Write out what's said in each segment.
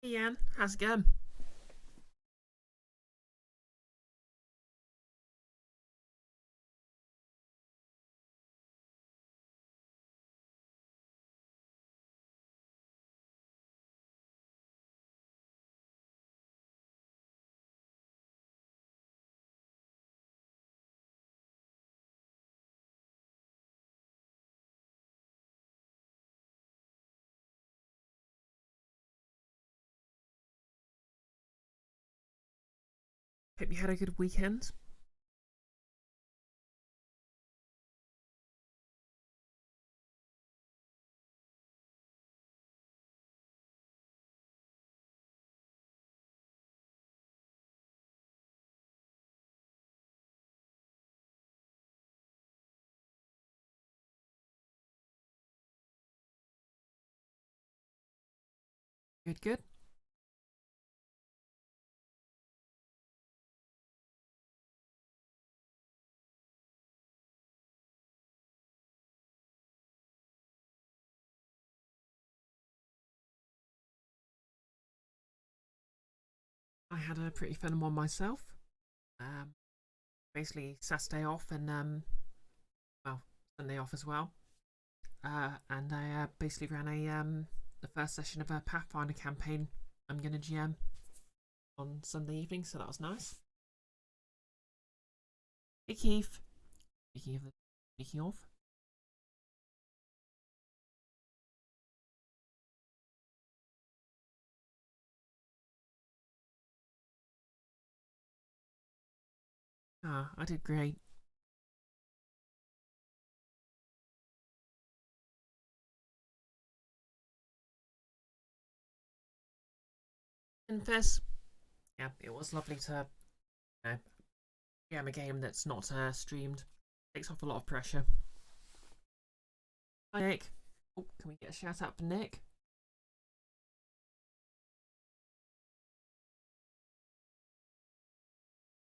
Hey Ian, how's it going? Hope you had a good weekend. Good, good. I had a pretty fun one myself. Um, Basically Saturday off and well, Sunday off as well. And I basically ran a the first session of a Pathfinder campaign. I'm gonna GM on Sunday evening, so that was nice. Hey Keith. Speaking of, speaking of, I did great. And this, yeah, it was lovely to you know, GM a game that's not streamed. Takes off a lot of pressure. Hi Nick. Oh, can we get a shout out for Nick?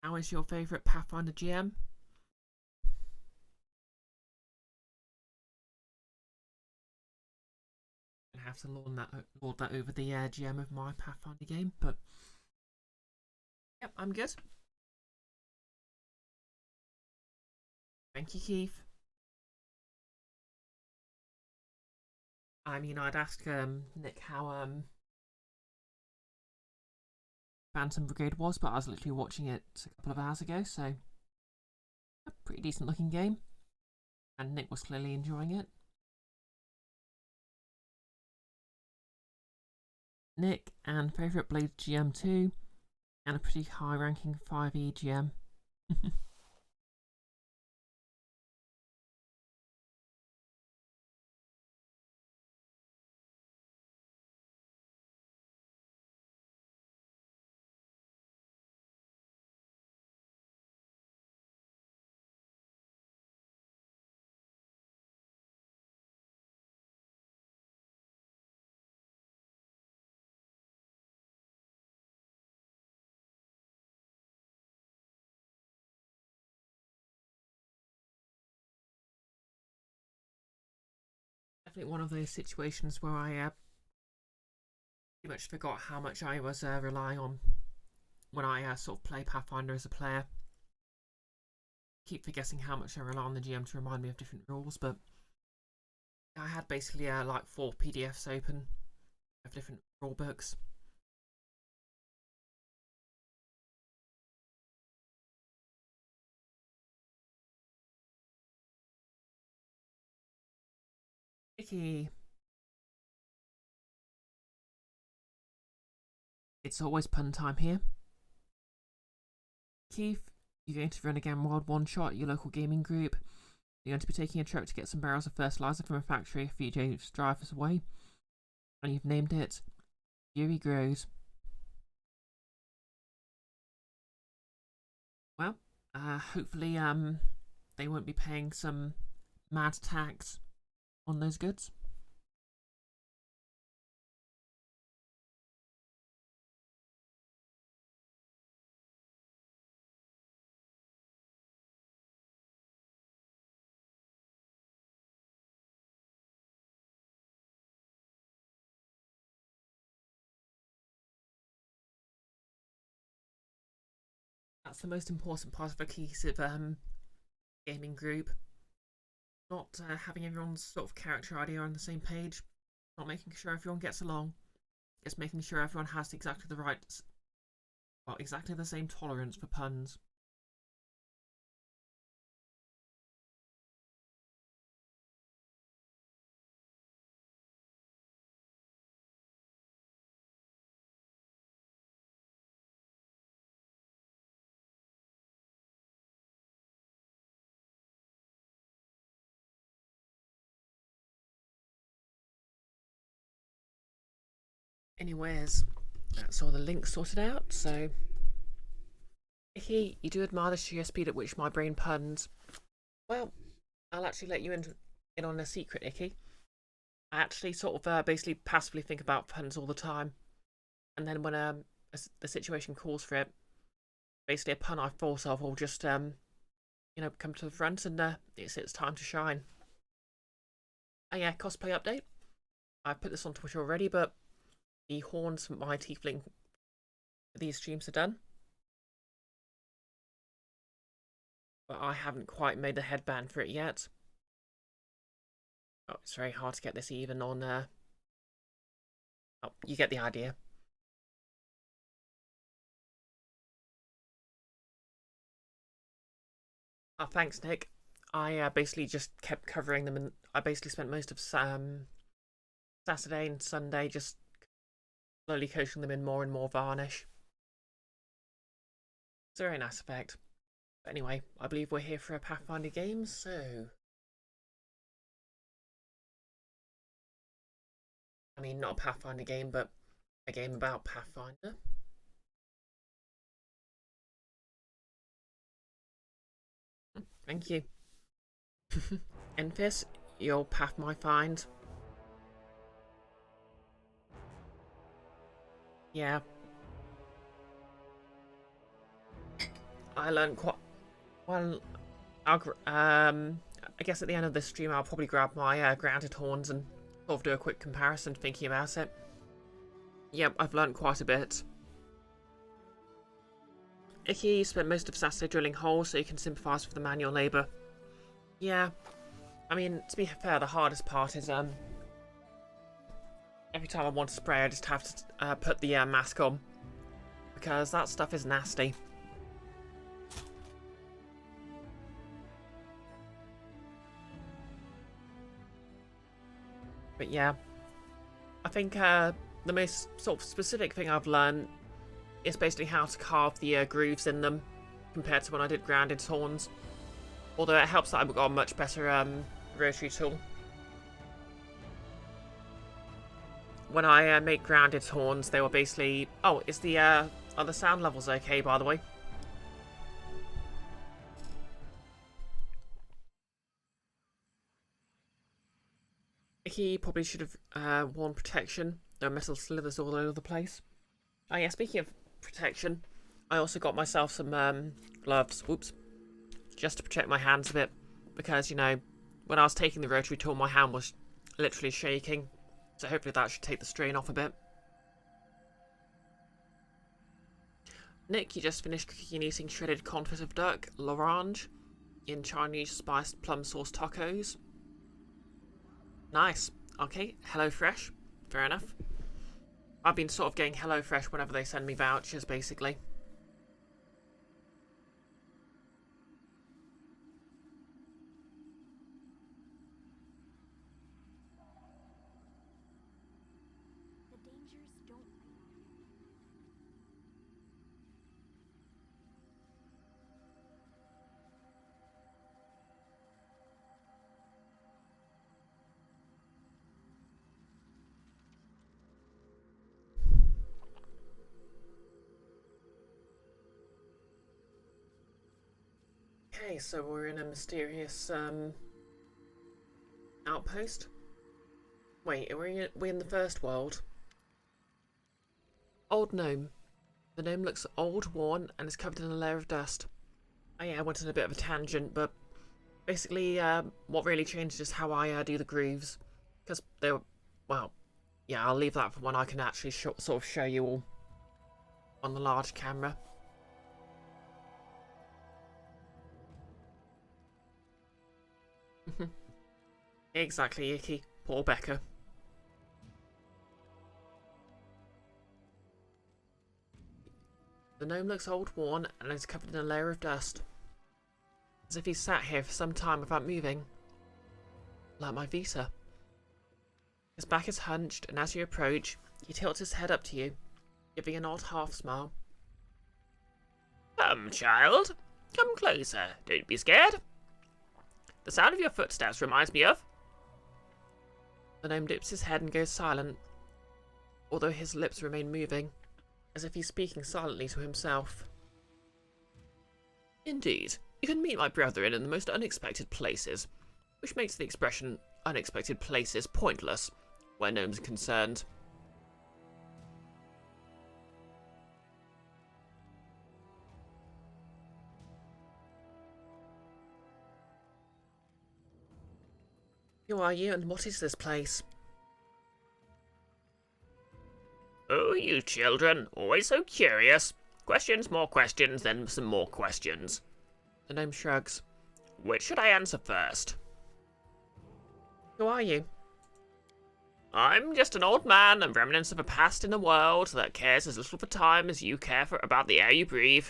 How is your favourite Pathfinder GM? I have to lord that over the GM of my Pathfinder game, but yep, I'm good. Thank you, Keith. I mean, I'd ask Nick how Phantom Brigade was, but I was literally watching it a couple of hours ago, so a pretty decent looking game, and Nick was clearly enjoying it. Nick and favourite Blade GM 2, and a pretty high ranking 5e GM. Definitely one of those situations where I pretty much forgot how much I was relying on when I sort of play Pathfinder as a player. Keep forgetting how much I rely on the GM to remind me of different rules, but I had basically like 4 PDFs open of different rule books. Vicky, it's always pun time here. Keith, you're going to run again Wild One Shot at your local gaming group. You're going to be taking a trip to get some barrels of fertilizer from a factory a few days' drive away, and you've named it Fury Grows. Well, hopefully, they won't be paying some mad tax on those goods. That's the most important part of a cohesive gaming group. Not having everyone's sort of character idea on the same page. Not making sure everyone gets along. Just making sure everyone has exactly the right, well, exactly the same tolerance for puns. Anyways, that's all the links sorted out, so Icky, you do admire the sheer speed at which my brain puns. Well, I'll actually let you in on a secret, Icky. I actually sort of basically passively think about puns all the time. And then when the situation calls for it, basically a pun I thought of will just, you know, come to the front and it's time to shine. Oh yeah, cosplay update. I put this on Twitter already, but the horns for my tiefling for these streams are done. But I haven't quite made the headband for it yet. Oh, it's very hard to get this even on, oh, you get the idea. Oh, thanks, Nick. I basically just kept covering them, and I basically spent most of Saturday and Sunday just slowly coating them in more and more varnish. It's a very nice effect. But anyway, I believe we're here for a Pathfinder game, so... I mean, not a Pathfinder game, but a game about Pathfinder. Thank you. Enfys, your path my find. Yeah. I learned quite... Well, I guess at the end of this stream I'll probably grab my grounded horns and sort of do a quick comparison thinking about it. Yep, I've learned quite a bit. Icky spent most of Saturday drilling holes so you can sympathise with the manual labour. Yeah, I mean, to be fair, the hardest part is every time I want to spray I just have to put the mask on, because that stuff is nasty. But yeah, I think the most sort of specific thing I've learned is basically how to carve the grooves in them compared to when I did grounded horns. Although it helps that I've got a much better rotary tool. When I made grounded horns, they were basically... Oh, is the are the sound levels okay, by the way? He probably should have worn protection. There are metal slithers all over the place. Oh yeah, speaking of protection, I also got myself some gloves. Whoops. Just to protect my hands a bit. Because, you know, when I was taking the rotary tool, my hand was literally shaking. So hopefully that should take the strain off a bit. Nick, you just finished cooking and eating shredded confit of duck, l'orange, in Chinese spiced plum sauce tacos. Nice. Okay, HelloFresh. Fair enough. I've been sort of getting HelloFresh whenever they send me vouchers, basically. Okay, so we're in a mysterious outpost. Wait, are we in the first world? Old gnome. The gnome looks old, worn, and is covered in a layer of dust. Oh yeah, I went on a bit of a tangent, but basically what really changed is how I do the grooves. Because they were, well, yeah, I'll leave that for when I can actually sort of show you all on the large camera. Exactly, Icky. Poor Becca. The gnome looks old, worn, and is covered in a layer of dust. As if he's sat here for some time without moving. Like my Vita. His back is hunched, and as you approach, he tilts his head up to you, giving an odd half-smile. Come, child. Come closer. Don't be scared. The sound of your footsteps reminds me of... The gnome dips his head and goes silent, although his lips remain moving, as if he's speaking silently to himself. Indeed, you can meet my brethren in the most unexpected places, which makes the expression unexpected places pointless, where gnomes are concerned. Who are you, and what is this place? Oh, you children, always so curious. Questions, more questions, then some more questions. The gnome shrugs. Which should I answer first? Who are you? I'm just an old man and remnants of a past in a world that cares as little for time as you care about the air you breathe.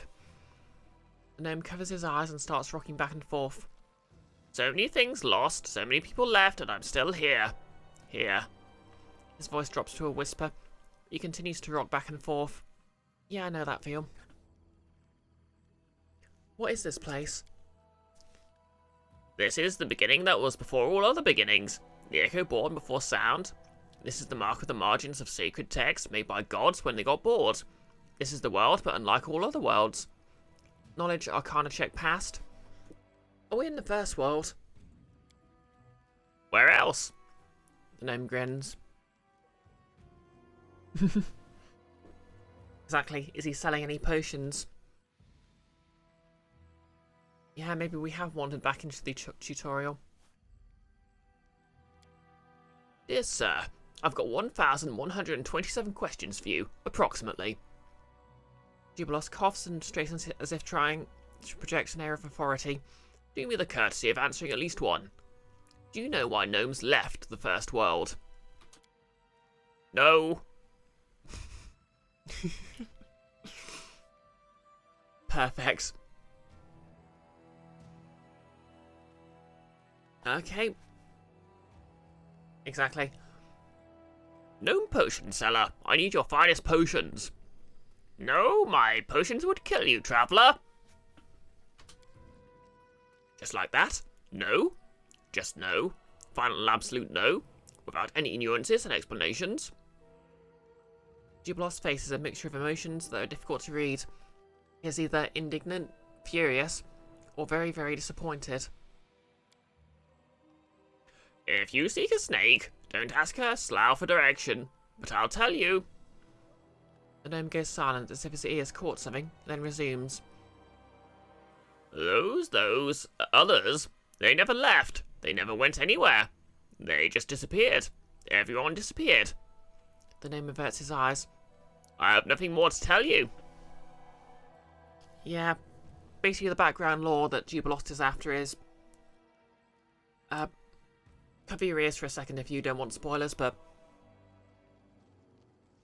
The gnome covers his eyes and starts rocking back and forth. So many things lost, so many people left, and I'm still here. Here. His voice drops to a whisper. He continues to rock back and forth. Yeah, I know that feel. What is this place? This is the beginning that was before all other beginnings. The echo born before sound. This is the mark of the margins of sacred texts made by gods when they got bored. This is the world, but unlike all other worlds. Knowledge Arcana check passed. Are we in the first world? Where else? The gnome grins. Exactly. Is he selling any potions? Yeah, maybe we have wandered back into the tutorial. Dear sir, I've got 1,127 questions for you, approximately. Jubilos coughs and straightens as if trying to project an air of authority. Do me the courtesy of answering at least one. Do you know why gnomes left the first world? No. Perfect. Okay. Exactly. Gnome potion seller, I need your finest potions. No, my potions would kill you, traveller. Just like that? No. Just no. Final and absolute no. Without any nuances and explanations. Jubilos' face is a mixture of emotions that are difficult to read. He is either indignant, furious, or very, very disappointed. If you seek a snake, don't ask her slough for direction, but I'll tell you. The gnome goes silent as if his ears caught something, then resumes. Those others, they never left. They never went anywhere. They just disappeared. Everyone disappeared. The gnome averts his eyes. I have nothing more to tell you. Yeah, basically the background lore that Jubilost is after is... cover your ears for a second if you don't want spoilers, but...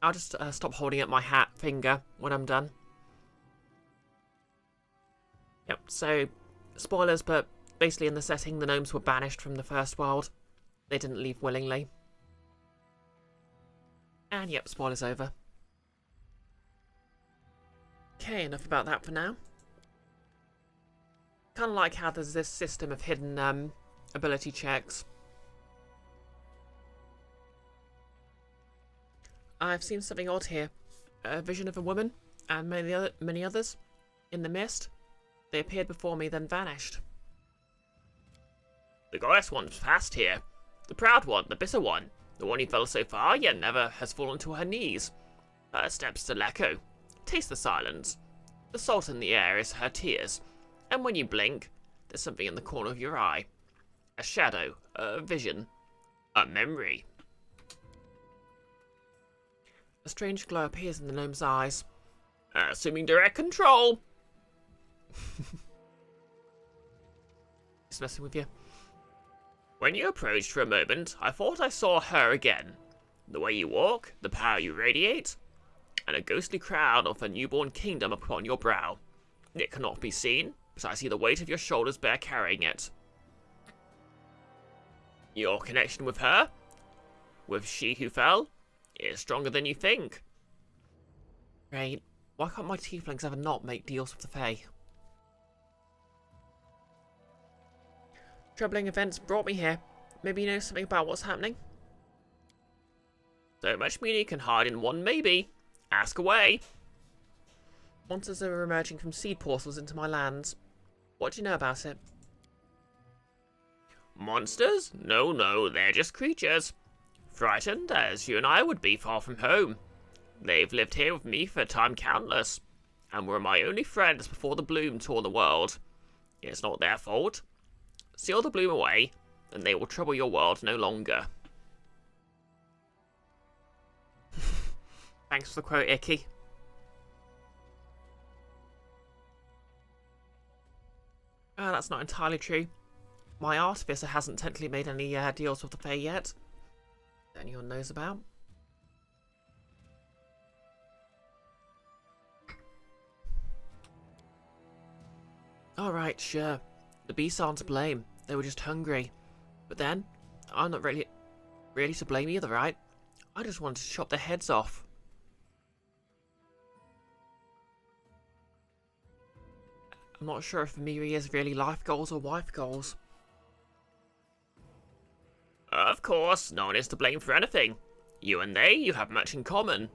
I'll just stop holding up my hat finger when I'm done. Yep, so, spoilers, but basically in the setting, the gnomes were banished from the first world. They didn't leave willingly. And yep, spoilers over. Okay, enough about that for now. Kind of like how there's this system of hidden ability checks. I've seen something odd here. A vision of a woman, and many others, in the mist. They appeared before me, then vanished. The goddess one's fast here. The proud one, the bitter one. The one who fell so far, yet never has fallen to her knees. Her steps still echo. Taste the silence. The salt in the air is her tears. And when you blink, there's something in the corner of your eye. A shadow, a vision, a memory. A strange glow appears in the gnome's eyes. Assuming direct control. Just messing with you. When you approached for a moment, I thought I saw her again. The way you walk, the power you radiate, and a ghostly crown of a newborn kingdom upon your brow. It cannot be seen, but I see the weight of your shoulders bear carrying it. Your connection with her, with she who fell, is stronger than you think. Great. Why can't my tieflings ever not make deals with the Fae? Troubling events brought me here. Maybe you know something about what's happening? So much meaning can hide in one maybe. Ask away. Monsters are emerging from seed portals into my lands. What do you know about it? Monsters? No, they're just creatures. Frightened, as you and I would be far from home. They've lived here with me for time countless, and were my only friends before the bloom tore the world. It's not their fault. Seal the bloom away, and they will trouble your world no longer. Thanks for the quote, Icky. That's not entirely true. My artificer hasn't technically made any deals with the Fae yet. That anyone knows about. Alright, sure. The beasts aren't to blame. They were just hungry. But then, I'm not really to blame either, right? I just wanted to chop their heads off. I'm not sure if Miri is really life goals or wife goals. Of course, no one is to blame for anything. You and you have much in common.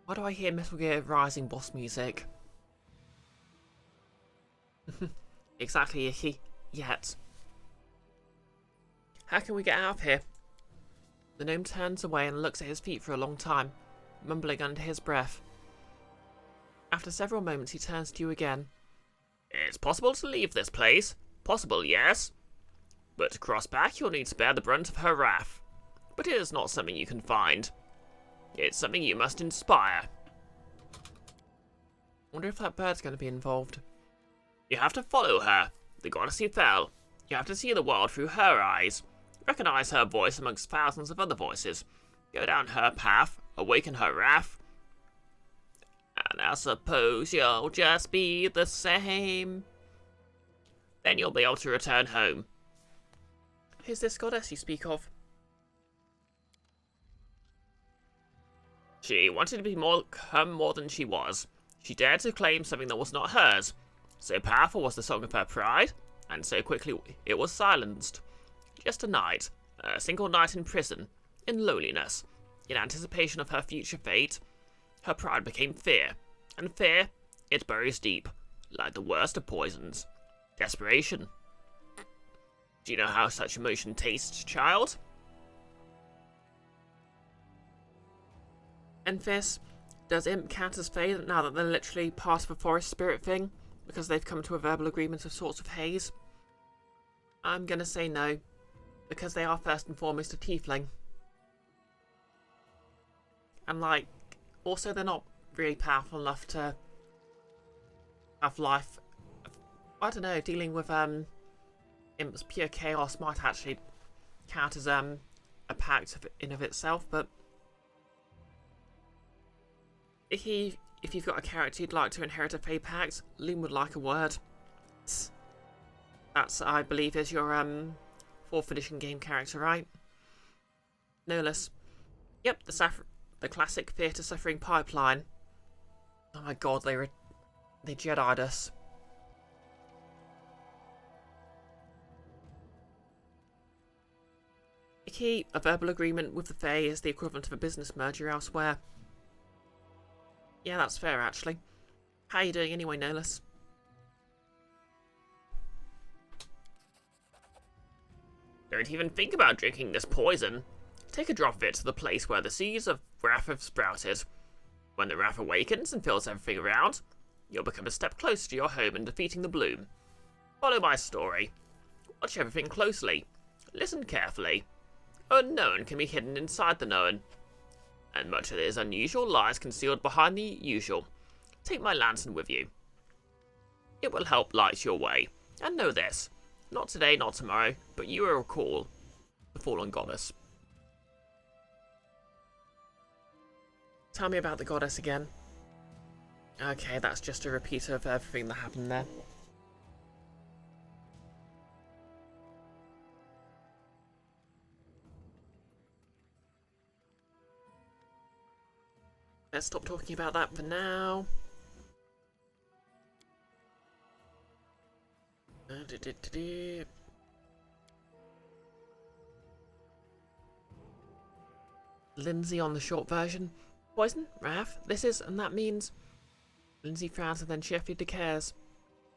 Why do I hear Metal Gear Rising boss music? Exactly, Icky. Yet. How can we get out of here? The gnome turns away and looks at his feet for a long time, mumbling under his breath. After several moments, he turns to you again. It's possible to leave this place. Possible, yes. But to cross back, you'll need to bear the brunt of her wrath. But it is not something you can find. It's something you must inspire. Wonder if that bird's going to be involved. You have to follow her, the goddess who fell. You have to see the world through her eyes. Recognize her voice amongst thousands of other voices. Go down her path, awaken her wrath. And I suppose you'll just be the same. Then you'll be able to return home. Who's this goddess you speak of? She wanted to be more than she was. She dared to claim something that was not hers. So powerful was the song of her pride, and so quickly it was silenced. Just a single night in prison, in loneliness, in anticipation of her future fate. Her pride became fear, and fear, it buries deep, like the worst of poisons. Desperation. Do you know how such emotion tastes, child? Enfys, does Imp count as Fae now that they're literally part of a forest spirit thing? Because they've come to a verbal agreement of sorts of haze? I'm gonna say no, because they are first and foremost a tiefling. And also they're not really powerful enough to have life. I don't know, dealing with Imp's pure chaos might actually count as a pact in of itself, but if you've got a character you'd like to inherit a Fae pact, Loom would like a word. That's, I believe, is your 4th edition game character, right? No less. Yep, the classic theatre suffering pipeline. Oh my god, they Jedi'd us. Icky, a verbal agreement with the Fae is the equivalent of a business merger elsewhere. Yeah, that's fair, actually. How are you doing anyway, Nolus? Don't even think about drinking this poison. Take a drop of it to the place where the seeds of wrath have sprouted. When the wrath awakens and fills everything around, you'll become a step closer to your home and defeating the bloom. Follow my story. Watch everything closely. Listen carefully. Unknown can be hidden inside the known, and much that is unusual lies concealed behind the usual. Take my lantern with you. It will help light your way. And know this, Not today, not tomorrow, but you will recall the fallen goddess. Tell me about the goddess again. Okay, that's just a repeat of everything that happened there. Let's stop talking about that for now. Lindsay on the short version. Poison? Rav? This is, and that means... Lindsay frowns and then cheerfully declares,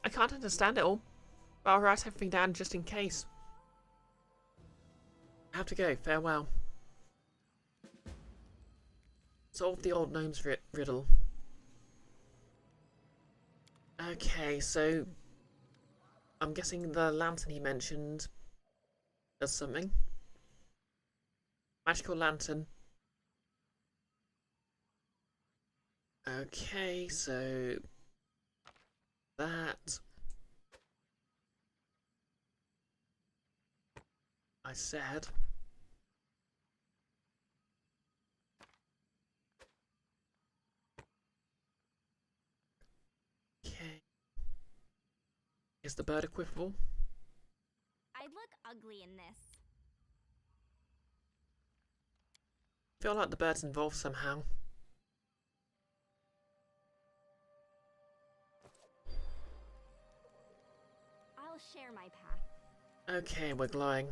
I can't understand it all, but I'll write everything down just in case. I have to go. Farewell. Solve the old gnome's riddle. Okay, so... I'm guessing the lantern he mentioned does something. Magical lantern. Okay, so... that... I said... Okay. Is the bird equipable? I'd look ugly in this. I feel like the bird's involved somehow. I'll share my path. Okay, we're glowing.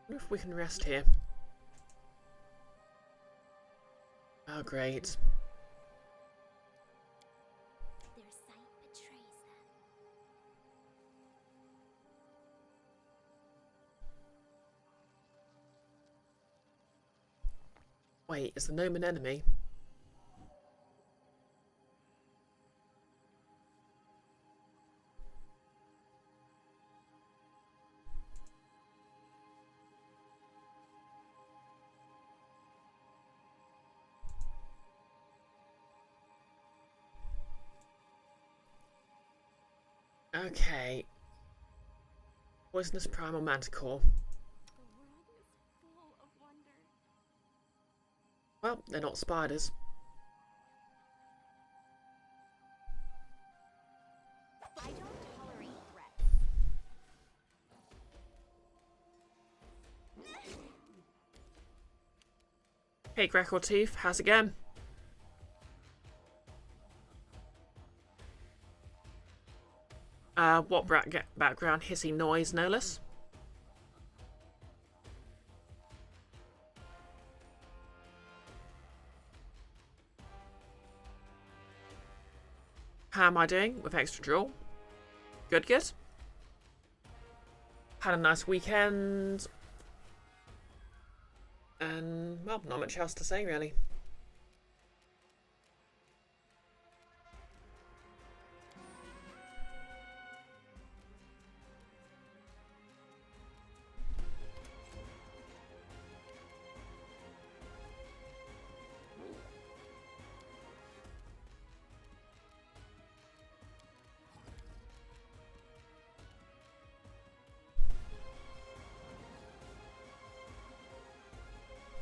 I wonder if we can rest here. Oh, great. Their sight betrays them. Wait, is the gnome an enemy? Okay. Poisonous primal manticore. The world is full of wonder. Well, they're not spiders. I don't tolerate threats. Hey, Greckle-Tooth, how's it going? What background hissing noise, no less? How am I doing with extra draw? Good, good. Had a nice weekend. And, well, not much else to say, really.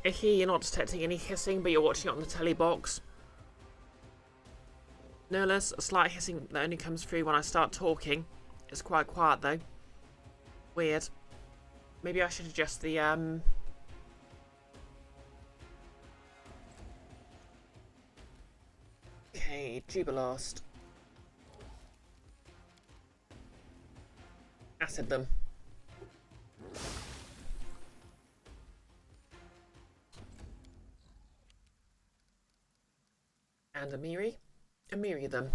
Icky, you're not detecting any hissing, but you're watching it on the telly box. No less, a slight hissing that only comes through when I start talking. It's quite quiet, though. Weird. Maybe I should adjust the, Okay, Jubilast. Acid them. And Amiri. Amiri them.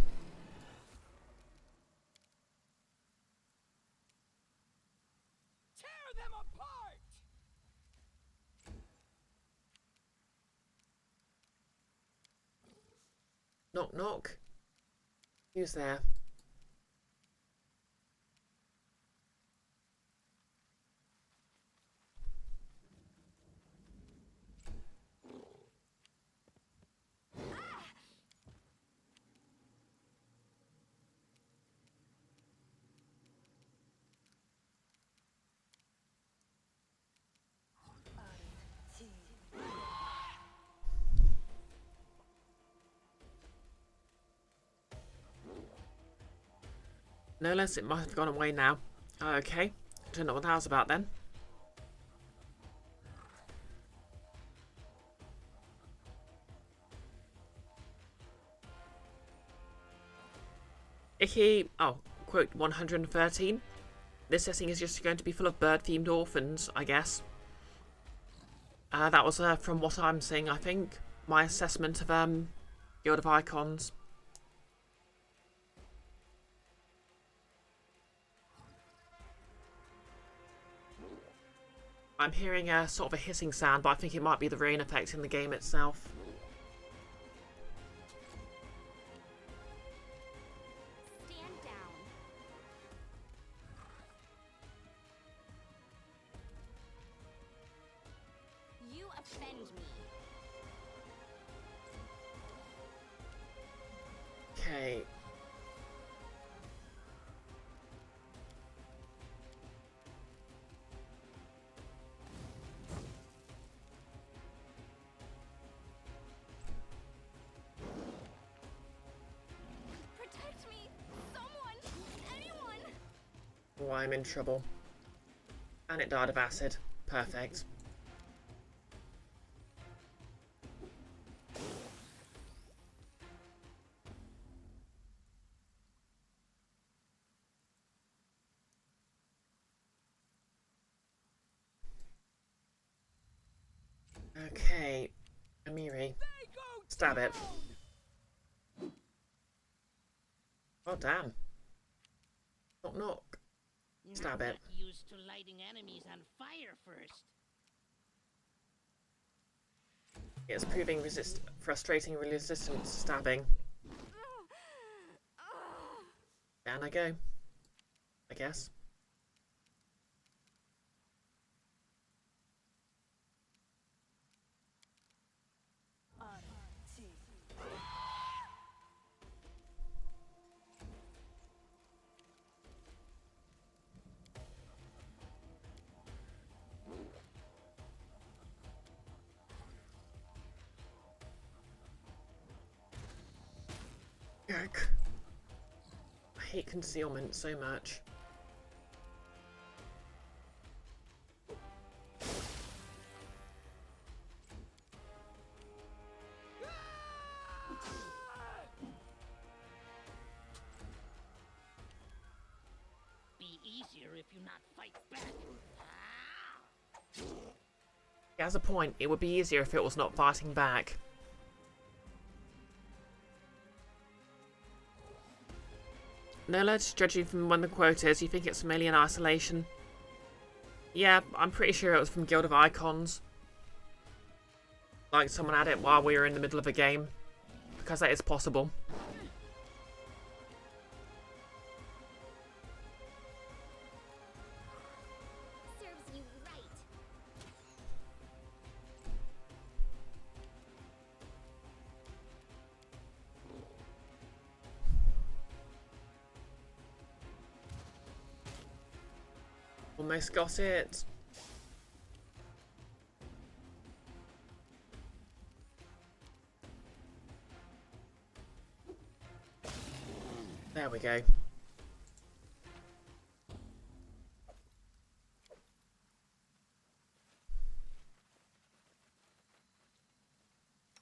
Tear them apart! Knock knock. Who's there? No less, it might have gone away now. Okay. Don't know what that was about then. Icky. Oh, quote 113. This setting is just going to be full of bird-themed orphans, I guess. That was from what I'm seeing, I think. My assessment of Guild of Icons. I'm hearing a sort of a hissing sound, but I think it might be the rain effect in the game itself. Stand down. You offend me. Okay. Protect me! Someone! Anyone! Oh, I'm in trouble. And it died of acid. Perfect. Okay. Amiri. Stab it. Oh, damn. Knock knock. Stab it. Not used to lighting enemies on fire first. It's proving frustrating resistance to stabbing. Down I go. I guess. Yuck. I hate concealment so much. Be easier if you not fight back. He has a point. It would be easier if it was not fighting back. No, let's judging from when the quote is, you think it's from Alien Isolation? Yeah, I'm pretty sure it was from Guild of Icons. Like someone had it while we were in the middle of a game. Because that is possible. Serves you right. Almost got it. There we go.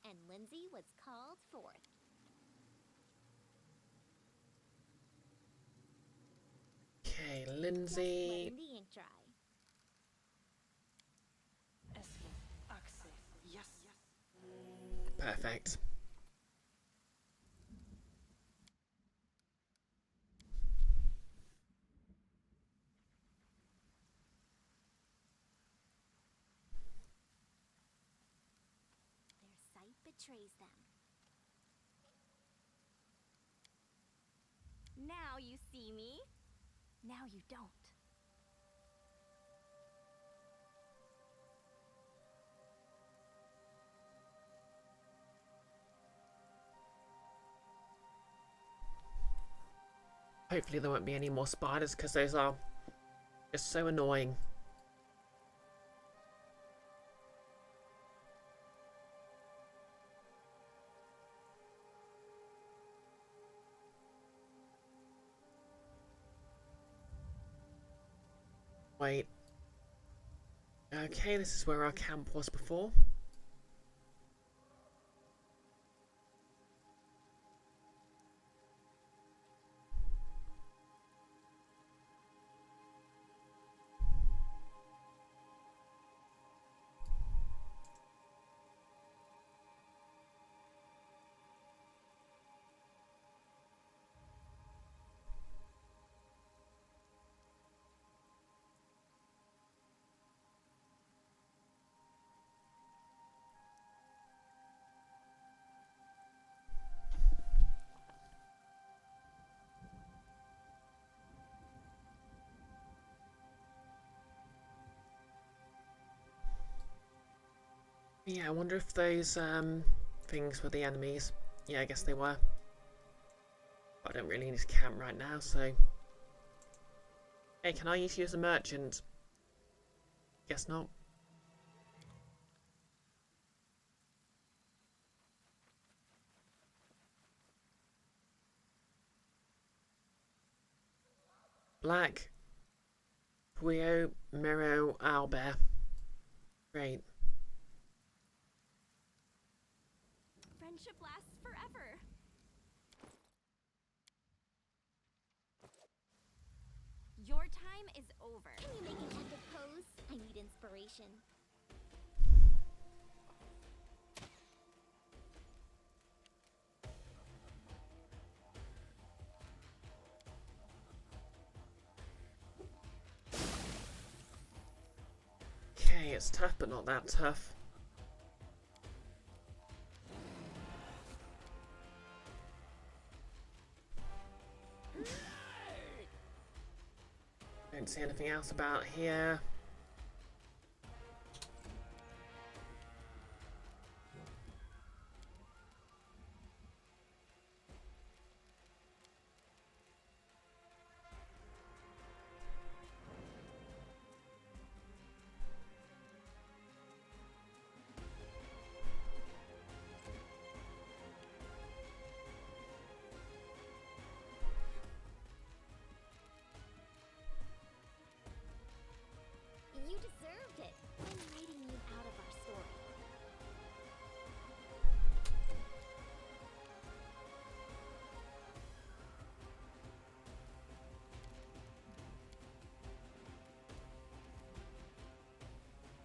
And Lindsay was called forth. Okay, Just Lindsay. letting the ink dry. Perfect. Their sight betrays them. Now you see me. Now you don't. Hopefully there won't be any more spiders because those are just so annoying. Right. Okay, this is where our camp was before. Yeah, I wonder if those things were the enemies. Yeah, I guess they were. But I don't really need to camp right now, so... Hey, can I use you as a merchant? Guess not. Black. Puyo, Miro, Owlbear. Great. Friendship lasts forever. Your time is over. Can you make an epic pose? I need inspiration. Okay, it's tough, but not that tough. Don't see anything else about here. You deserved it. I'm writing you out of our story.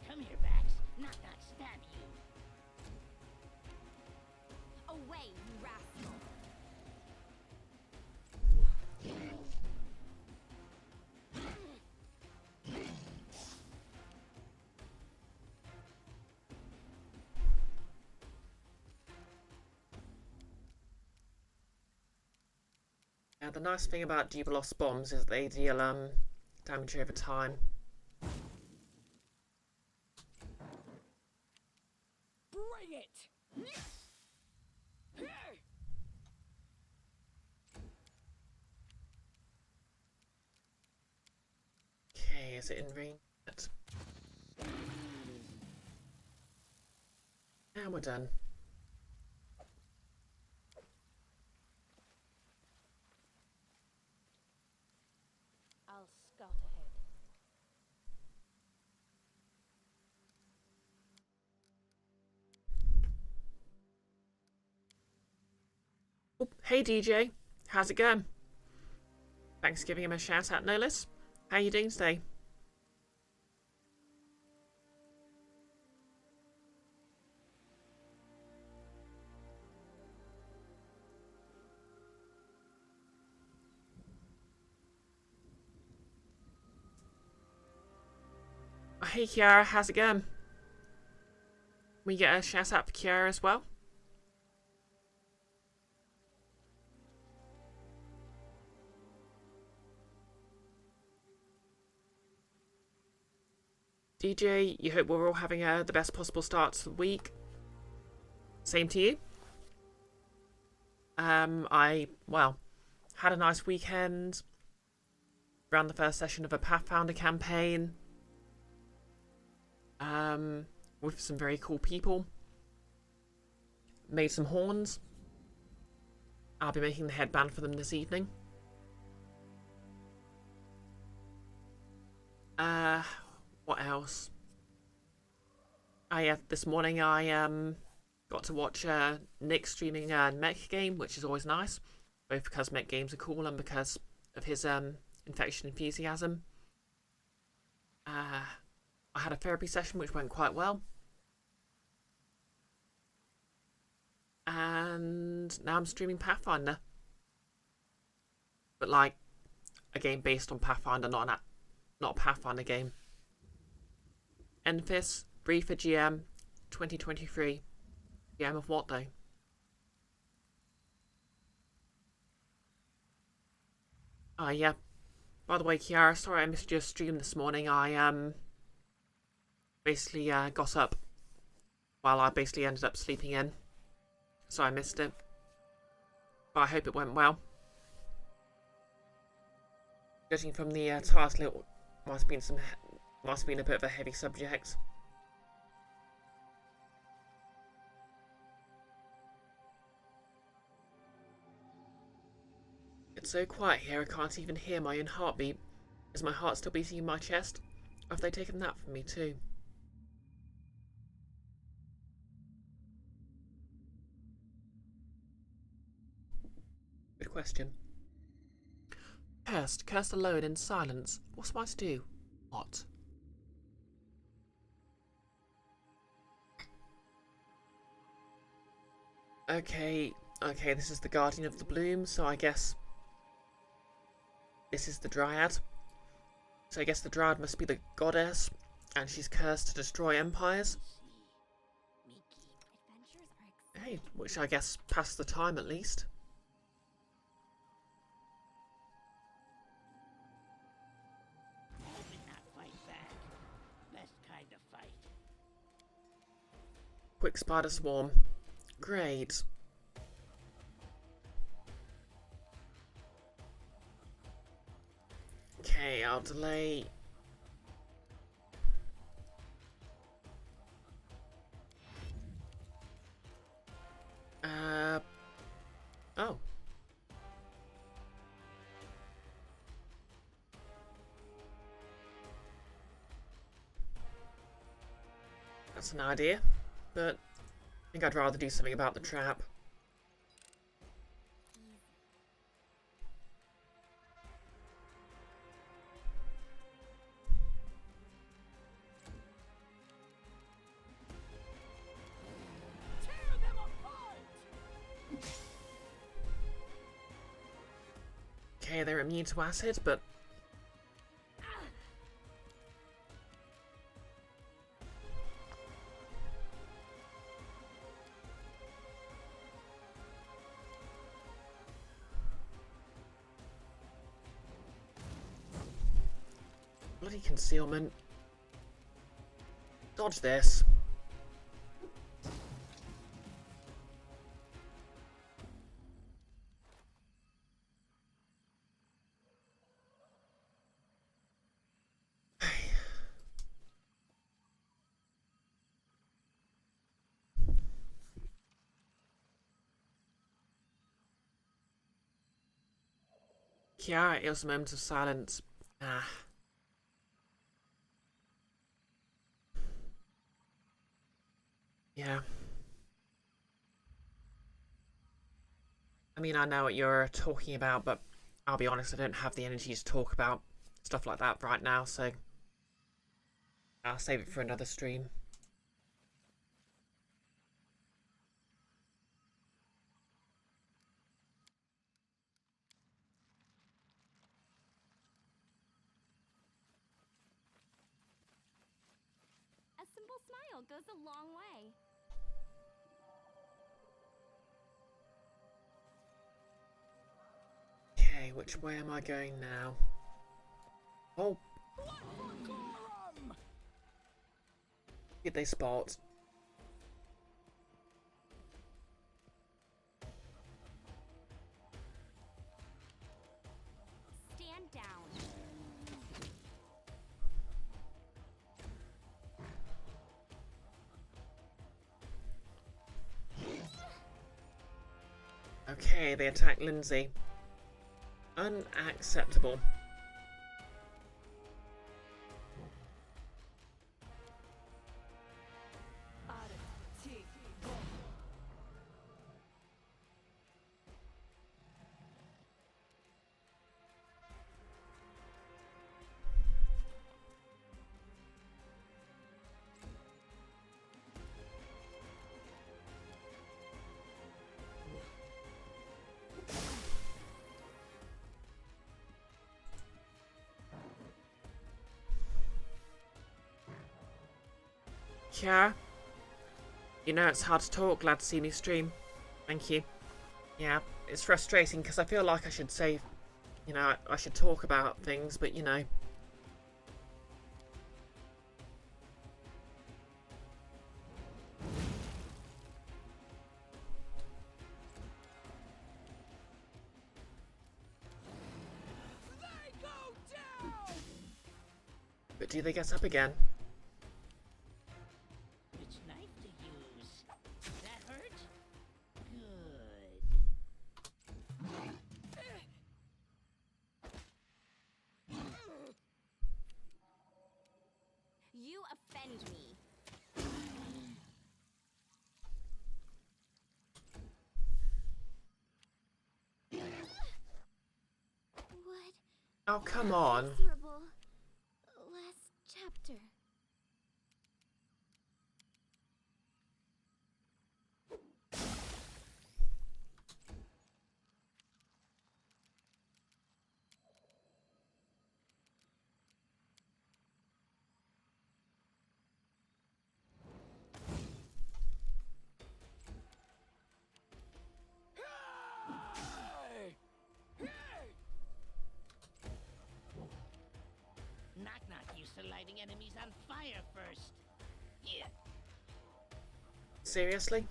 Come here, Bax. Not stab you. Away, you rascal. Yeah, the nice thing about Jubilos bombs is they deal damage over time. Bring it! Okay, is it in range? And we're done. I'll scout ahead. Oh, hey DJ, how's it going? Thanks for giving him a shout out, no less. How you doing today? Oh, hey Kiara, how's it going? We get a shout out for Kiara as well. DJ, you hope we're all having the best possible start to the week. Same to you. I had a nice weekend. Ran the first session of a Pathfinder campaign. With some very cool people. Made some horns. I'll be making the headband for them this evening. What else? This morning I got to watch Nick streaming mech game, which is always nice, both because mech games are cool and because of his infection enthusiasm. I had a therapy session which went quite well, and now I'm streaming Pathfinder, but like a game based on Pathfinder, not a Pathfinder game. Enfys, Briefer GM, 2023. GM of what though? Yeah. By the way, Kiara, sorry I missed your stream this morning. I basically got up while I basically ended up sleeping in, so I missed it. But I hope it went well. Judging from the title, it must have been a bit of a heavy subject. It's so quiet here I can't even hear my own heartbeat. Is my heart still beating in my chest? Or have they taken that from me too? Good question. Cursed alone in silence. What's am I to do? What? Okay, this is the Guardian of the Bloom, so I guess this is the Dryad. So I guess the Dryad must be the goddess, and she's cursed to destroy empires. Hey, which I guess passed the time at least. Did not fight back. Best kind of fight. Quick spider swarm. Great. Okay, I'll delay. Oh. That's an idea, but I think I'd rather do something about the trap. Okay, they're immune to acid, but bloody concealment. Dodge this. Kiara, it was a moment of silence. Yeah. I mean, I know what you're talking about, but I'll be honest, I don't have the energy to talk about stuff like that right now, so I'll save it for another stream. A simple smile goes a long way. Okay, which way am I going now? Oh. Did they spot? Stand down. Okay, they attacked Lindsay. Unacceptable. Yeah. You know it's hard to talk, glad to see me stream. Thank you. Yeah, it's frustrating because I feel like I should say, you know, I should talk about things, but you know. But do they get up again? Which knife to use? That hurt? Good. You offend me. What Oh, come on. miserable last chapter. Knock-knock used to lighting enemies on fire first. Yeah. Seriously?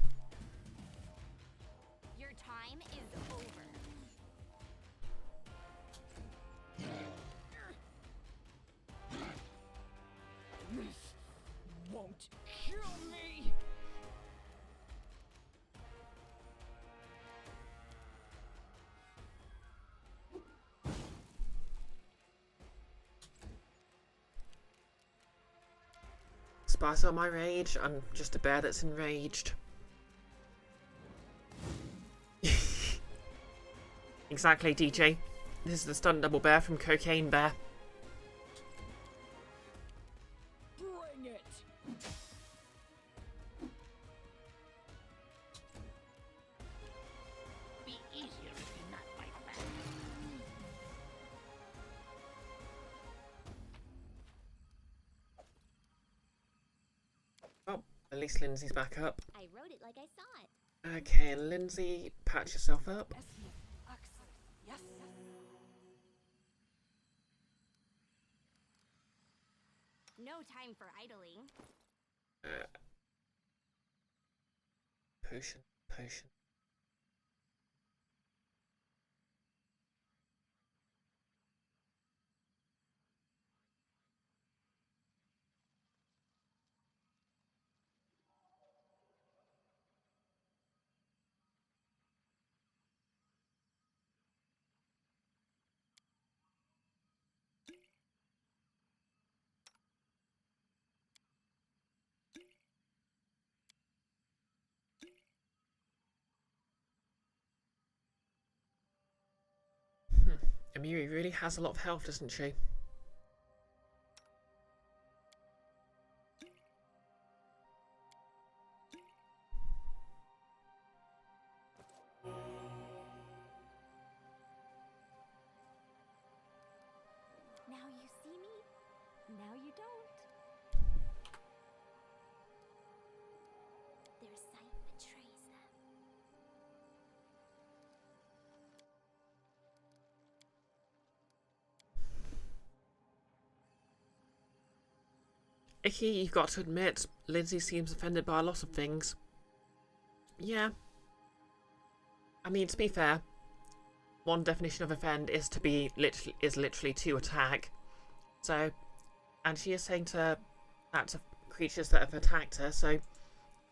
Your time is over. Won't kill me. Spice on my rage. I'm just a bear that's enraged. Exactly, DJ. This is the stunt double bear from Cocaine Bear. Bring it. Be easier if you not fight back. Oh, at least Lindsay's back up. I wrote it like I saw it. Okay, Lindsay, patch yourself up. No time for idling. Potion, potion. Amiri really has a lot of health, doesn't she? Now you see me, now you don't. Their sight betrays them. Icky, you've got to admit, Lindsay seems offended by a lot of things. Yeah. I mean, to be fair, one definition of offend is to be literally to attack. So, and she is saying that to creatures that have attacked her, so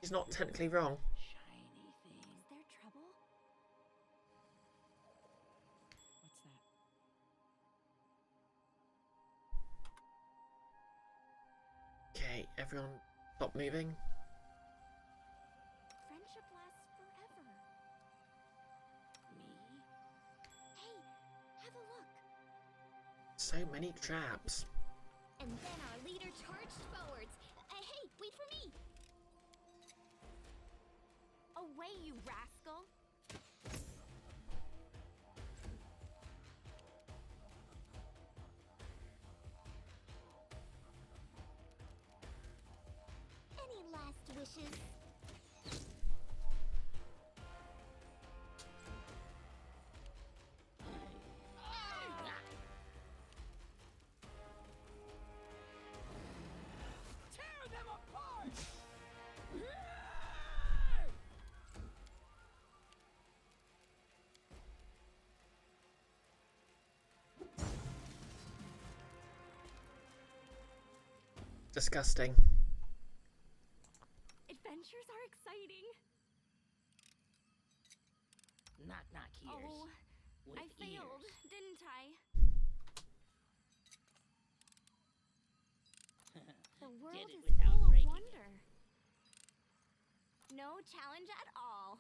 she's not technically wrong. Shiny thing. Is there trouble? What's that? Okay, everyone stop moving. Friendship lasts forever. Me? Hey, have a look. So many traps. And then our leader charged forwards. Hey, wait for me! Away, you rascal! Any wishes. Tear them apart! Disgusting. Adventures are exciting. Knock knock ears. Oh, With I failed, ears. didn't I? The world Did it is without full of breaking it. wonder. No challenge at all.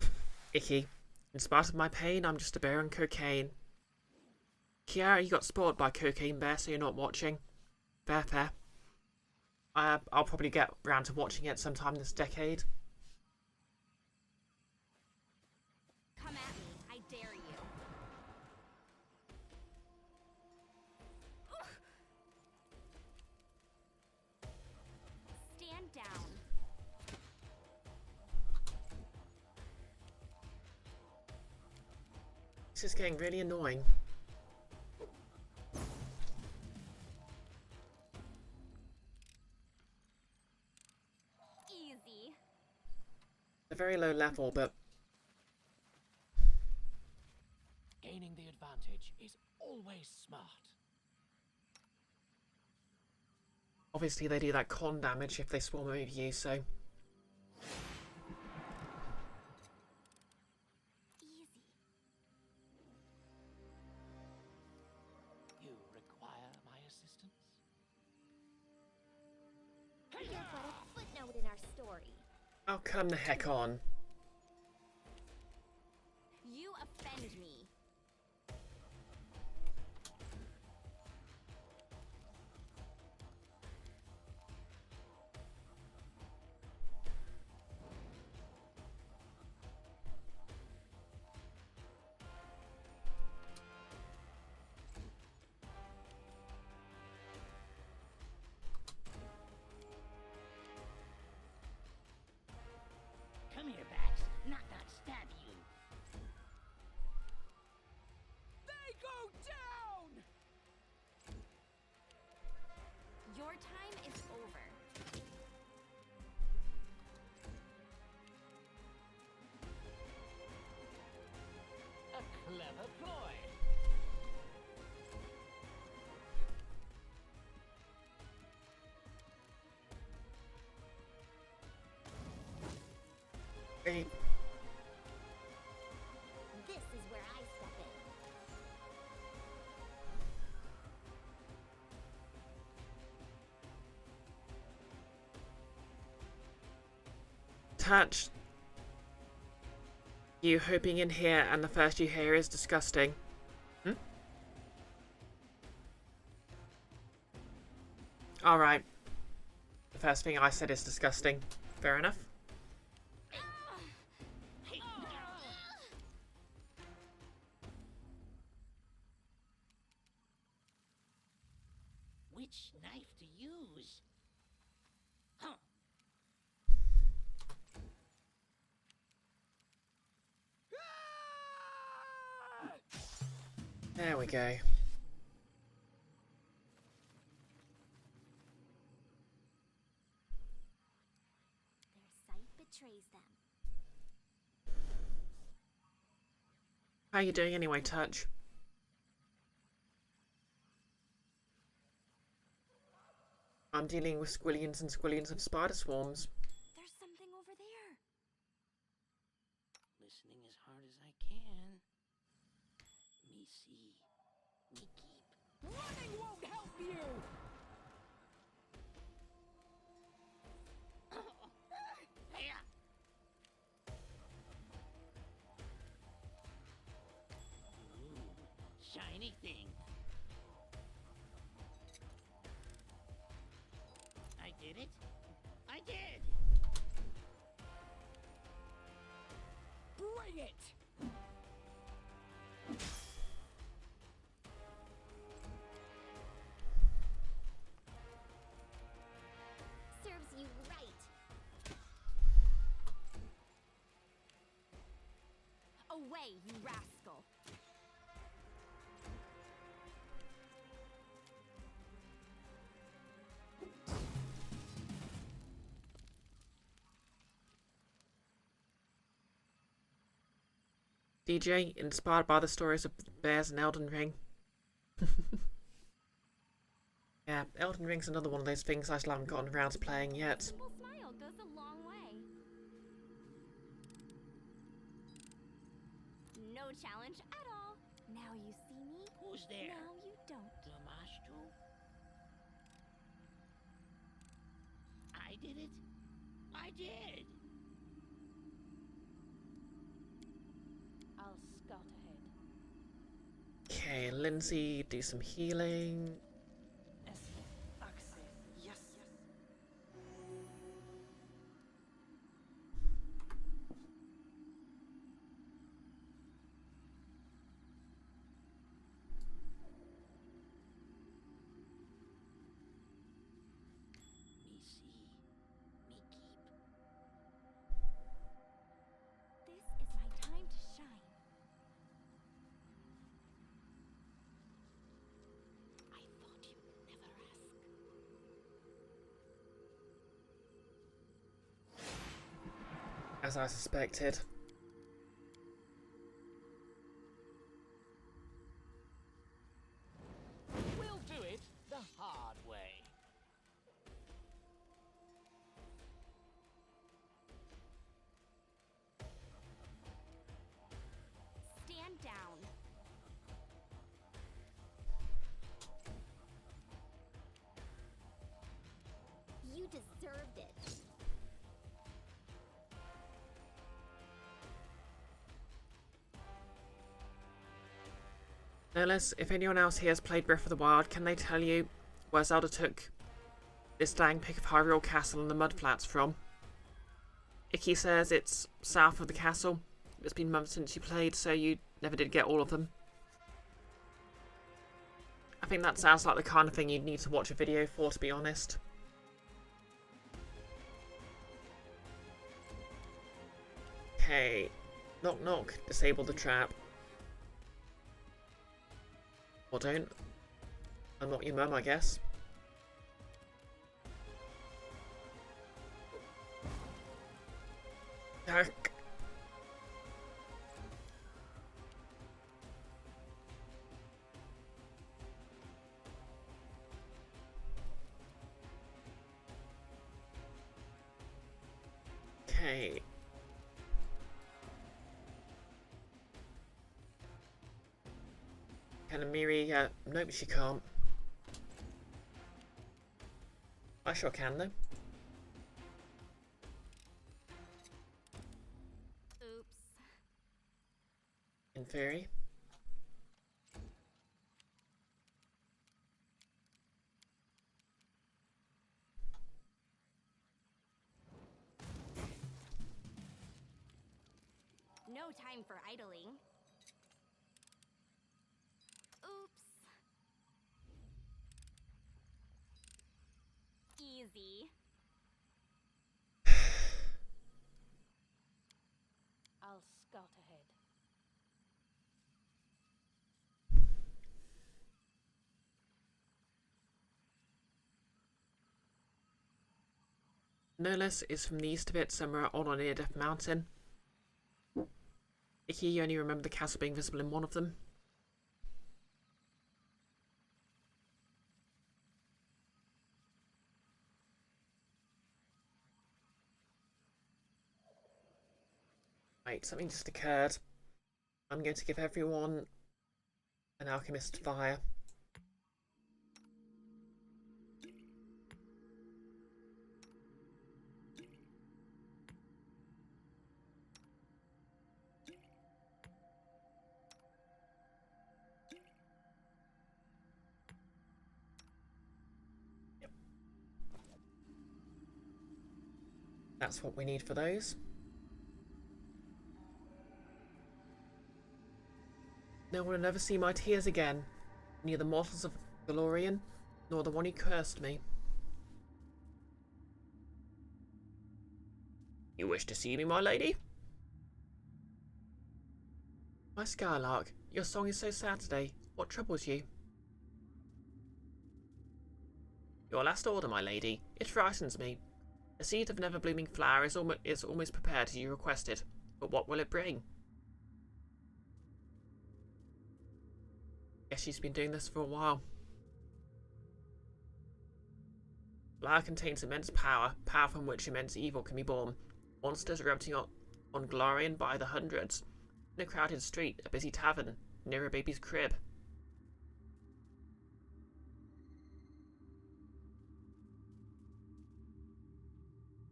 Icky. In spite of my pain, I'm just a bear on cocaine. Kiara, you got spoiled by Cocaine Bear, so you're not watching. Fair, fair. I'll probably get round to watching it sometime this decade. Come at me, I dare you. Stand down. This is getting really annoying. Easy. A very low level, but Gaining the advantage is always smart. obviously they do that con damage if they swarm over you, so... Easy. You require my assistance? You're but a footnote in our story. Oh, come the heck on. You offend me. Come here, Bax. Knock knock stab you. They go down! Your time is over. A clever ploy. Hey, This is where I step in. Touch. You hoping in here and the first you hear is disgusting. Hmm? Alright. The first thing I said is disgusting. Fair enough. Which knife to use? Huh. There we go. Their sight betrays them. How you doing anyway, Touch? I'm dealing with squillions and squillions of spider swarms. There's something over there. Listening as hard as I can. Me see. Me keep. Running won't help you! Hiya! Ooh, shiny thing. I did it. I did. Bring it! Serves you right. way, you rascal. DJ, inspired by the stories of bears and Elden Ring. Yeah, Elden Ring's another one of those things I still haven't gotten around to playing yet. Simple smile goes a long way. No challenge at all. Now you see me. Who's there? Now you don't. Lamashtu? I did it. I did. I'll scout ahead. Okay, Lindsay, do some healing. Yes. Me see. Me keep. This is my time to shine. I thought you'd never ask. As I suspected. We'll do it the hard way. Stand down. You deserved it. No less, if anyone else here has played Breath of the Wild, can they tell you where Zelda took this dang pick of Hyrule Castle and the Mudflats from? Icky says it's south of the castle. It's been months since you played, so you never did get all of them. I think that sounds like the kind of thing you'd need to watch a video for, to be honest. Okay. Knock knock. Disable the trap. Or don't. I'm not your mum, I guess. Dark. Okay. Can Amiri, nope, she can't. I sure can, though. Oops. In theory. No time for idling. Oops. Easy. I'll scout ahead. No less is from the east of it, somewhere on or near Death Mountain. Icky, you only remember the castle being visible in one of them. Right, something just occurred. I'm going to give everyone an alchemist fire. Yep. That's what we need for those. No one will ever see my tears again, neither the mortals of Galorian, nor the one who cursed me. You wish to see me, my lady? My Skylark, your song is so sad today. What troubles you? Your last order, my lady. It frightens me. The seed of never-blooming flower is almost prepared as you requested, but what will it bring? Guess she's been doing this for a while. Flower contains immense power, power from which immense evil can be born. Monsters erupting on Glorian by the hundreds. In a crowded street, a busy tavern, near a baby's crib.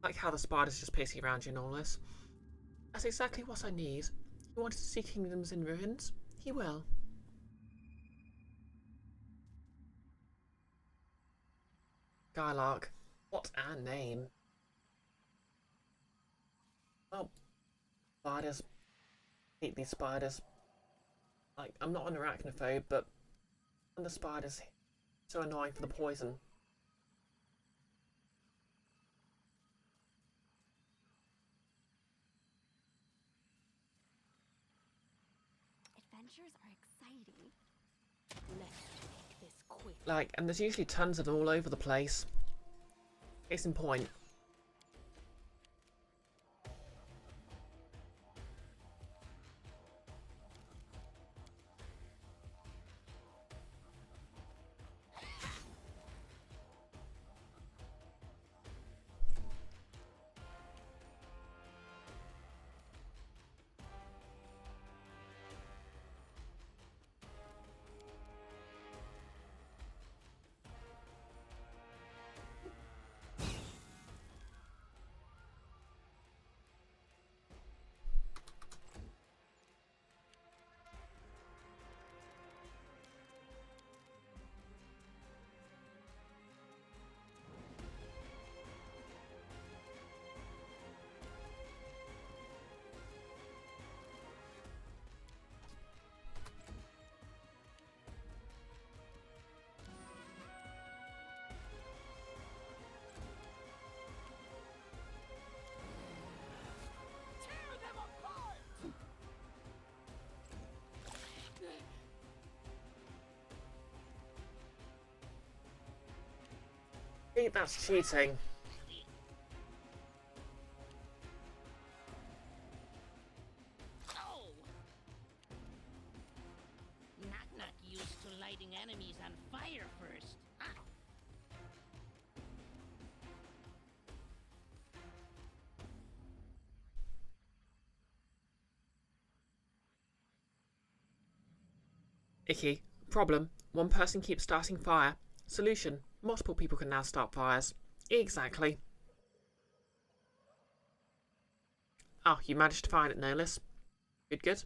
I like how the spider's just pacing around you and all this. That's exactly what I need. He wanted to see kingdoms in ruins. He will. Skylark. What a name. Oh, spiders. I hate these spiders. Like, I'm not an arachnophobe, but the spiders so annoying for the poison. Adventures are exciting. Let's make this quick. Like, and there's usually tons of them all over the place. Case in point. I think that's cheating. Oh! Knock-knock used to lighting enemies on fire first. Huh? Icky. Problem. One person keeps starting fire. Solution. Multiple people can now start fires. Exactly. Oh, you managed to find it, no less. Good, good.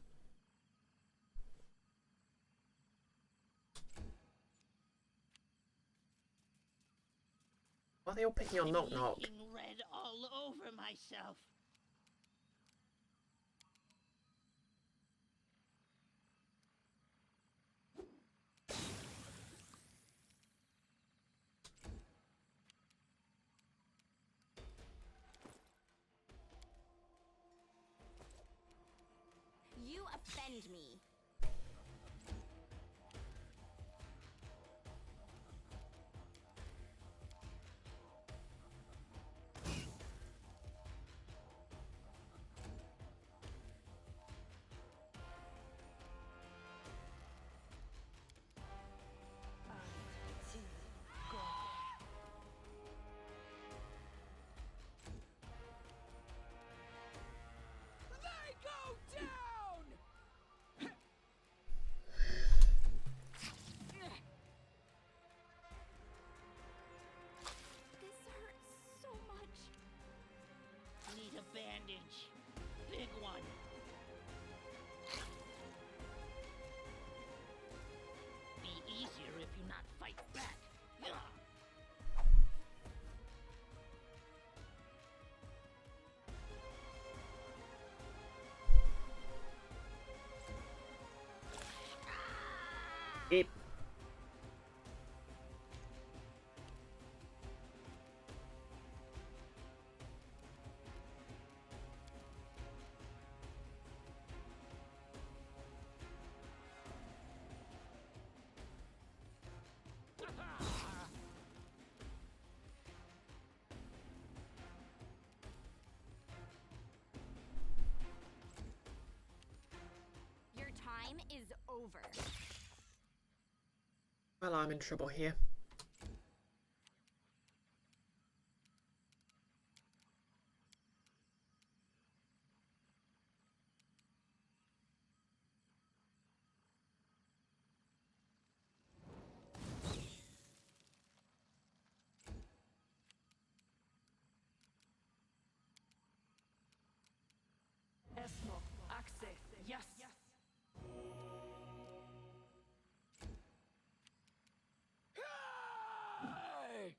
Why are they all picking on Knock Knock? Licking red all over myself. You offend me. This hurts so much. Need a bandage. Big one. Be easier if you not fight back. Yeah. Beep. over. Well, I'm in trouble here. Esmo, access, yes. Hey!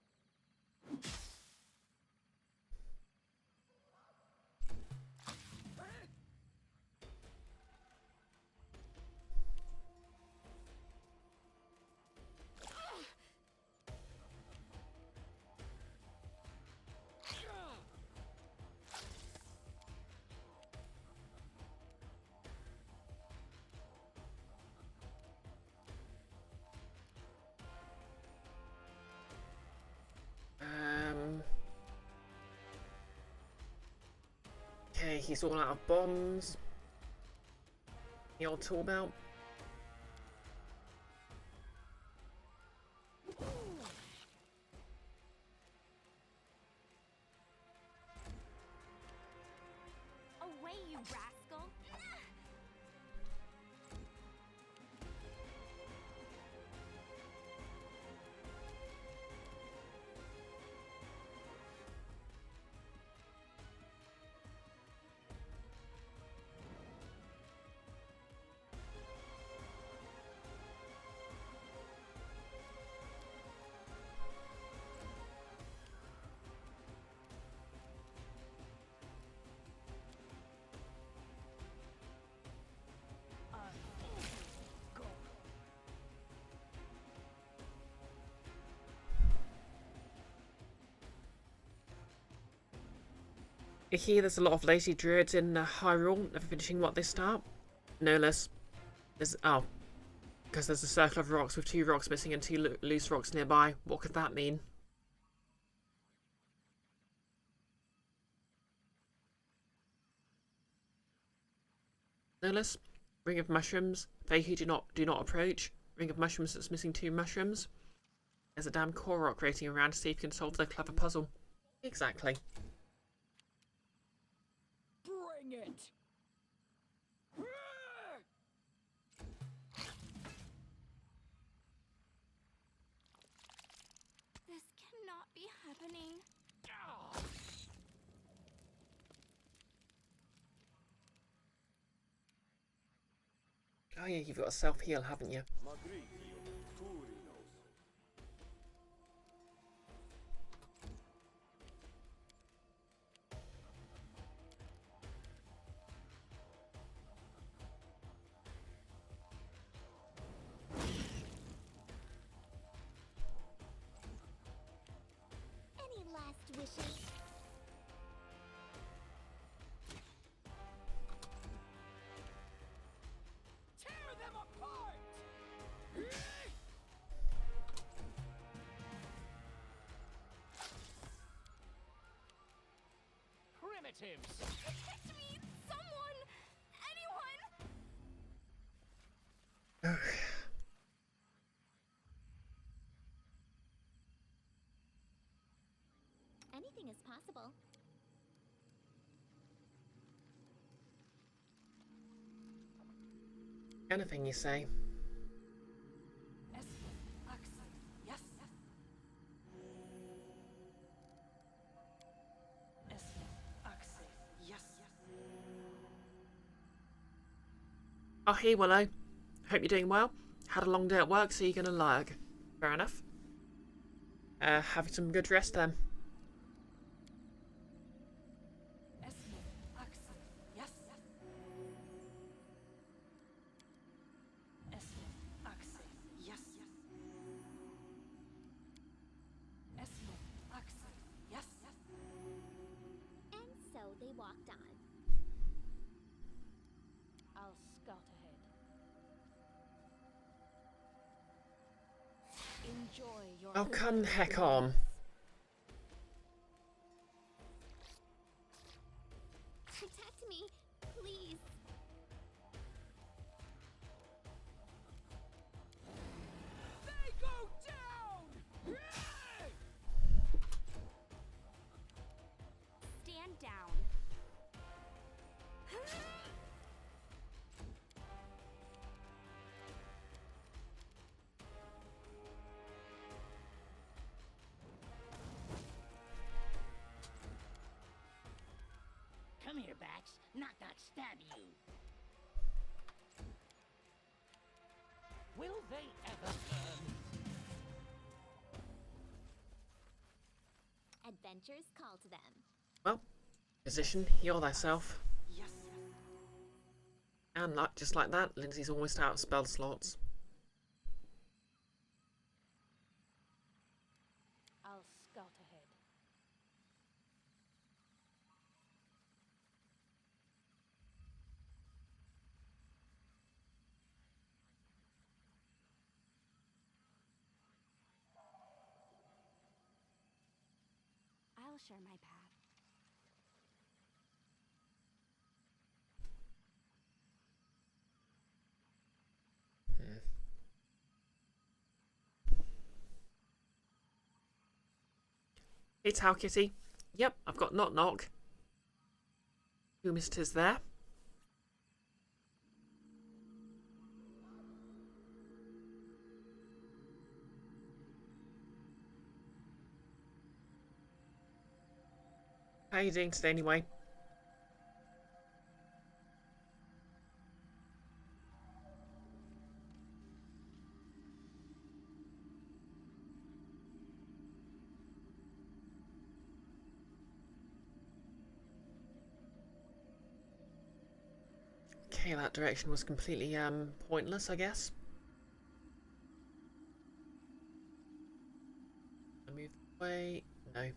Okay, he's all out of bombs. The old tool belt. Away, you rascal! I hear there's a lot of lazy druids in Hyrule, never finishing what they start. No less. There's because there's a circle of rocks with 2 rocks missing and 2 loose rocks nearby. What could that mean? No less. Ring of mushrooms. They who do not approach. Ring of mushrooms that's missing 2 mushrooms. There's a damn core rock rating around to see if you can solve the clever puzzle. Exactly. Bring it! This cannot be happening. Oh yeah, you've got a self-heal, haven't you? Any last wishes? Tear them apart! Primitives! Protect me! Someone! Anyone! Anything is possible. Anything you say. Esmo, access, yes. Esmo, access, yes. Oh, hey Willow. Hope you're doing well. Had a long day at work, so you're gonna lurk. Fair enough. Having some good rest then. Esmo, access, yes. Esmo, access, yes. Esmo, access, yes. And so they walked on. I'll scout ahead. Enjoy your. Oh, come the heck on. Protect me, please. firebacks not stab you. Will they ever learn? Adventures call to them. Well, position, heal thyself. Yes. And just like that, Lindsay's almost out of spell slots. I'll scout ahead. I'll share my path. Hey, Tau Kitty. Yep, I've got knock knock. Who is there? How are you doing today anyway? Okay, that direction was completely pointless, I guess. I move away. No.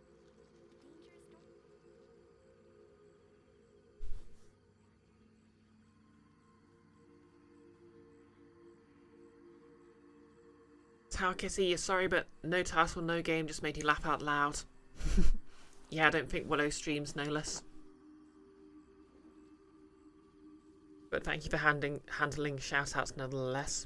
Dangerous door. Tau Kitty, sorry, but no title, no game just made you laugh out loud. Yeah, I don't think Willow streams, no less. But thank you for handling shout-outs nonetheless.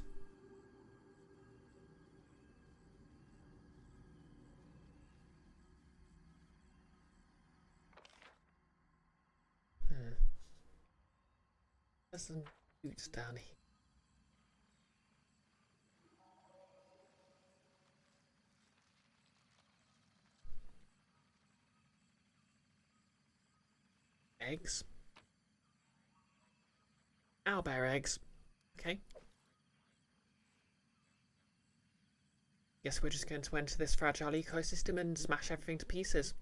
There's some boots down here. Eggs. Owlbear eggs. Okay. Guess we're just going to enter this fragile ecosystem and smash everything to pieces.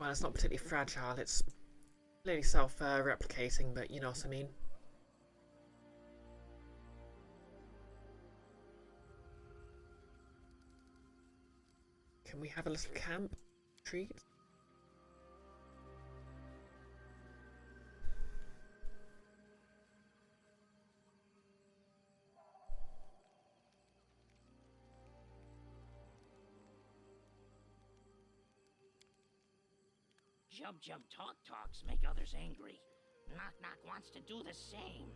Well, it's not particularly fragile, it's clearly self-replicating, but you know what I mean. Can we have a little camp treat? Jump, jump, talks make others angry. Knock, knock wants to do the same.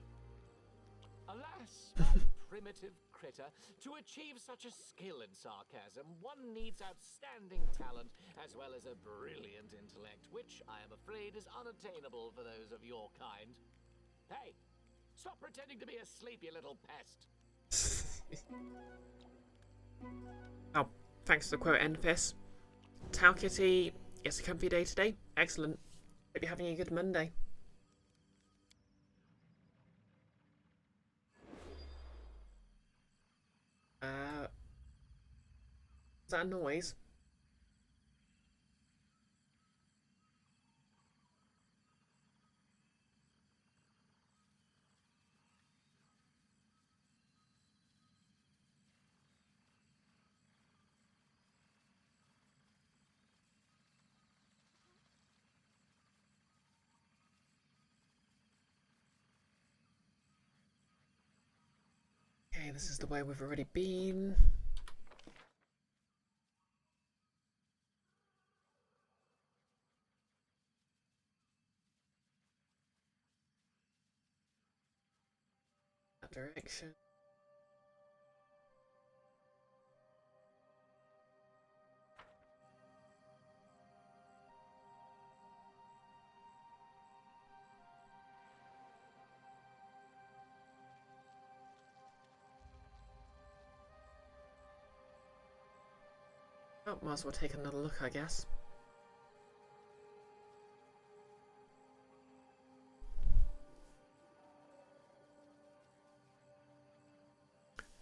Alas, my primitive critter, to achieve such a skill in sarcasm, one needs outstanding talent as well as a brilliant intellect, which I am afraid is unattainable for those of your kind. Hey, stop pretending to be asleep, you little pest. Oh, thanks for the quote, Enfys. Tau Kitty, it's a comfy day today. Excellent. Hope you're having a good Monday. Is that a noise? this is the way we've already been. That direction. Oh, might as well take another look, I guess.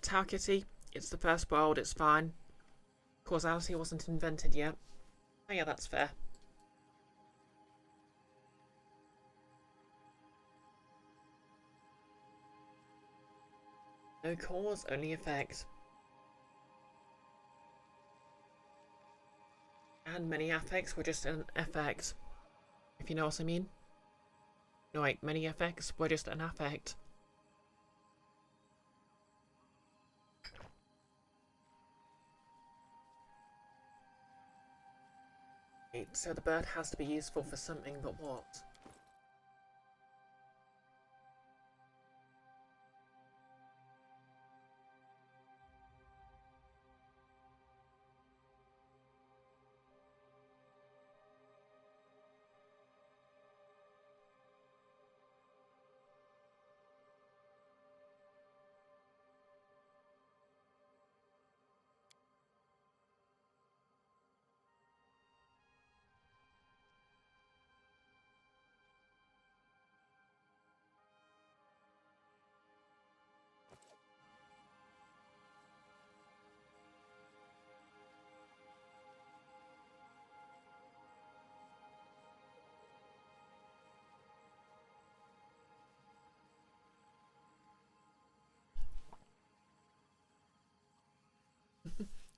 Tower Kitty, it's the first world, it's fine. Causality wasn't invented yet. Oh yeah, that's fair. No cause, only effect. And many affects were just an effect. If you know what I mean. No, wait, many effects were just an affect. Wait, so the bird has to be useful for something, but what?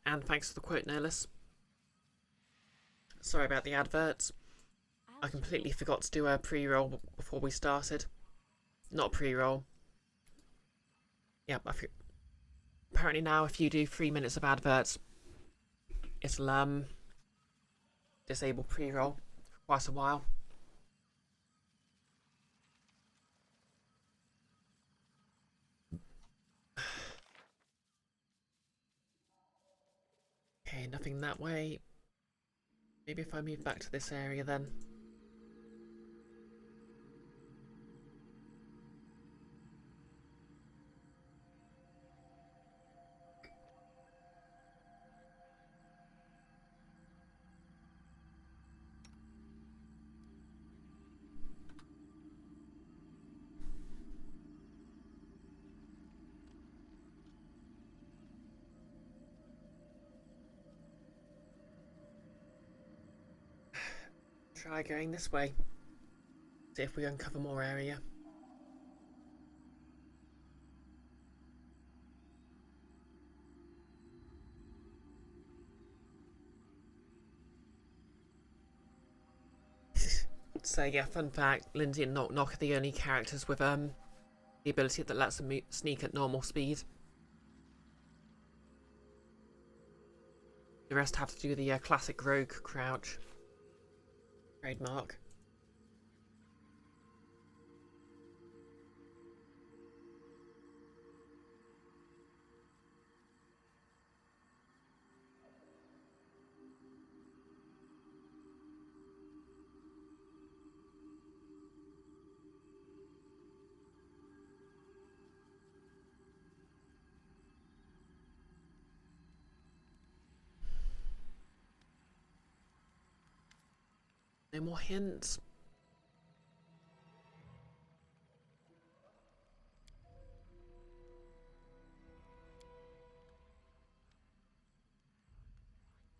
And thanks for the quote, Nihilus. Sorry about the adverts. I completely forgot to do a pre-roll before we started. Not pre-roll. Yep, apparently now if you do 3 minutes of adverts, it'll disable pre-roll for quite a while. Okay, nothing that way. Maybe if I move back to this area then. Try going this way. See if we uncover more area. So yeah, fun fact, Lindsay and Knock Knock are the only characters with the ability that lets them sneak at normal speed. The rest have to do the classic rogue crouch. Trademark. No more hints.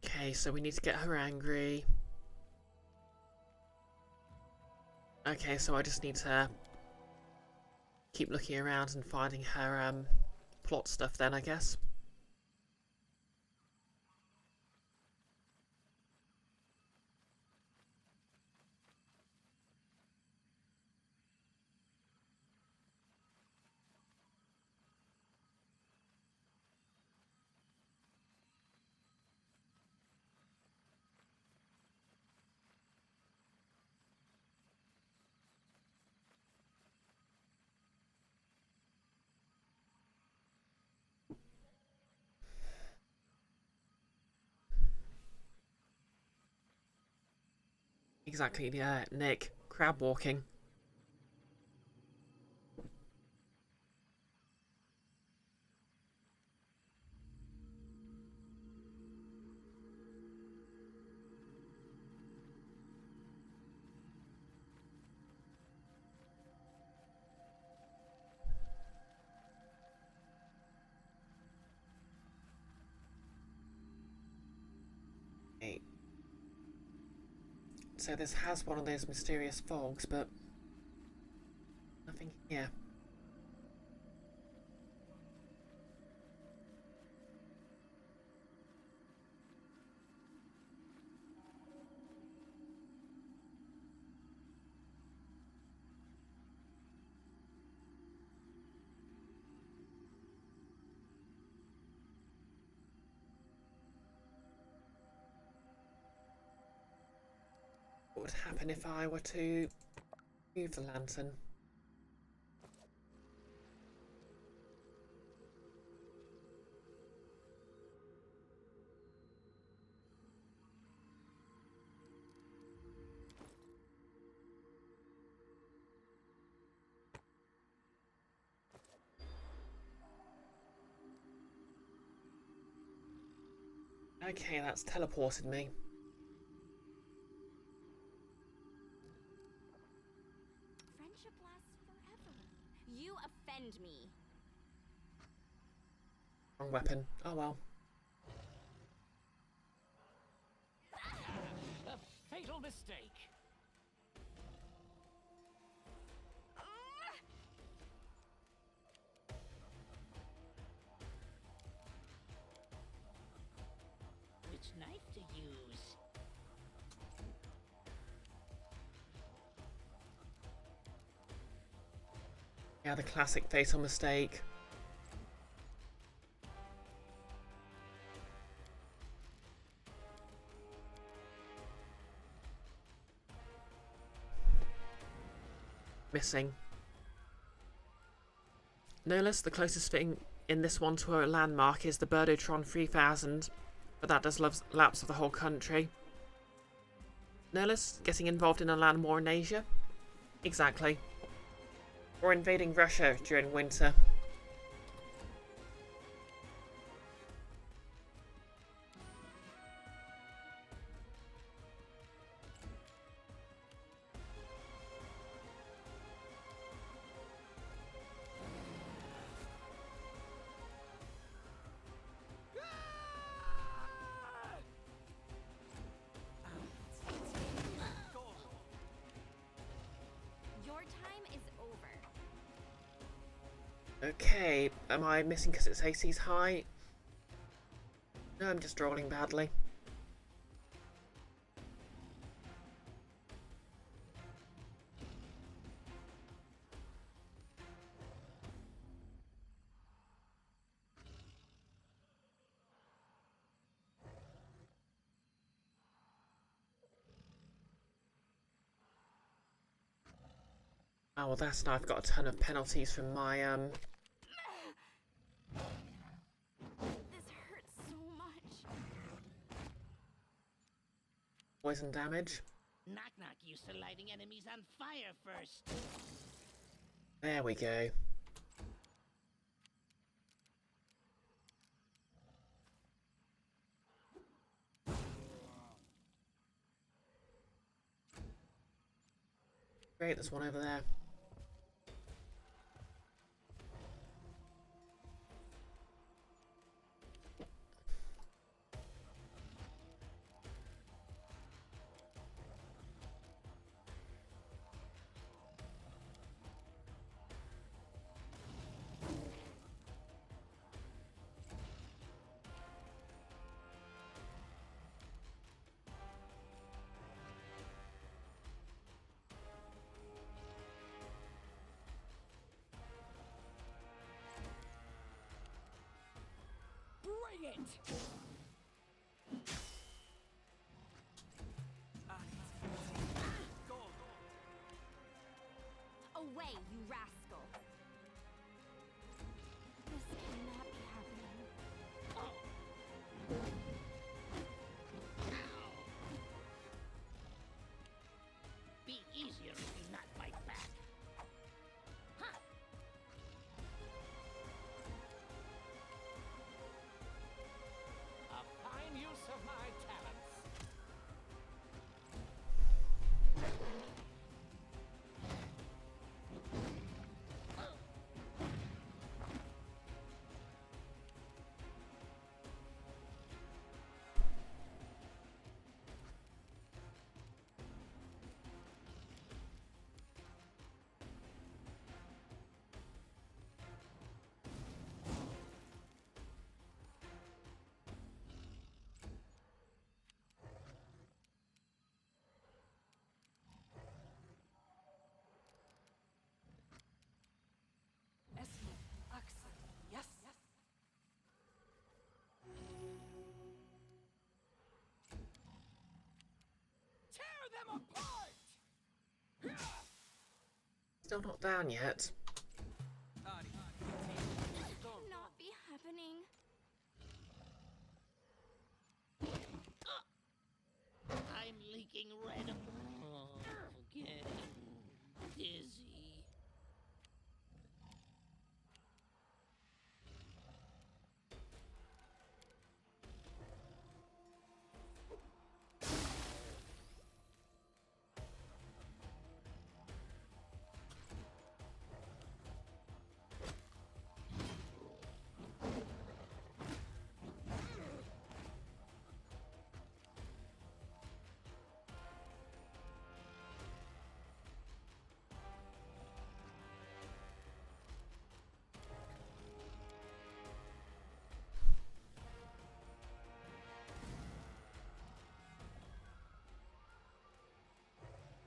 Okay, so we need to get her angry. Okay, so I just need to keep looking around and finding her plot stuff then, I guess. Exactly, yeah, Nick. Crab walking. Okay. So this has one of those mysterious fogs, but nothing here. What would happen if I were to move the lantern? Okay, that's teleported me. Friendship lasts forever. You offend me. Wrong weapon. Oh well. A fatal mistake. Which knife to use? Yeah, the classic fatal mistake. Missing. No less, the closest thing in this one to a landmark is the Birdotron 3000, but that does lapse of the whole country. No less, getting involved in a land war in Asia? Exactly. Or invading Russia during winter. Your time is over. Okay, am I missing because its AC's high? No, I'm just rolling badly. Oh, well, that's now I've got a ton of penalties from my, This hurts so much. poison damage. Knock Knock used to lighting enemies on fire first. There we go. Great, there's one over there. Bring it! Away, you rascal. This cannot be happening. them apart! Still not down yet. This cannot be happening. I'm leaking red. Oh, getting dizzy.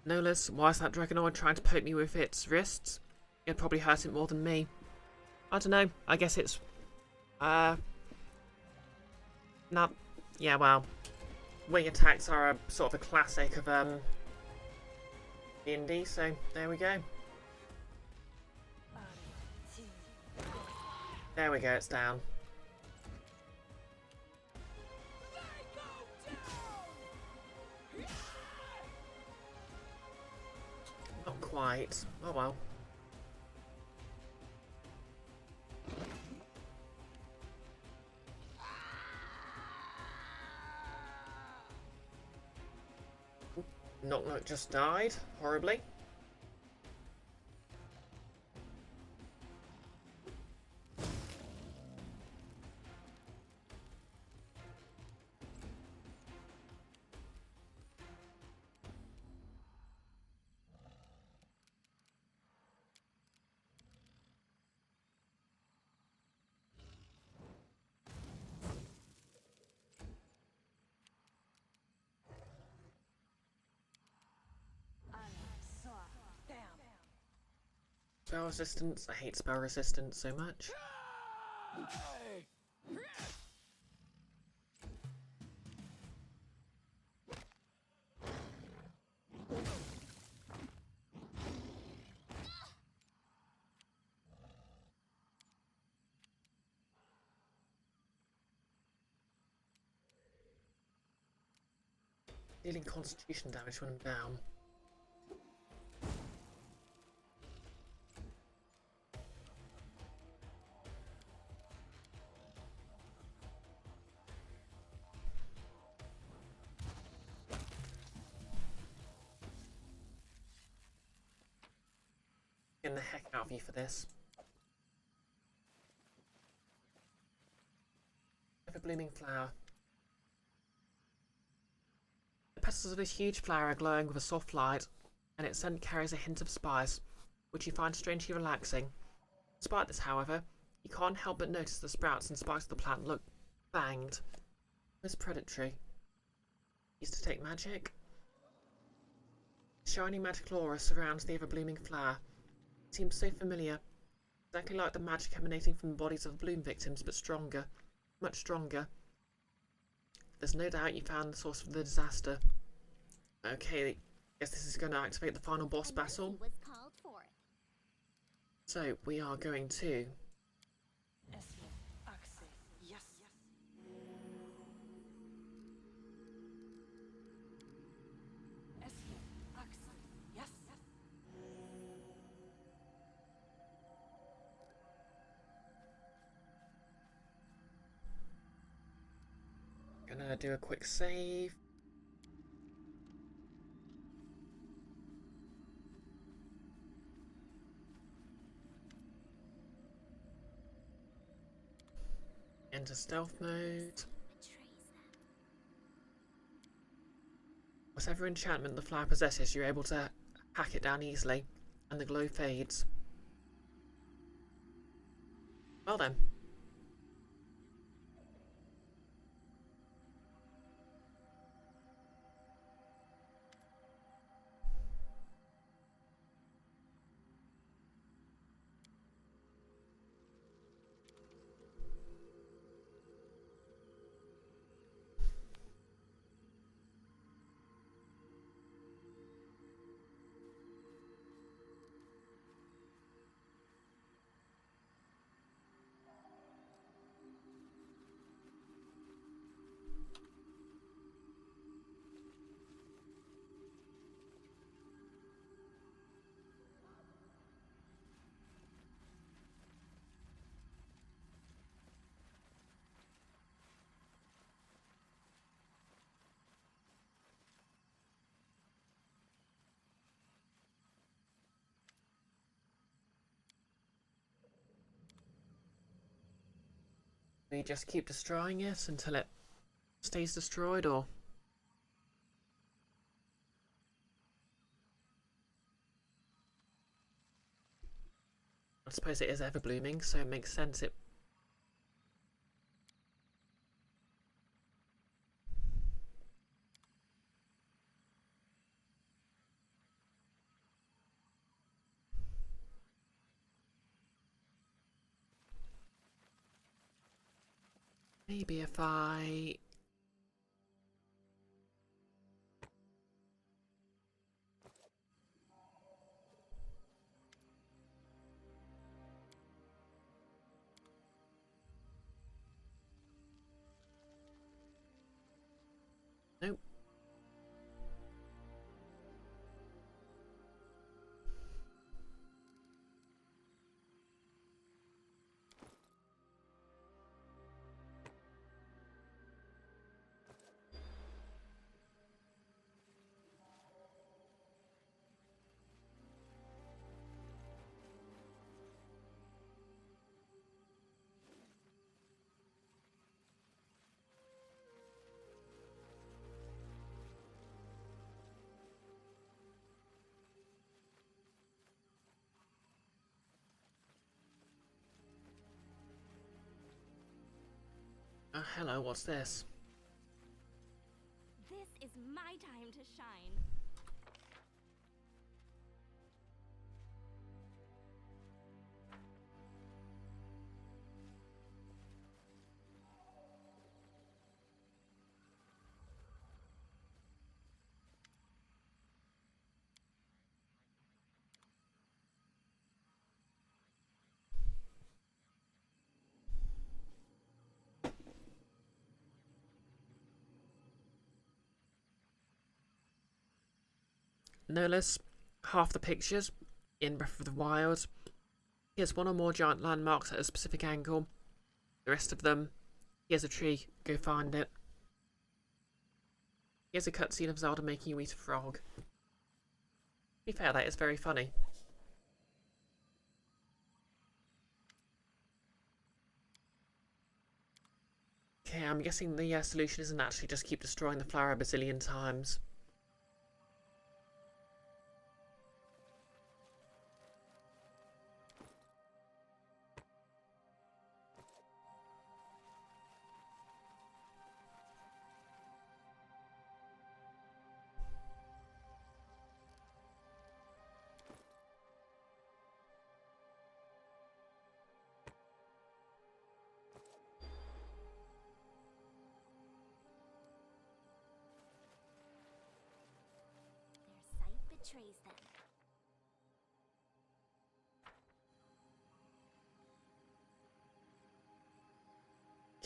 Nolas, why is that Dragonoid trying to poke me with its wrists? It'd probably hurt it more than me. I don't know. I guess it's... Not... Yeah, well... Wing attacks are a sort of a classic of, D&D, so there we go. There we go, it's down. Not quite. Oh well. Knock Knock just died, horribly. Spell resistance. I hate spell resistance so much. Dealing constitution damage when I'm down. Getting the heck out of you for this. Ever blooming flower. The petals of this huge flower are glowing with a soft light, and its scent carries a hint of spice, which you find strangely relaxing. Despite this, however, you can't help but notice the sprouts and spikes of the plant look fanged. Most predatory. Used to take magic. A shiny magical aura surrounds the ever-blooming flower. It seems so familiar, exactly like the magic emanating from the bodies of bloom victims, but stronger. Much stronger. There's no doubt you found the source of the disaster. Okay, guess this is going to activate the final boss battle. Was called forth. So, we are going to... Gonna do a quick save. Enter stealth mode. Whatever enchantment the flower possesses, you're able to hack it down easily, and the glow fades. Well then. We just keep destroying it until it stays destroyed, or... I suppose it is ever blooming, so it makes sense it... Maybe if I... Nope. Oh, hello, what's this? This is my time to shine. Notice half the pictures in Breath of the Wild. Here's one or more giant landmarks at a specific angle. The rest of them, here's a tree, go find it. Here's a cutscene of Zelda making you eat a frog. To be fair, that is very funny. Okay, I'm guessing the solution isn't actually just keep destroying the flower a bazillion times. Their sight betrays them.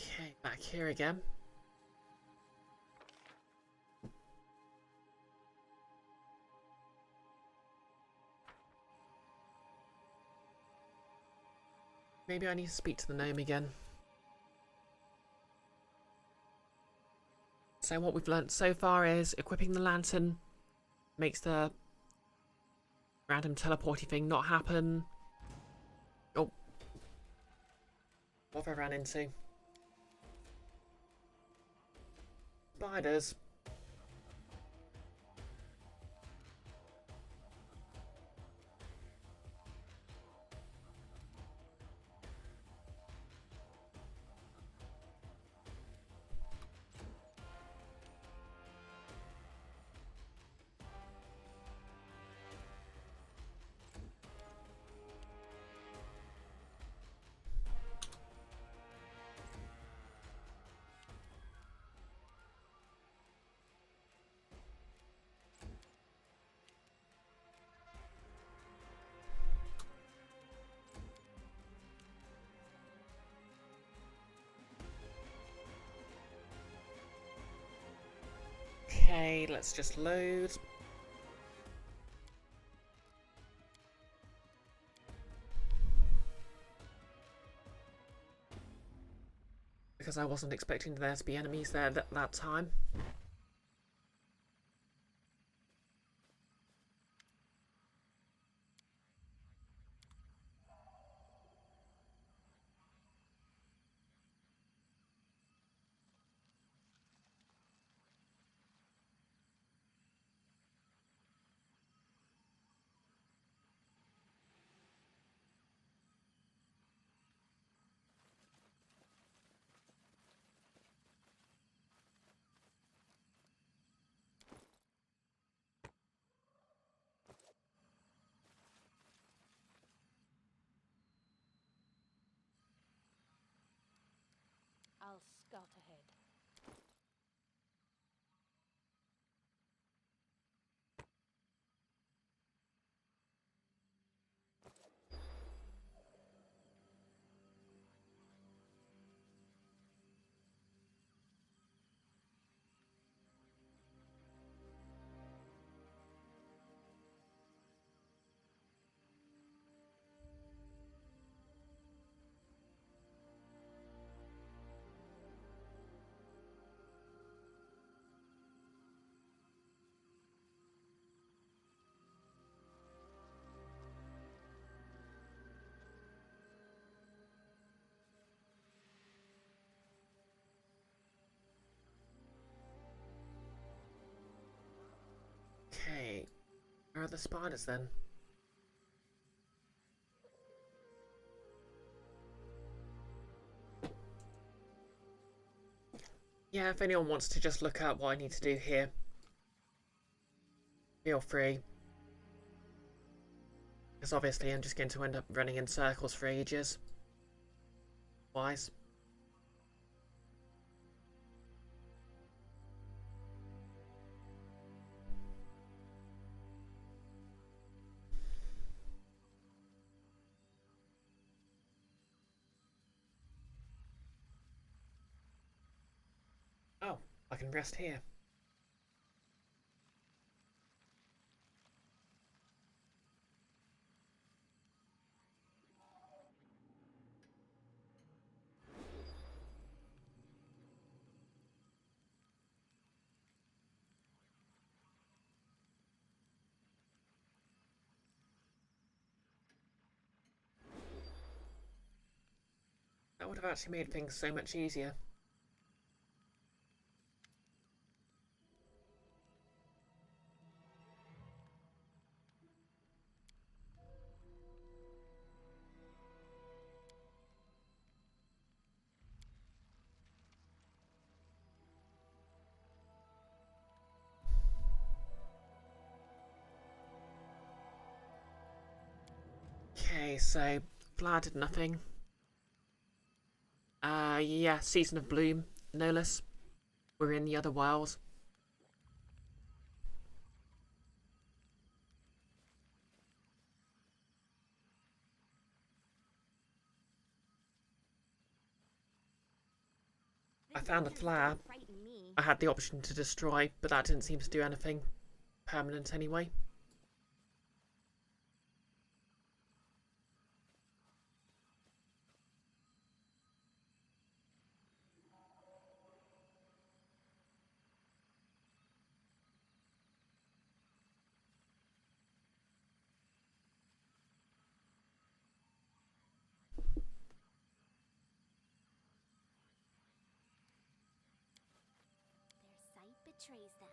Okay, back here again. Maybe I need to speak to the gnome again. So what we've learnt so far is equipping the lantern makes the random teleporty thing not happen. Oh. What have I ran into? Spiders. Okay, let's just load. Because I wasn't expecting there to be enemies there that time. scout ahead. Okay. Where are the spiders then? Yeah, if anyone wants to just look up what I need to do here, feel free. Because obviously I'm just going to end up running in circles for ages. Wise. Oh, I can rest here. That would have actually made things so much easier. Okay, so Flower did nothing. Yeah, Season of Bloom, no less. We're in the other world. I found a flower. Frighten me. I had the option to destroy, but that didn't seem to do anything permanent anyway. Their sight betrays them.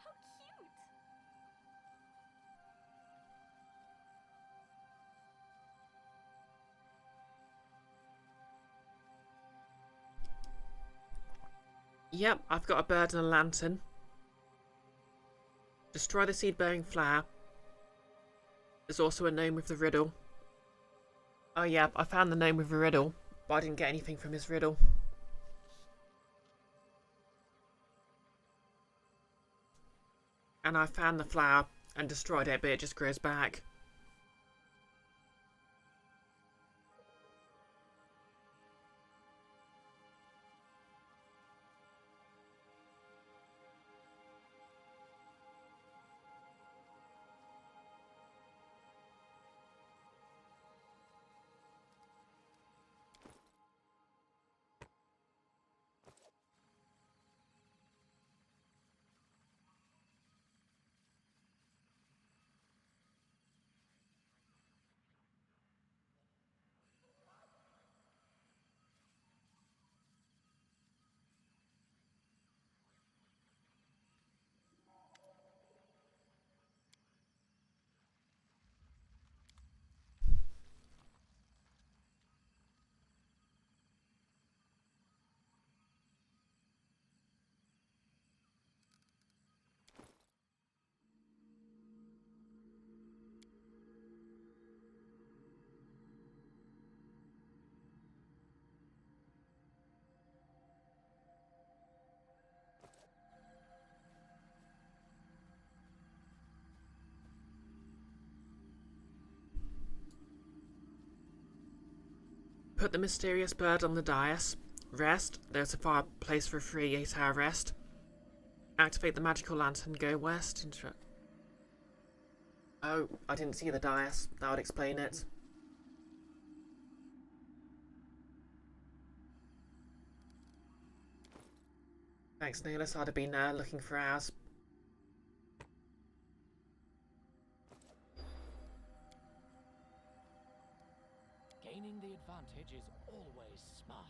How cute! Yep, I've got a bird and a lantern. Destroy the seed-bearing flower. There's also a gnome with the riddle. Oh yeah, I found the gnome with the riddle, but I didn't get anything from his riddle. And I found the flower and destroyed it, but it just grows back. Put the mysterious bird on the dais. Rest. There's a fireplace for a free 8-hour rest. Activate the magical lantern. Go west. Oh, I didn't see the dais. That would explain it. Thanks, Neelis. I'd have been looking for ours. Gaining the advantage is always smart.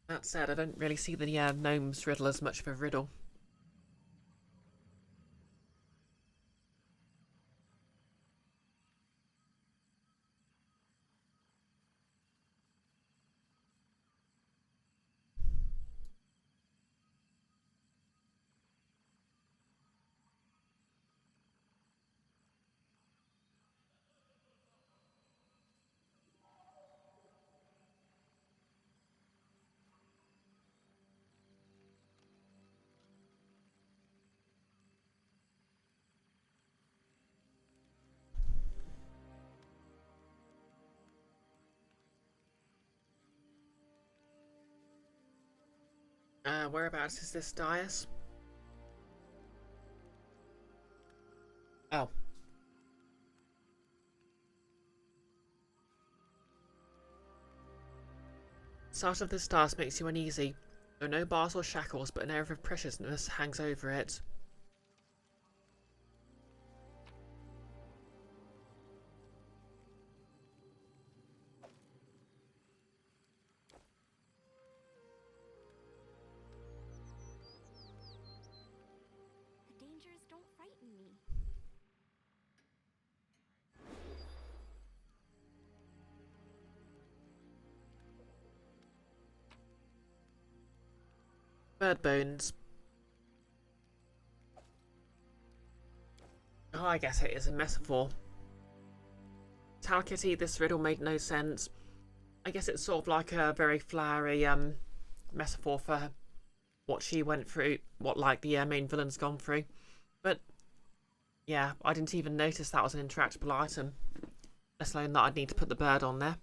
That said, I don't really see the gnome's riddle as much of a riddle. Whereabouts is this dais? Oh. Sight of this dais makes you uneasy. There are no bars or shackles, but an air of preciousness hangs over it. The dangers don't frighten me. Bird bones. Oh, I guess it is a metaphor. Talkitty, this riddle made no sense. I guess it's sort of like a very flowery metaphor for what she went through, what like the main villain's gone through. But yeah, I didn't even notice that was an interactable item, let alone that I'd need to put the bird on there.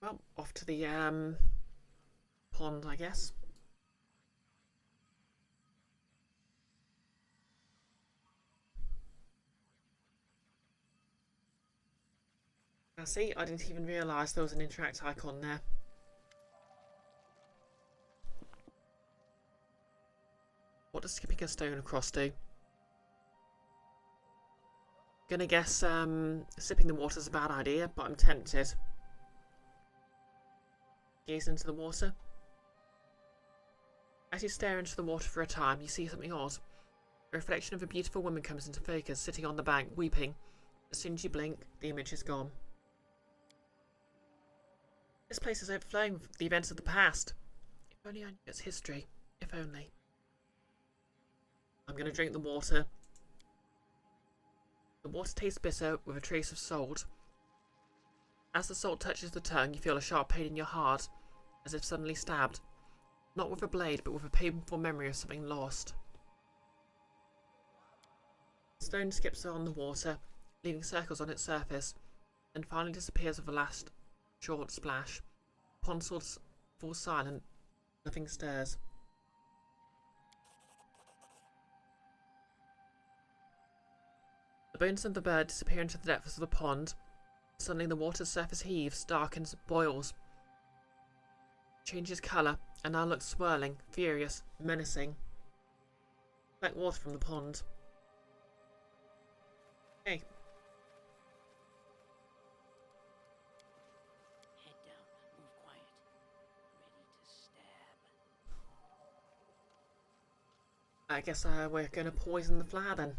Well, off to the pond, I guess. Now see, I didn't even realise there was an interact icon there. What does skipping a stone across do? Gonna guess sipping the water's a bad idea, but I'm tempted. Gaze into the water. As you stare into the water for a time, you see something odd. A reflection of a beautiful woman comes into focus, sitting on the bank, weeping. As soon as you blink, the image is gone. This place is overflowing with the events of the past. If only I knew its history. If only. I'm going to drink the water. The water tastes bitter with a trace of salt. As the salt touches the tongue, you feel a sharp pain in your heart, as if suddenly stabbed. Not with a blade, but with a painful memory of something lost. The stone skips on the water, leaving circles on its surface, and finally disappears with a last short splash. Pond falls silent. Nothing stirs. The bones of the bird disappear into the depths of the pond. Suddenly the water's surface heaves, darkens, boils. Changes colour, and now looks swirling, furious, menacing. Like water from the pond. Hey. Head down, move quiet. Ready to stab. I guess we're gonna poison the flower then.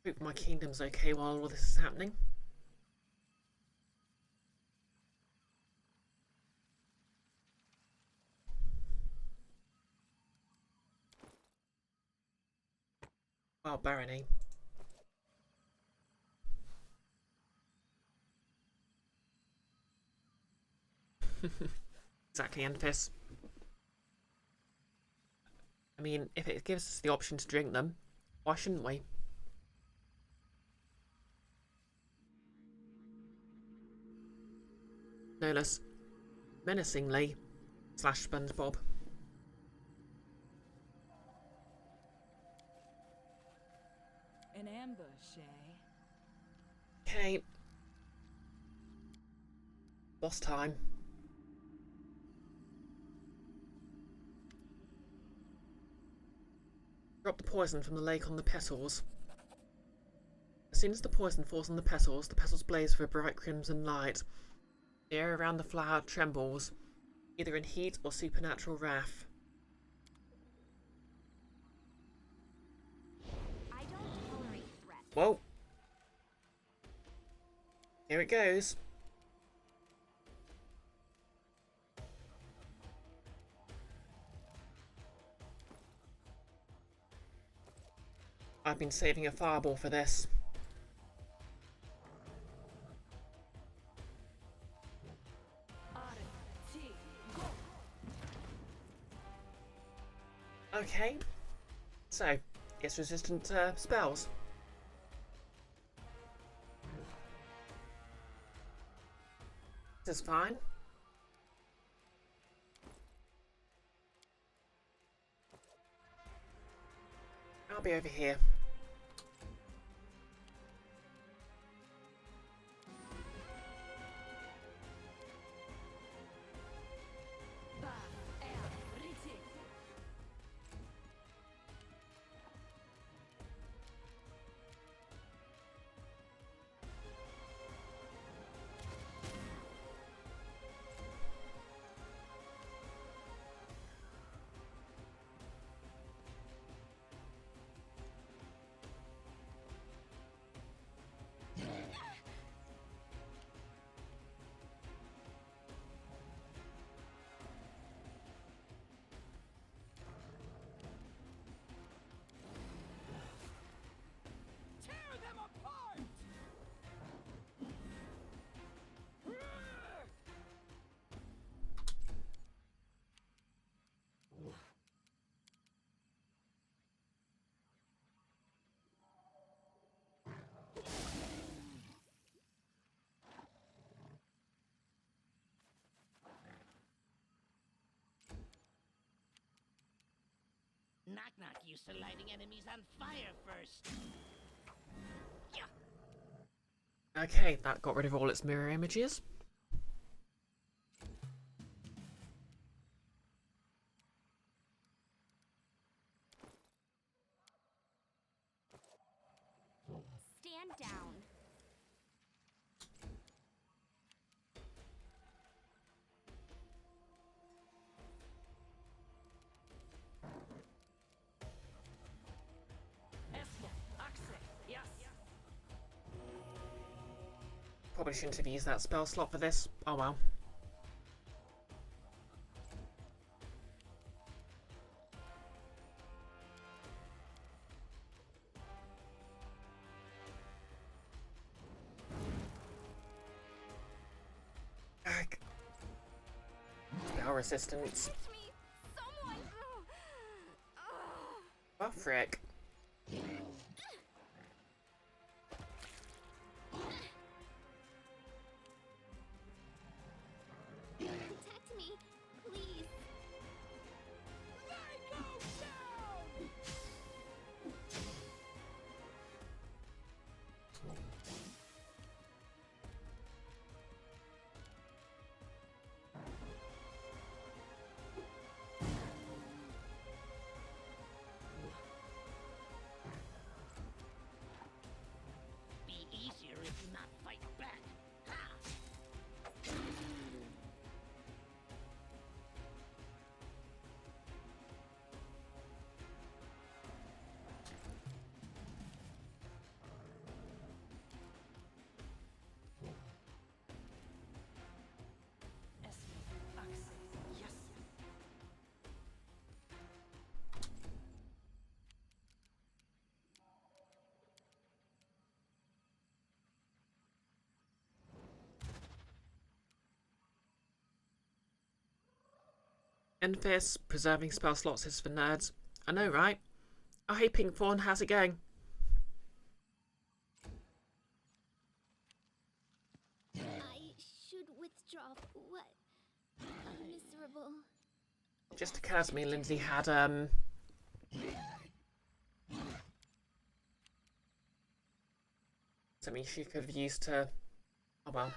Hope my kingdom's okay while all this is happening. Wow, barony. Exactly, Enfys. I mean, if it gives us the option to drink them, why shouldn't we? No less menacingly / SpongeBob. An ambush, eh? Okay. Boss time. Drop the poison from the lake on the petals. As soon as the poison falls on the petals blaze with a bright crimson light. The air around the flower trembles, either in heat or supernatural wrath. I don't tolerate threats. Whoa. Here it goes. I've been saving a fireball for this. Okay. So, it's resistant to spells. This is fine. I'll be over here. Knock Knock used to lighting enemies on fire first. Yeah. Okay, that got rid of all its mirror images. Stand down. Probably shouldn't have used that spell slot for this. Oh well. Ugh. Spell resistance. Protect me! Someone! Oh, frick. Protect me, please. They go down! Be easier if you not fight back. Ha! Yes. Enfys, preserving spell slots is for nerds. I know, right? Oh, hey, Pinkthorn, how's it going? I should withdraw. What? Miserable. Just occurs to me Lindsay had, something she could have used to... Oh, well.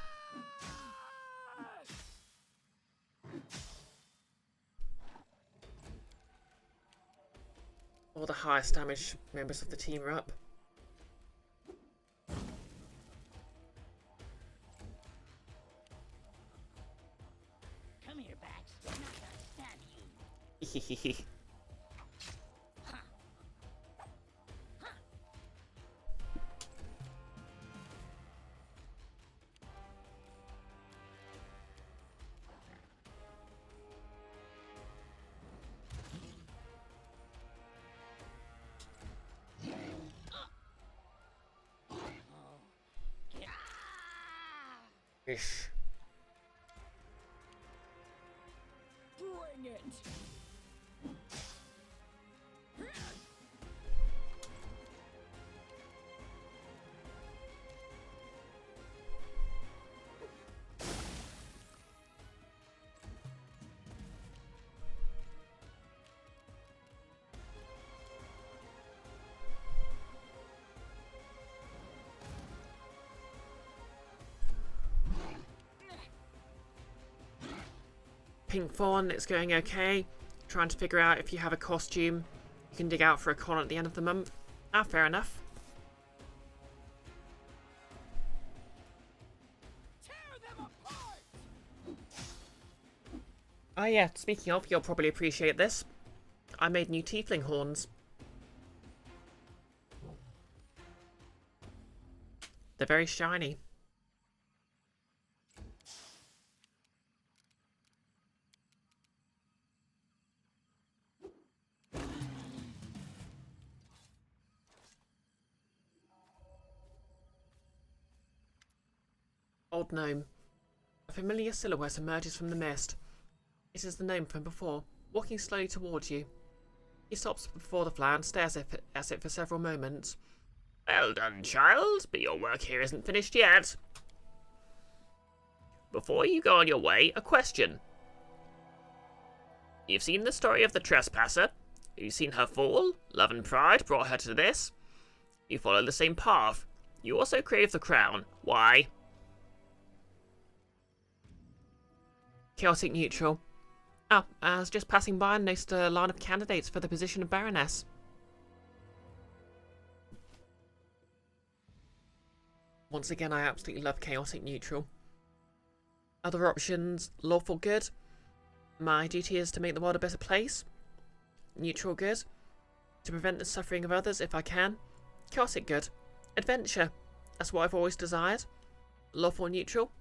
All the highest damage members of the team are up. Come here, Bax. I'm not gonna stab you. Ish. Bring it! Pinkthorn, it's going okay. Trying to figure out if you have a costume you can dig out for a con at the end of the month. Ah, fair enough. Tear them apart! Oh yeah, speaking of, you'll probably appreciate this. I made new tiefling horns. They're very shiny. Old gnome. A familiar silhouette emerges from the mist. It is the gnome from before, walking slowly towards you. He stops before the flower and stares at it for several moments. Well done, child, but your work here isn't finished yet. Before you go on your way, a question. You've seen the story of the trespasser. You've seen her fall. Love and pride brought her to this. You follow the same path. You also crave the crown. Why? Chaotic neutral. Ah, I was just passing by and noticed a line of candidates for the position of Baroness. Once again, I absolutely love chaotic neutral. Other options: lawful good. My duty is to make the world a better place. Neutral good. To prevent the suffering of others if I can. Chaotic good. Adventure. That's what I've always desired. Lawful neutral.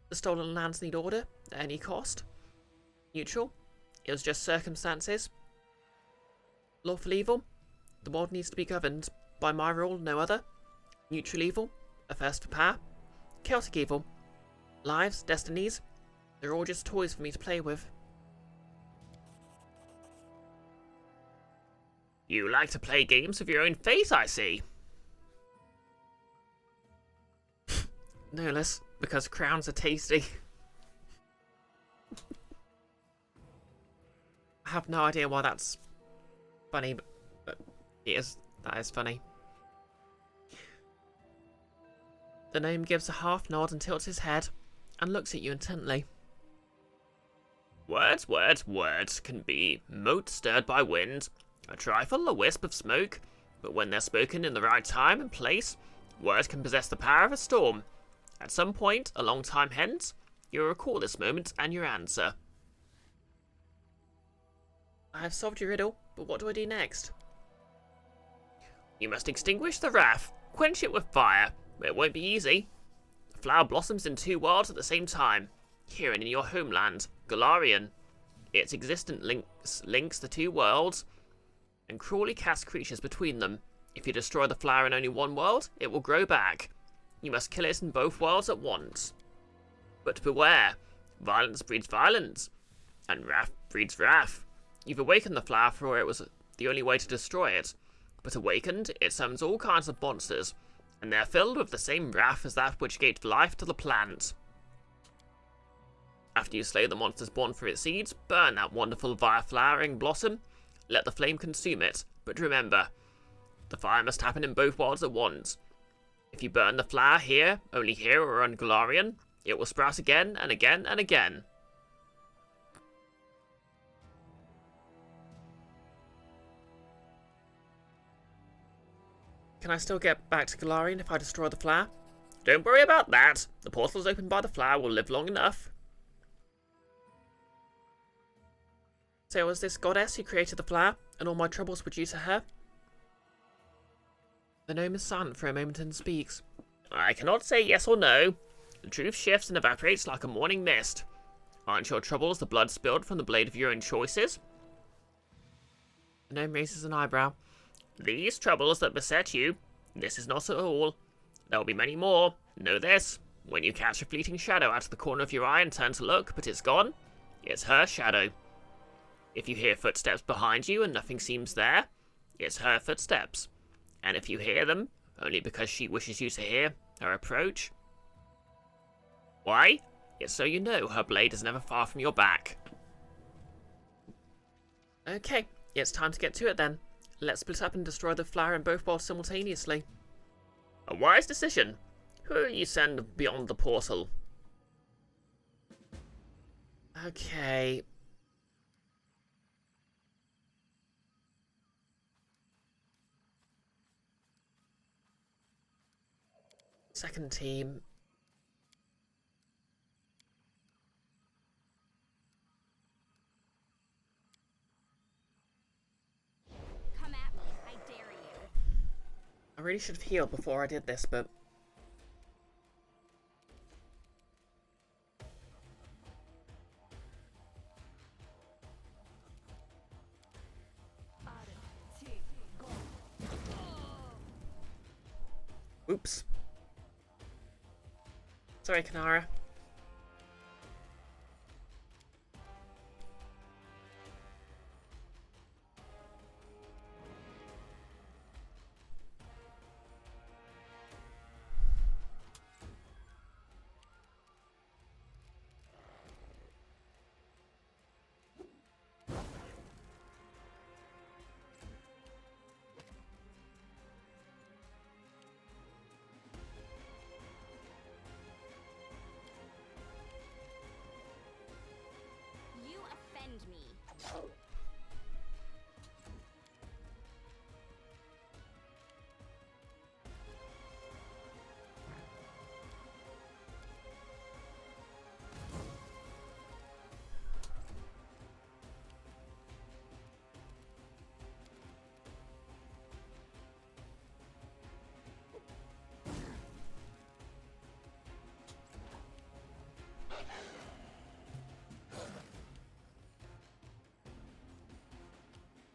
The stolen lands need order at any cost. Neutral. It was just circumstances. Lawful evil. The world needs to be governed by my rule, no other. Neutral evil. A thirst for power. Chaotic evil. Lives, destinies. They're all just toys for me to play with. You like to play games with your own fate, I see. No less, because crowns are tasty. I have no idea why that's funny, but it is. That is funny. The gnome gives a half nod and tilts his head and looks at you intently. Words, words, words can be mote stirred by wind, a trifle, a wisp of smoke, but when they're spoken in the right time and place, words can possess the power of a storm. At some point, a long time hence, you'll recall this moment and your answer. I have solved your riddle, but what do I do next? You must extinguish the wrath, quench it with fire, but it won't be easy. The flower blossoms in two worlds at the same time, here and in your homeland, Golarion. Its existence links the two worlds, and cruelly casts creatures between them. If you destroy the flower in only one world, it will grow back. You must kill it in both worlds at once. But beware, violence breeds violence, and wrath breeds wrath. You've awakened the flower, for it was the only way to destroy it. But awakened, it summons all kinds of monsters, and they are filled with the same wrath as that which gave life to the plant. After you slay the monsters born from its seeds, burn that wonderful fire-flowering blossom. Let the flame consume it, but remember, the fire must happen in both worlds at once. If you burn the flower here, only here or on Golarion, it will sprout again and again and again. Can I still get back to Golarion if I destroy the flower? Don't worry about that. The portals opened by the flower will live long enough. So it was this goddess who created the flower, and all my troubles were due to her? The gnome is silent for a moment and speaks. I cannot say yes or no. The truth shifts and evaporates like a morning mist. Aren't your troubles the blood spilled from the blade of your own choices? The gnome raises an eyebrow. These troubles that beset you, this is not all. There will be many more. Know this. When you catch a fleeting shadow out of the corner of your eye and turn to look, but it's gone, it's her shadow. If you hear footsteps behind you and nothing seems there, it's her footsteps. And if you hear them, only because she wishes you to hear her approach, why? It's so you know her blade is never far from your back. Okay, it's time to get to it then. Let's split up and destroy the flower in both worlds simultaneously. A wise decision. Who will you send beyond the portal? Okay. Second team. Come at me, I dare you. I really should have healed before I did this, but... Oops. Sorry, Kanara.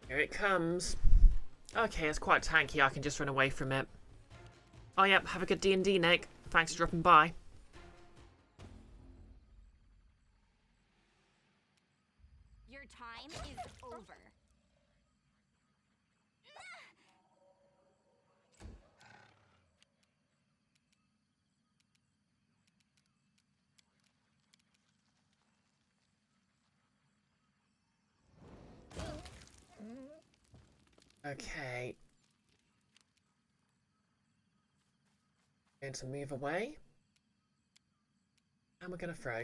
Here it comes. Okay, it's quite tanky. I can just run away from it. Oh, yep. Have a good D&D, Nick. Thanks for dropping by. Your time is over. Okay. Going to move away. And we're going to throw.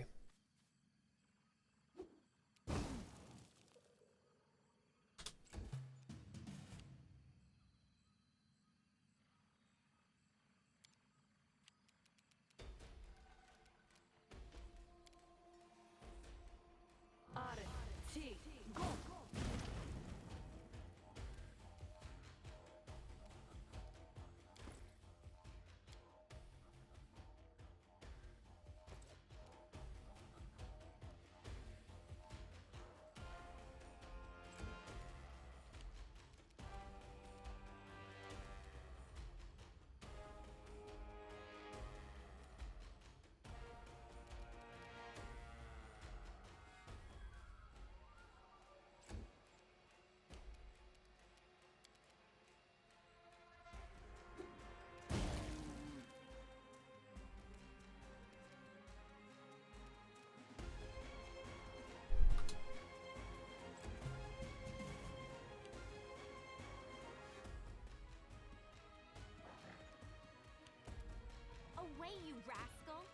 Away, you rascal!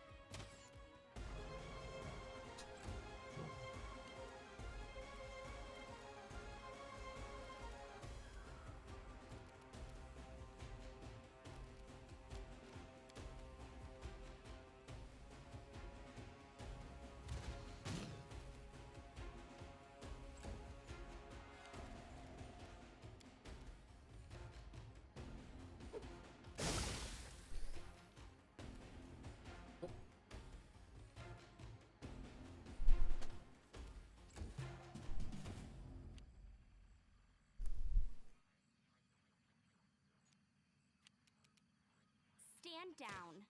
Stand down.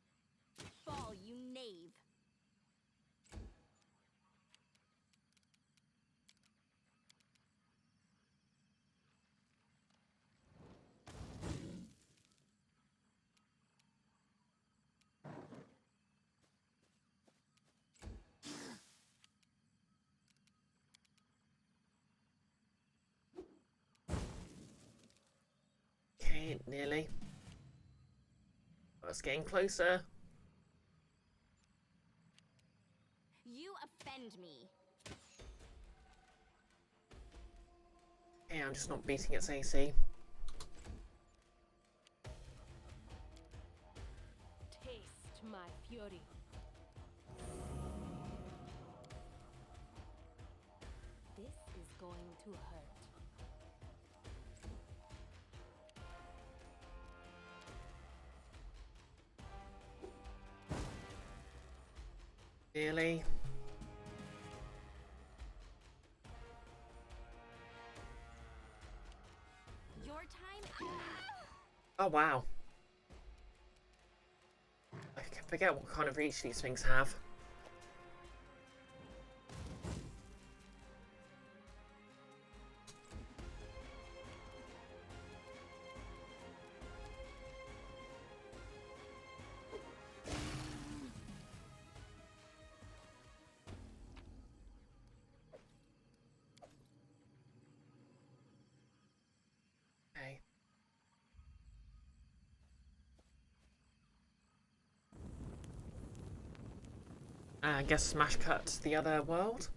Fall, you knave. Okay, nearly. It's getting closer. You offend me. Okay, I'm just not beating its AC. Taste my fury. This is going to hurt. Nearly. Your time. Oh, wow. I can forget what kind of reach these things have. Okay. I guess smash cut to the other world.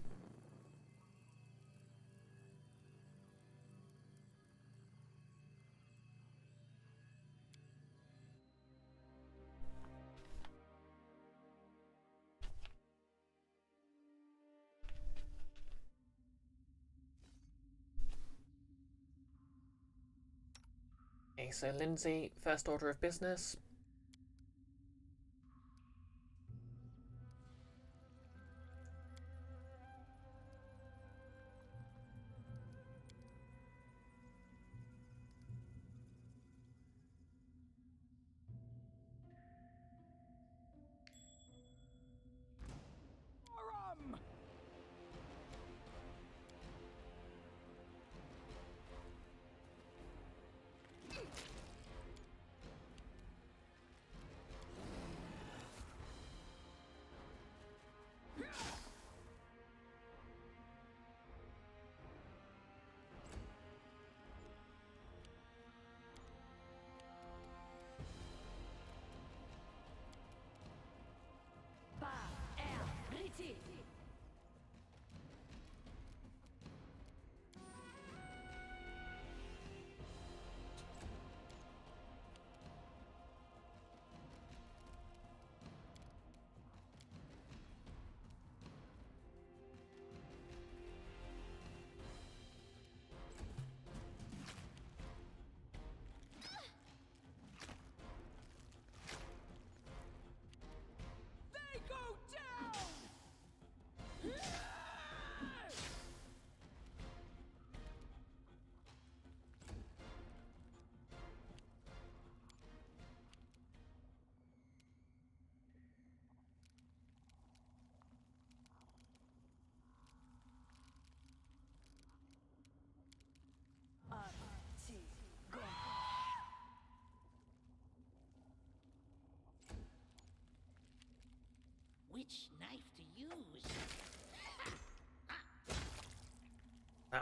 Okay, so Lindsay, first order of business.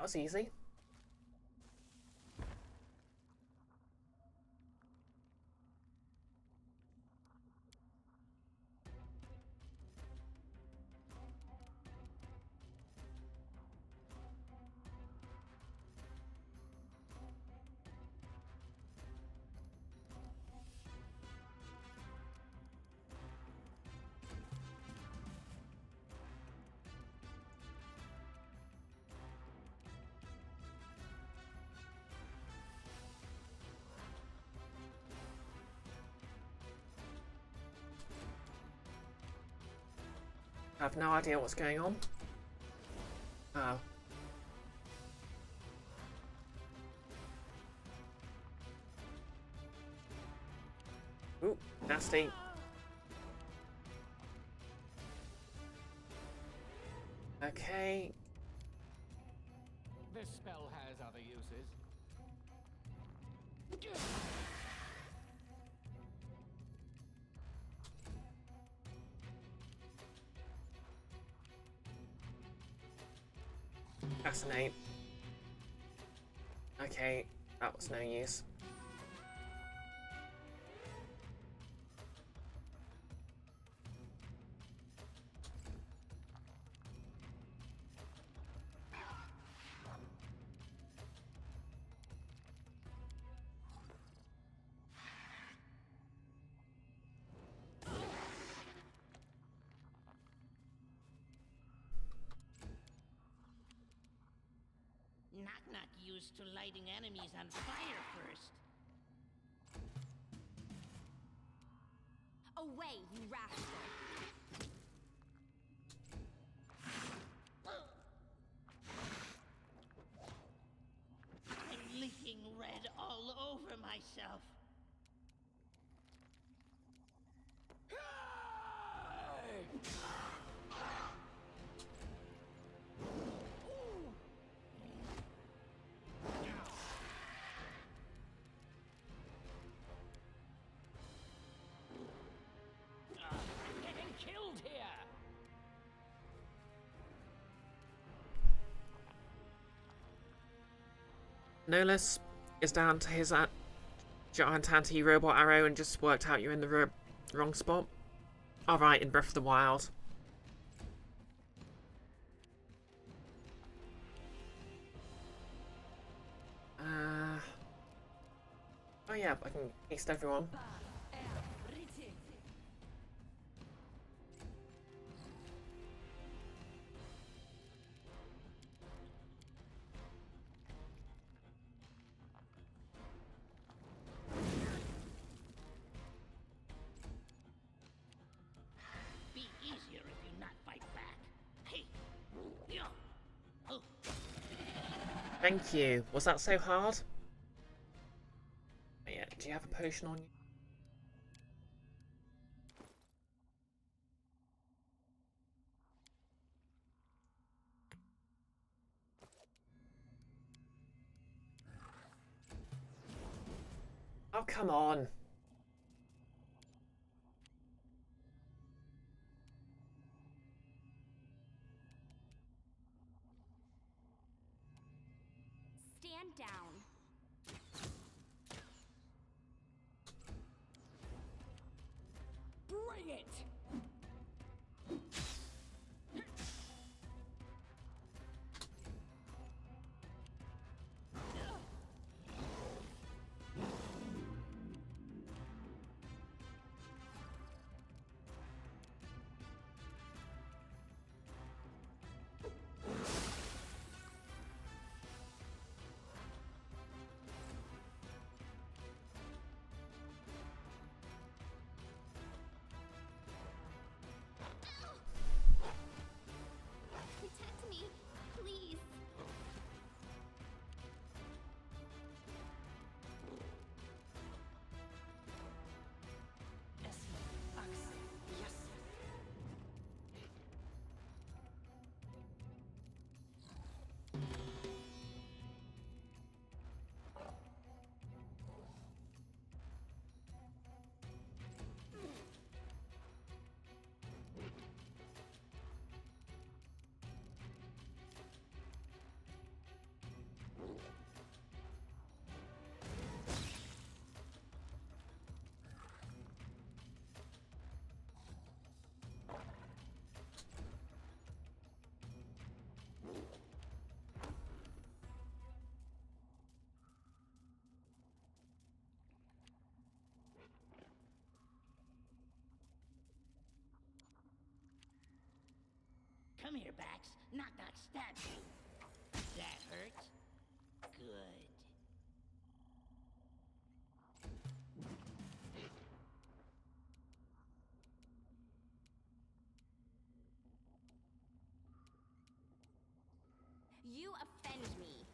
that was easy. I have no idea what's going on. Oh. Ooh, nasty. Okay. This spell has other uses. Fascinate. Okay, that was no use. Knock-knock used to lighting enemies on fire first. Away, you rascal! I'm leaking red all over myself. I'm getting killed here! Nolus is down to his giant anti-robot arrow and just worked out you're in the wrong spot. Alright, in Breath of the Wild. Oh yeah, I can feast everyone. Be easier if you not fight back. Hey! Yeah. Oh. Thank you. Was that so hard? Oh, yeah, do you have a potion on you? Oh, come on. Stand down. Bring it! Come here, Bax. Knock, knock, stab you. That hurt? Good. You offend me.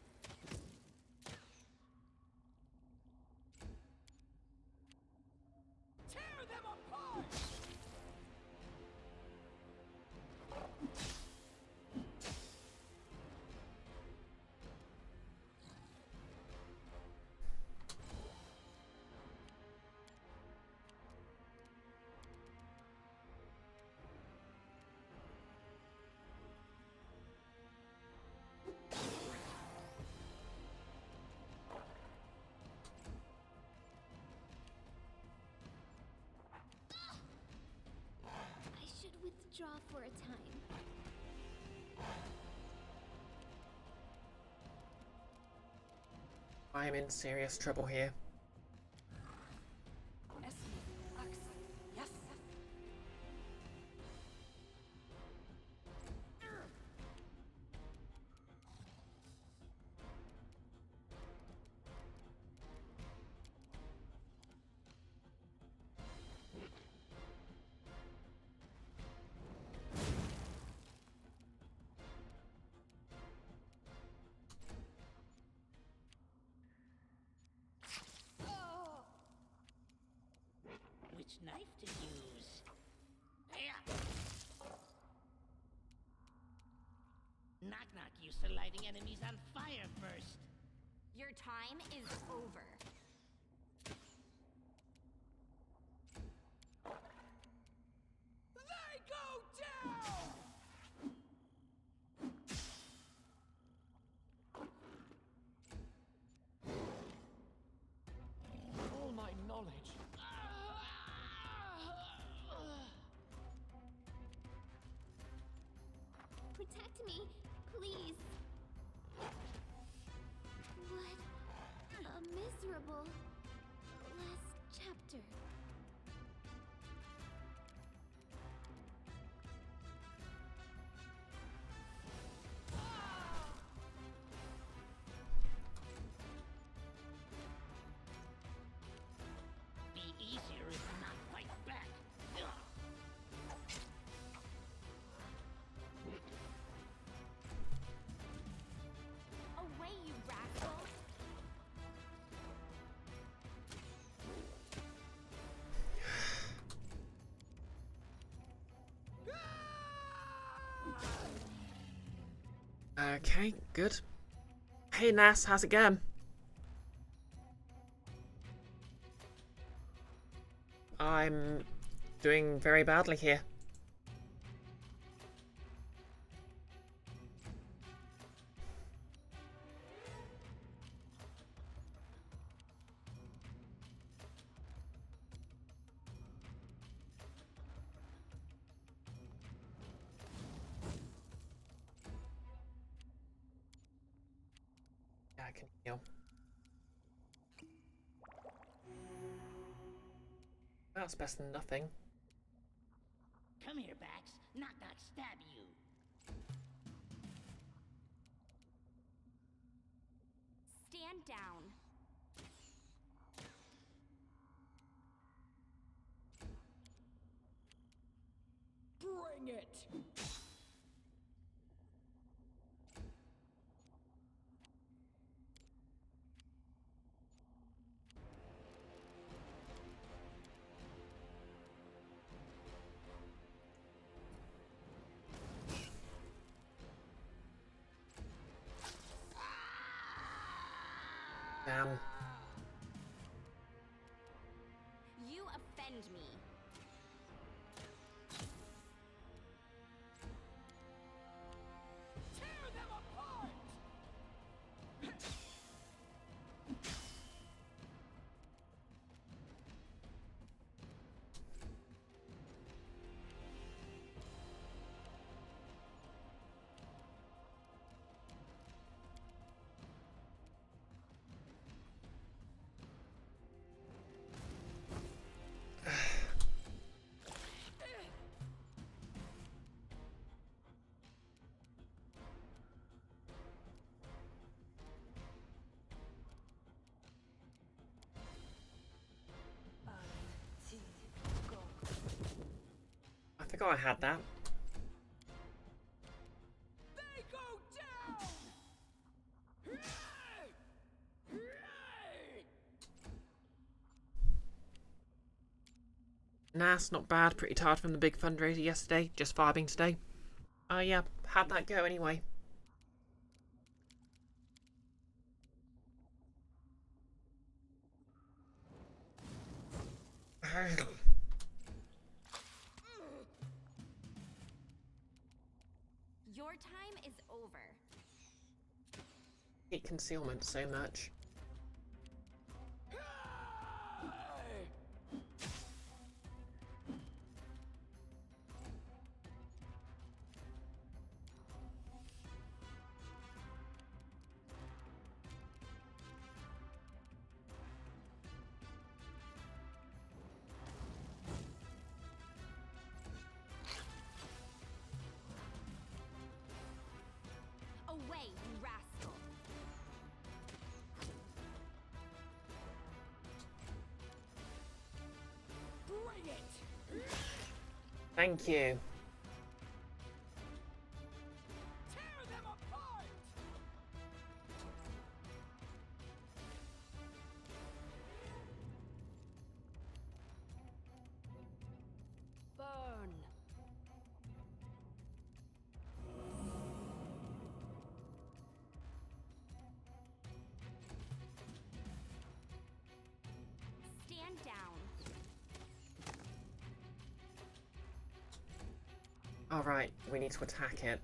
Tear them apart! I should withdraw for a time. I am in serious trouble here. Yes. Which knife to use? Yeah. Knock knock used to lighting enemies on fire first. Your time is over. They go down! All my knowledge. Protect me, please. What a miserable last chapter. Be easier if not fight back. Away, you rascal! Okay, good. Hey Nass, how's it going? I'm doing very badly here. Yeah, I can heal. That's better than nothing. Come here, Bax. Knock knock stab you. Stand down. Bring it! Damn. You offend me. Tear them apart! Forgot I had that. They go down! Nice, not bad. Pretty tired from the big fundraiser yesterday. Just vibing today. Yeah, how'd that go anyway? Your time is over. Hate concealment so much. Away, you rascal. Bring it! Thank you. Tear them apart! Burn. Stand down. Alright, we need to attack it.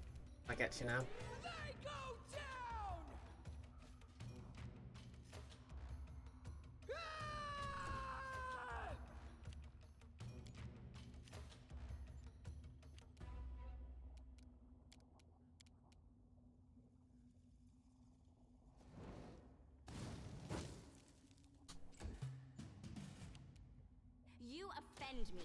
I get you now. They go down! You offend me.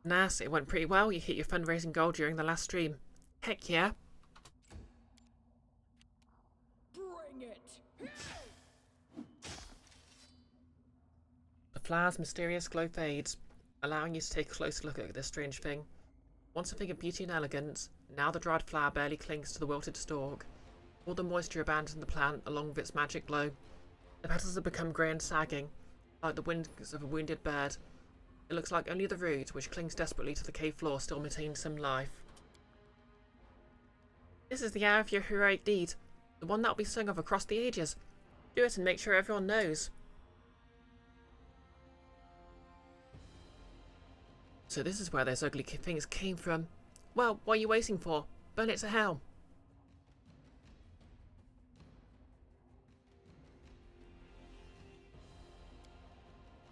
Nice, it went pretty well. You hit your fundraising goal during the last stream. Heck yeah. Bring it! The flower's mysterious glow fades, allowing you to take a closer look at this strange thing. Once a thing of beauty and elegance, now the dried flower barely clings to the wilted stalk. All the moisture abandons the plant along with its magic glow. The petals have become grey and sagging, like the wings of a wounded bird. It looks like only the root, which clings desperately to the cave floor, still maintains some life. This is the hour of your heroic deed, the one that will be sung of across the ages. Do it and make sure everyone knows. So this is where those ugly things came from. Well, what are you waiting for? Burn it to hell.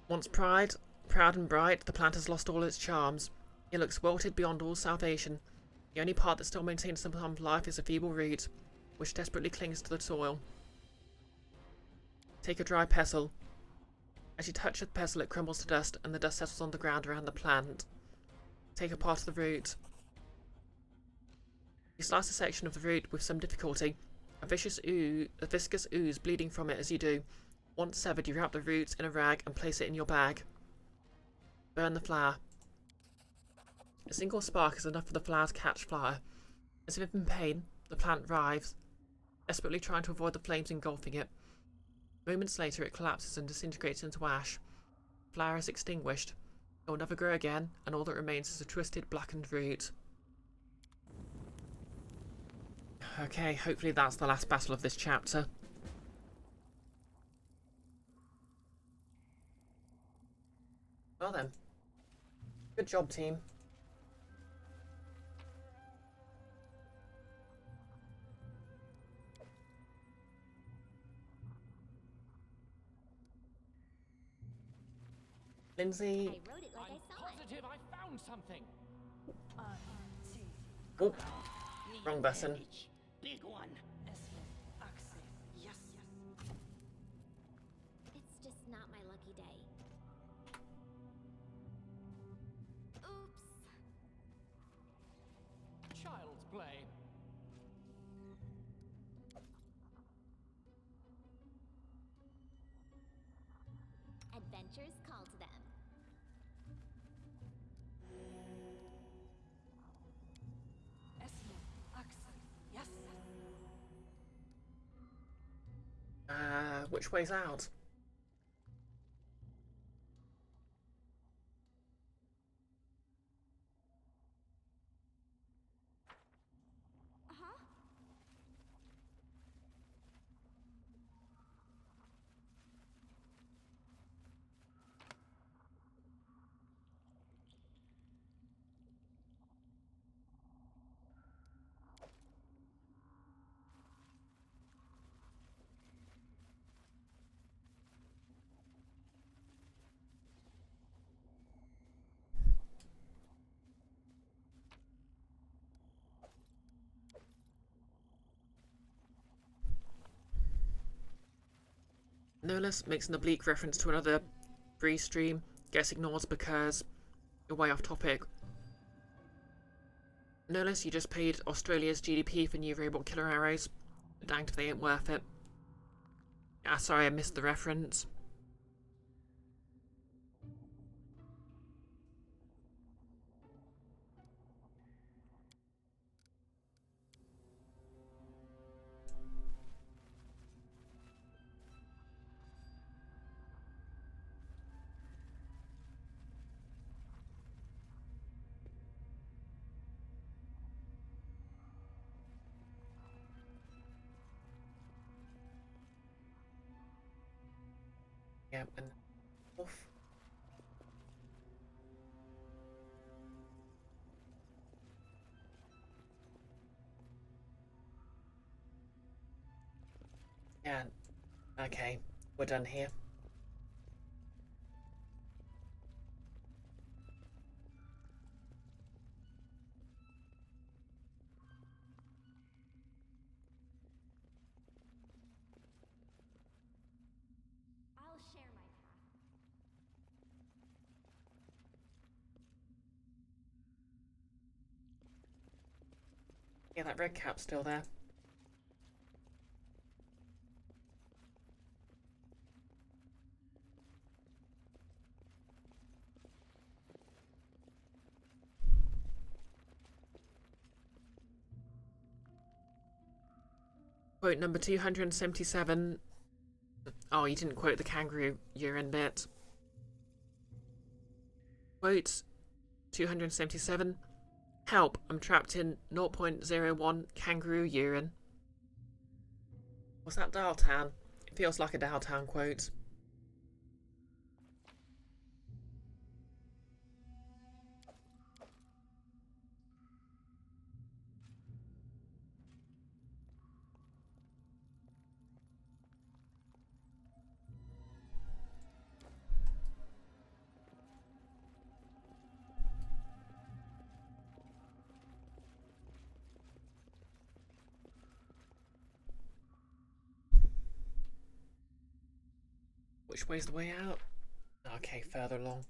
Once proud and bright, the plant has lost all its charms. It looks wilted beyond all salvation. The only part that still maintains some form of life is a feeble root, which desperately clings to the soil. Take a dry pestle. As you touch the pestle, it crumbles to dust, and the dust settles on the ground around the plant. Take a part of the root. You slice a section of the root with some difficulty, a viscous ooze bleeding from it as you do. Once severed, you wrap the roots in a rag and place it in your bag. Burn the flower. A single spark is enough for the flower to catch fire. As if in pain, the plant writhes, desperately trying to avoid the flames engulfing it. Moments later, it collapses and disintegrates into ash. The flower is extinguished. It will never grow again, and all that remains is a twisted, blackened root. Okay, hopefully that's the last battle of this chapter. Well then. Good job, team. Lindsay. I wrote it like I saw it. Positive I found something. Oh, wrong button. Big one. Yes. It's just not my lucky day. Oops. Child's play. Adventures call to them. Which way's out? Huh? Nolus makes an oblique reference to another free stream. Gets ignored because you're way off topic. Nolus, you just paid Australia's GDP for new robot killer arrows. Danged if they ain't worth it. Ah, sorry, I missed the reference. Yeah, and off. Yeah, okay, we're done here. I'll share my path. Yeah, that red cap's still there. Quote number 277. Oh, you didn't quote the kangaroo urine bit. Quote 277. Help, I'm trapped in 0.01 kangaroo urine. Was that Daltown? It feels like a Daltown quote. Which way's the way out? Okay, further along.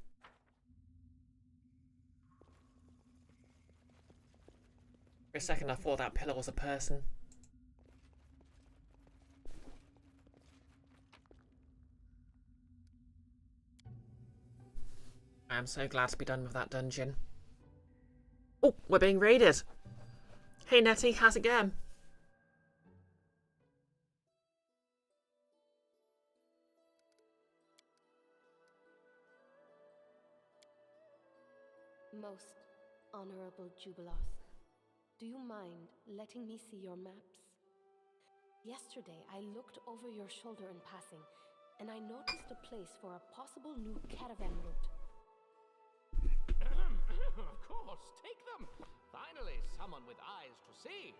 For a second I thought that pillar was a person. I am so glad to be done with that dungeon. Oh, we're being raided! Hey Nettie, how's it going? Most honorable Jubilos, do you mind letting me see your maps? Yesterday, I looked over your shoulder in passing, and I noticed a place for a possible new caravan route. Of course, take them. Finally, someone with eyes to see.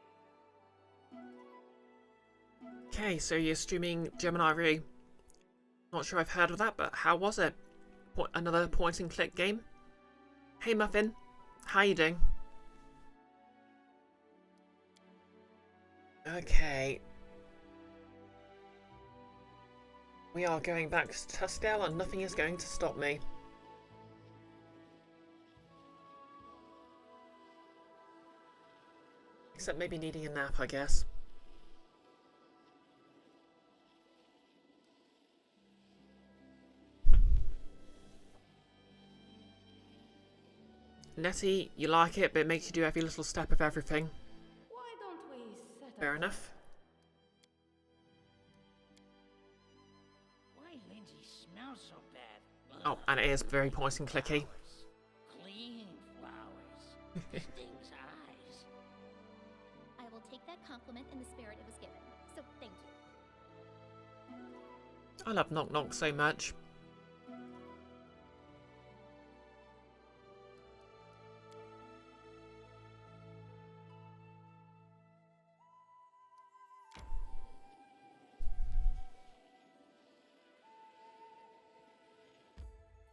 Okay, so you're streaming Gemini Rue. Not sure I've heard of that, but how was it? Another point and click game? Hey Muffin, how you doing? Okay. We are going back to Tuskdale and nothing is going to stop me. Except maybe needing a nap, I guess. Nettie, you like it, but it makes you do every little step of everything. Why don't we set up Fair enough. Oh, and it is very point and clicky. Clean flowers. Stings eyes. I will take that compliment in the spirit it was given. So thank you. I love Knock Knock so much.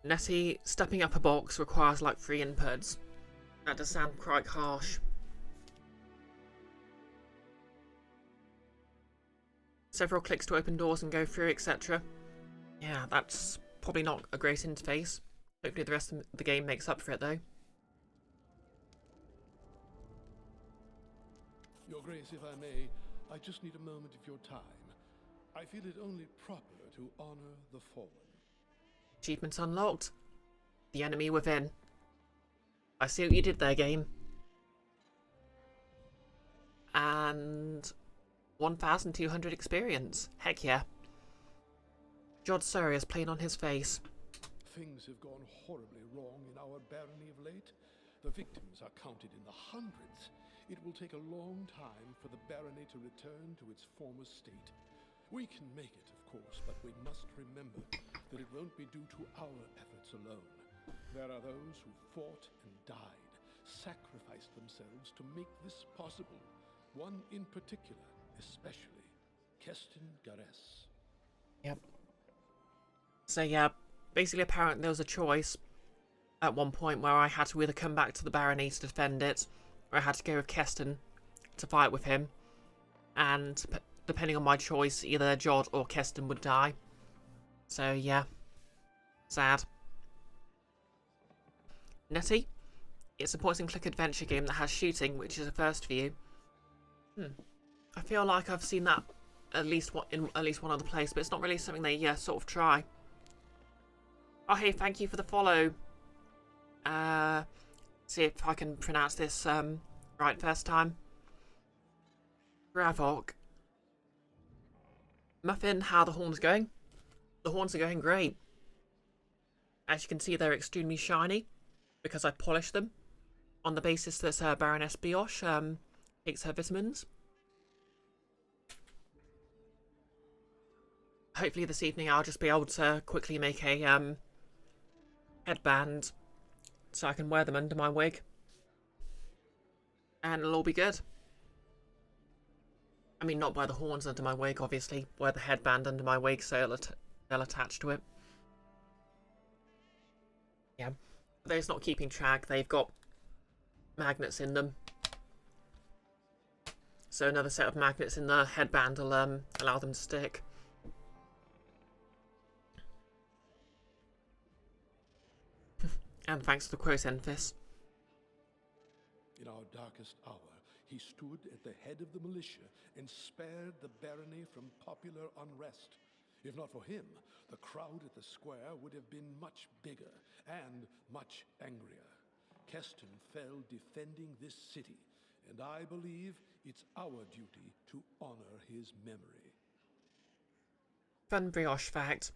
Nettie, stepping up a box requires like 3 inputs. That does sound quite harsh. Several clicks to open doors and go through, etc. Yeah, that's probably not a great interface. Hopefully the rest of the game makes up for it though. Your Grace, if I may, I just need a moment of your time. I feel it only proper to honor the fallen. Achievements unlocked. The enemy within. I see what you did there, game. And 1,200 experience. Heck yeah. Jod Surrey is playing on his face. Things have gone horribly wrong in our barony of late. The victims are counted in the hundreds. It will take a long time for the barony to return to its former state. We can make it, of course, but we must remember that it won't be due to our efforts alone. There are those who fought and died, sacrificed themselves to make this possible. One in particular, especially, Keston Gares. Yep. So yeah, basically apparently there was a choice at one point where I had to either come back to the barony to defend it, or I had to go with Keston to fight with him. And depending on my choice, either Jod or Keston would die. So yeah, sad. Nettie, it's a point and click adventure game that has shooting, which is a first for you. I feel like I've seen that in at least one other place, but it's not really something they sort of try. Oh hey, thank you for the follow. See if I can pronounce this right first time. Gravok. Muffin, how the horns going? The horns are going great. As you can see, they're extremely shiny because I polished them on the basis that Baroness Brioche takes her vitamins. Hopefully this evening I'll just be able to quickly make a headband so I can wear them under my wig. And it'll all be good. I mean, not wear the horns under my wig, obviously. Wear the headband under my wig so they'll attach to it. Yeah. For those not keeping track, they've got magnets in them. So another set of magnets in the headband will allow them to stick. And thanks for the quote, Enfys. In our darkest hour, he stood at the head of the militia and spared the barony from popular unrest. If not for him, the crowd at the square would have been much bigger and much angrier. Keston fell defending this city, and I believe it's our duty to honor his memory. Fun brioche fact.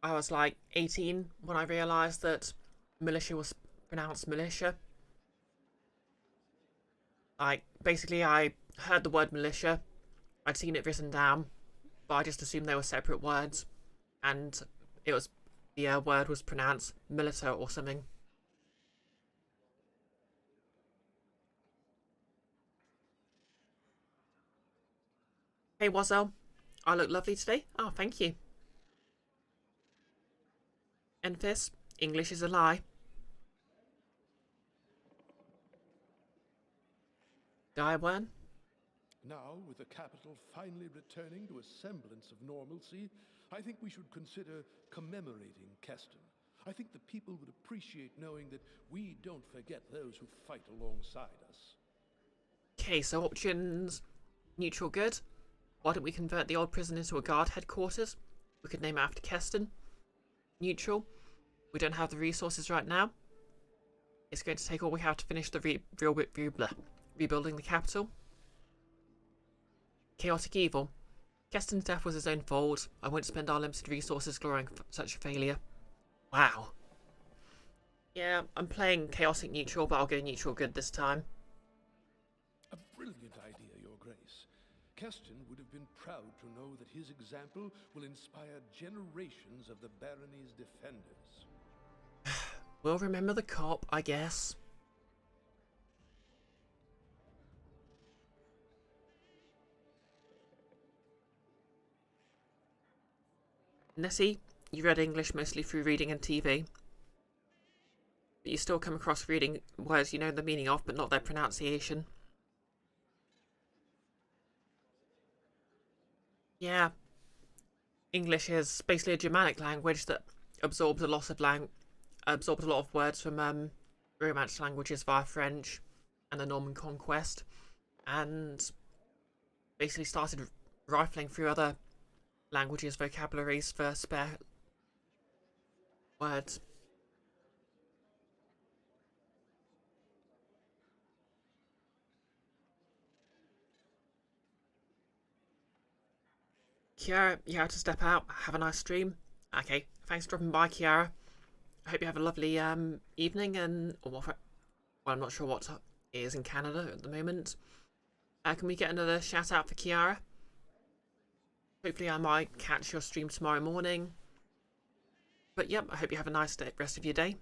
I was like 18 when I realised that militia was pronounced militia. Basically I heard the word militia, I'd seen it written down, but I just assumed they were separate words, and the word was pronounced militia or something. Hey Wazzel, I look lovely today. Oh, thank you. Enfys, English is a lie. Gaiwan? Now, with the capital finally returning to a semblance of normalcy, I think we should consider commemorating Keston. I think the people would appreciate knowing that we don't forget those who fight alongside us. Okay, so options neutral good. Why don't we convert the old prison into a guard headquarters? We could name it after Keston. Neutral. We don't have the resources right now. It's going to take all we have to finish the rebuilding the capital. Chaotic evil. Keston's death was his own fault. I won't spend our limited resources glorying for such a failure. Wow. Yeah, I'm playing chaotic neutral, but I'll go neutral good this time. A brilliant idea, Your Grace. Keston would have been proud to know that his example will inspire generations of the barony's defenders. We'll remember the cop, I guess. Nessie, you read English mostly through reading and TV. But you still come across reading words you know the meaning of, but not their pronunciation. Yeah. English is basically a Germanic language that absorbed a lot of words from Romance languages via French and the Norman conquest, and basically started rifling through other languages' vocabularies for spare words. Kiara, you have to step out. Have a nice stream. Okay, thanks for dropping by, Kiara. I hope you have a lovely evening, and well, I'm not sure what it is in Canada at the moment. Can we get another shout out for Kiara? Hopefully I might catch your stream tomorrow morning. But yep, I hope you have a nice rest of your day.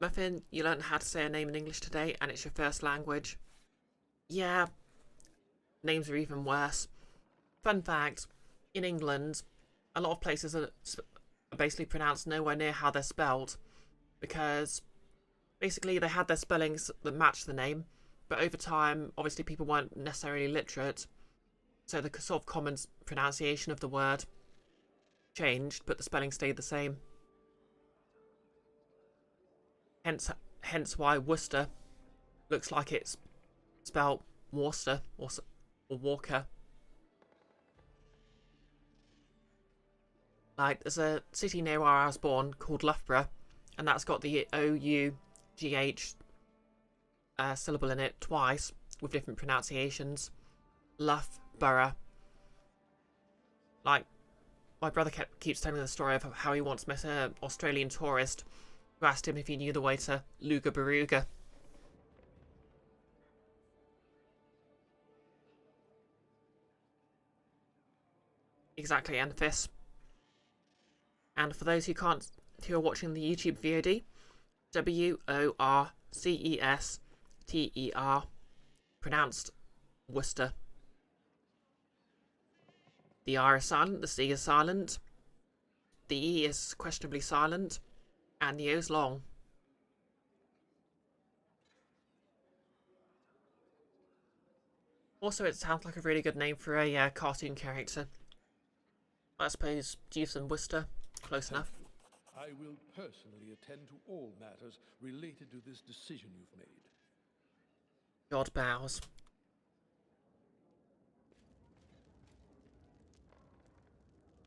Muffin, you learned how to say a name in English today, and it's your first language. Yeah, names are even worse. Fun fact, in England, a lot of places are basically pronounced nowhere near how they're spelled, because basically they had their spellings that matched the name, but over time, obviously people weren't necessarily literate, so the sort of common pronunciation of the word changed, but the spelling stayed the same. Hence why Worcester looks like it's spelled Worcester or Walker. Like, there's a city near where I was born called Loughborough, and that's got the O-U-G-H syllable in it twice with different pronunciations. Loughborough. Like, my brother keeps telling the story of how he once met an Australian tourist who asked him if he knew the way to Luga Baruga. Exactly, Anthis. And for those who are watching the YouTube VOD, Worcester, pronounced Worcester. The R is silent, the C is silent, the E is questionably silent, and the O is long. Also, it sounds like a really good name for a cartoon character. I suppose Jeeves and Worcester, close enough. I will personally attend to all matters related to this decision you've made. God bows.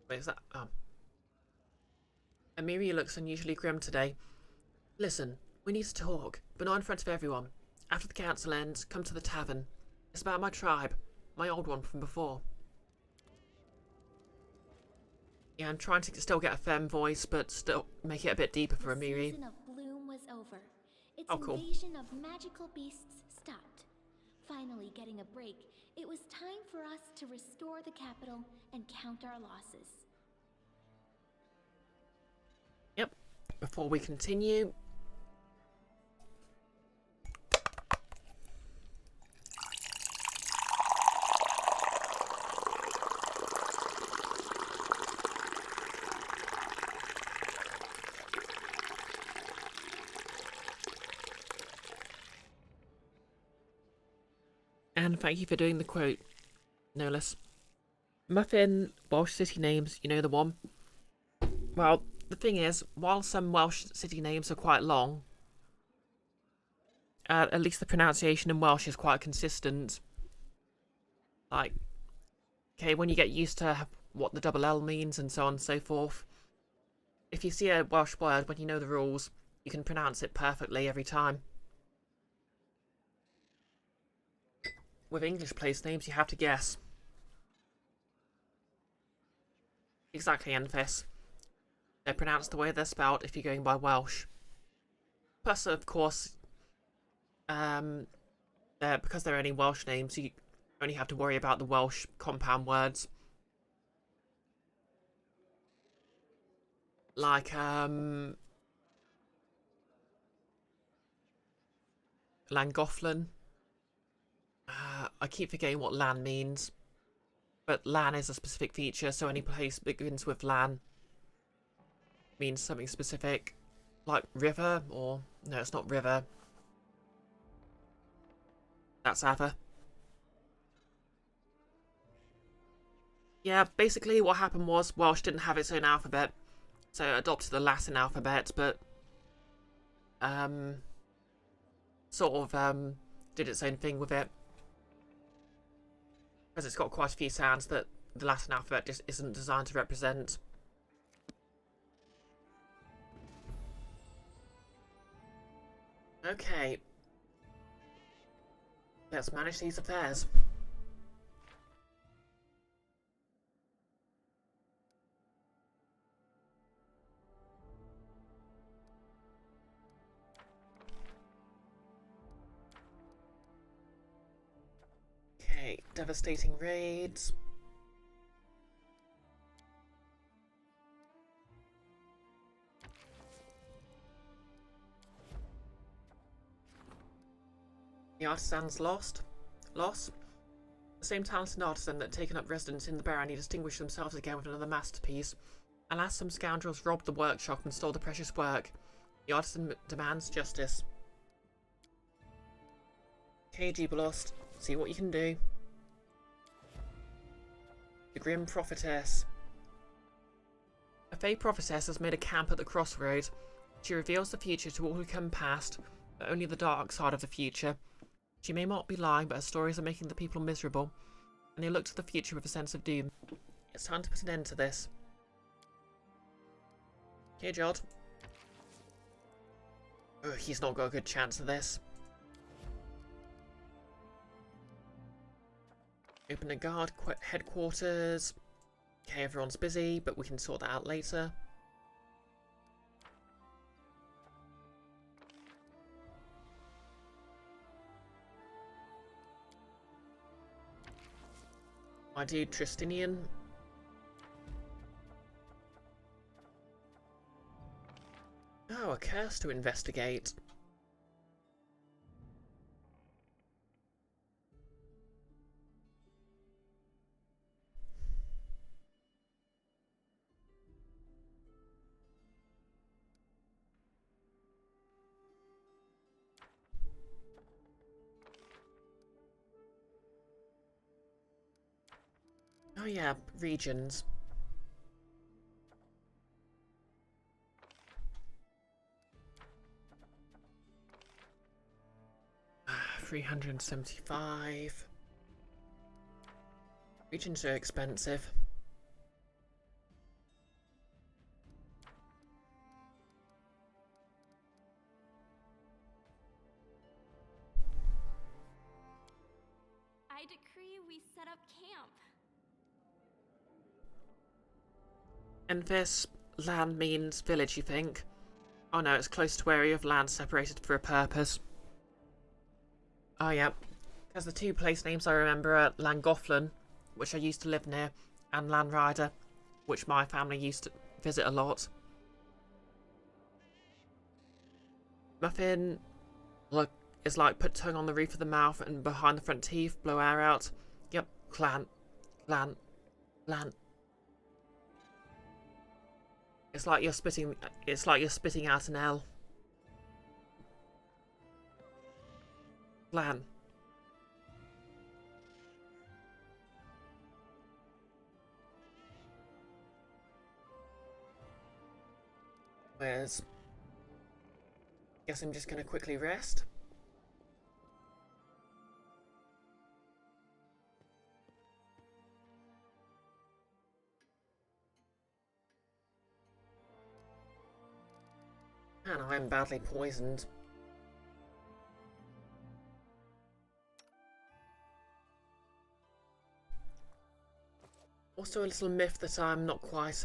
Wait, is that... Oh. Amiri looks unusually grim today. Listen, we need to talk, but not in front of everyone. After the council ends, come to the tavern. It's about my tribe, my old one from before. Yeah, I'm trying to still get a femme voice, but still make it a bit deeper for Amiri. The season of bloom was over. Its Oh, cool. invasion of magical beasts stopped. Finally getting a break, it was time for us to restore the capital and count our losses. Yep. Before we continue... And thank you for doing the quote, no less. Muffin, Welsh city names, you know the one? Well, the thing is, while some Welsh city names are quite long, at least the pronunciation in Welsh is quite consistent. Like, okay, when you get used to what the double L means and so on and so forth, if you see a Welsh word, when you know the rules, you can pronounce it perfectly every time. With English place names, you have to guess. Exactly, Enfys. they're pronounced the way they're spelled if you're going by Welsh. Plus, of course, because they're only Welsh names, you only have to worry about the Welsh compound words. Like, Llangollen. I keep forgetting what lan means. But lan is a specific feature, so any place begins with lan means something specific. Like river, or... no, it's not river. That's Ava. Yeah, basically what happened was Welsh didn't have its own alphabet, so it adopted the Latin alphabet, but did its own thing with it. Because it's got quite a few sounds that the Latin alphabet just isn't designed to represent. Okay. Let's manage these affairs. Okay, devastating raids. The artisan's loss. The same talented artisan that had taken up residence in the barony distinguished themselves again with another masterpiece. Alas, some scoundrels robbed the workshop and stole the precious work. The artisan demands justice. Okay, Jubilost, see what you can do. The Grim Prophetess. A Fey Prophetess has made a camp at the crossroads. She reveals the future to all who come past, but only the dark side of the future. She may not be lying, but her stories are making the people miserable, and they look to the future with a sense of doom. It's time to put an end to this. Okay, Jod. Oh, he's not got a good chance of this. Open a guard headquarters. Okay, everyone's busy, but we can sort that out later. My dude Tristinian. Oh, a curse to investigate. Oh yeah, regions. $375. Regions are expensive. I decree we set up camp. And this land means village, you think? Oh no, it's close to area of land separated for a purpose. Oh yeah, because the two place names I remember are Llangollen, which I used to live near, and Lanrider, which my family used to visit a lot. Muffin, look, is like put tongue on the roof of the mouth and behind the front teeth, blow air out. Yep, clan. It's like you're spitting out an L. Plan. Where's... Guess I'm just gonna quickly rest. And I'm badly poisoned. Also a little myth that I'm not quite,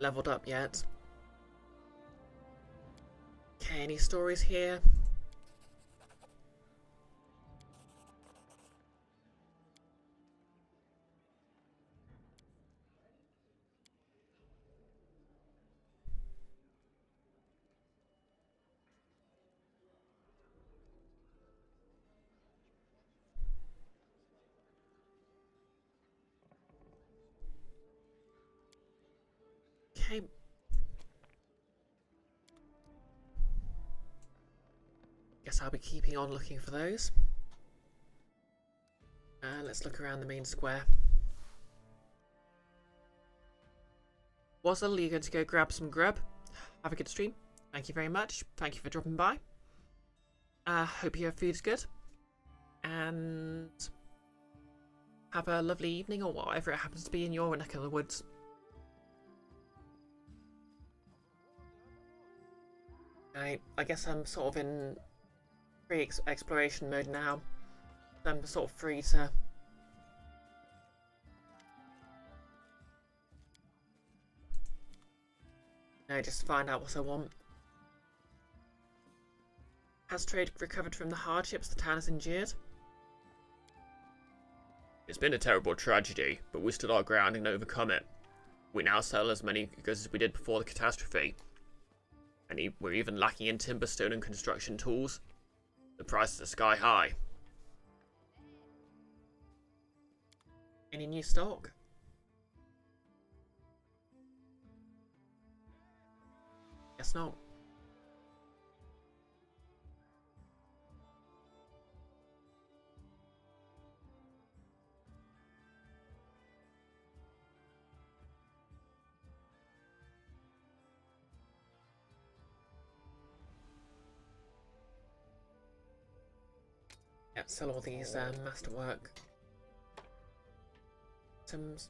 leveled up yet. Okay, any stories here? Okay. Guess I'll be keeping on looking for those. Let's look around the main square. Wazzle, you're going to go grab some grub. Have a good stream. Thank you very much. Thank you for dropping by. Hope your food's good. And have a lovely evening or whatever it happens to be in your neck of the woods. I guess I'm sort of in pre-exploration mode now. I'm sort of free to just find out what I want. Has trade recovered from the hardships the town has endured? It's been a terrible tragedy, but we stood our ground and overcome it. We now sell as many goods as we did before the catastrophe. And we're even lacking in timber, stone and construction tools. The prices are sky high. Any new stock? Guess not. Yeah, sell all these masterwork items.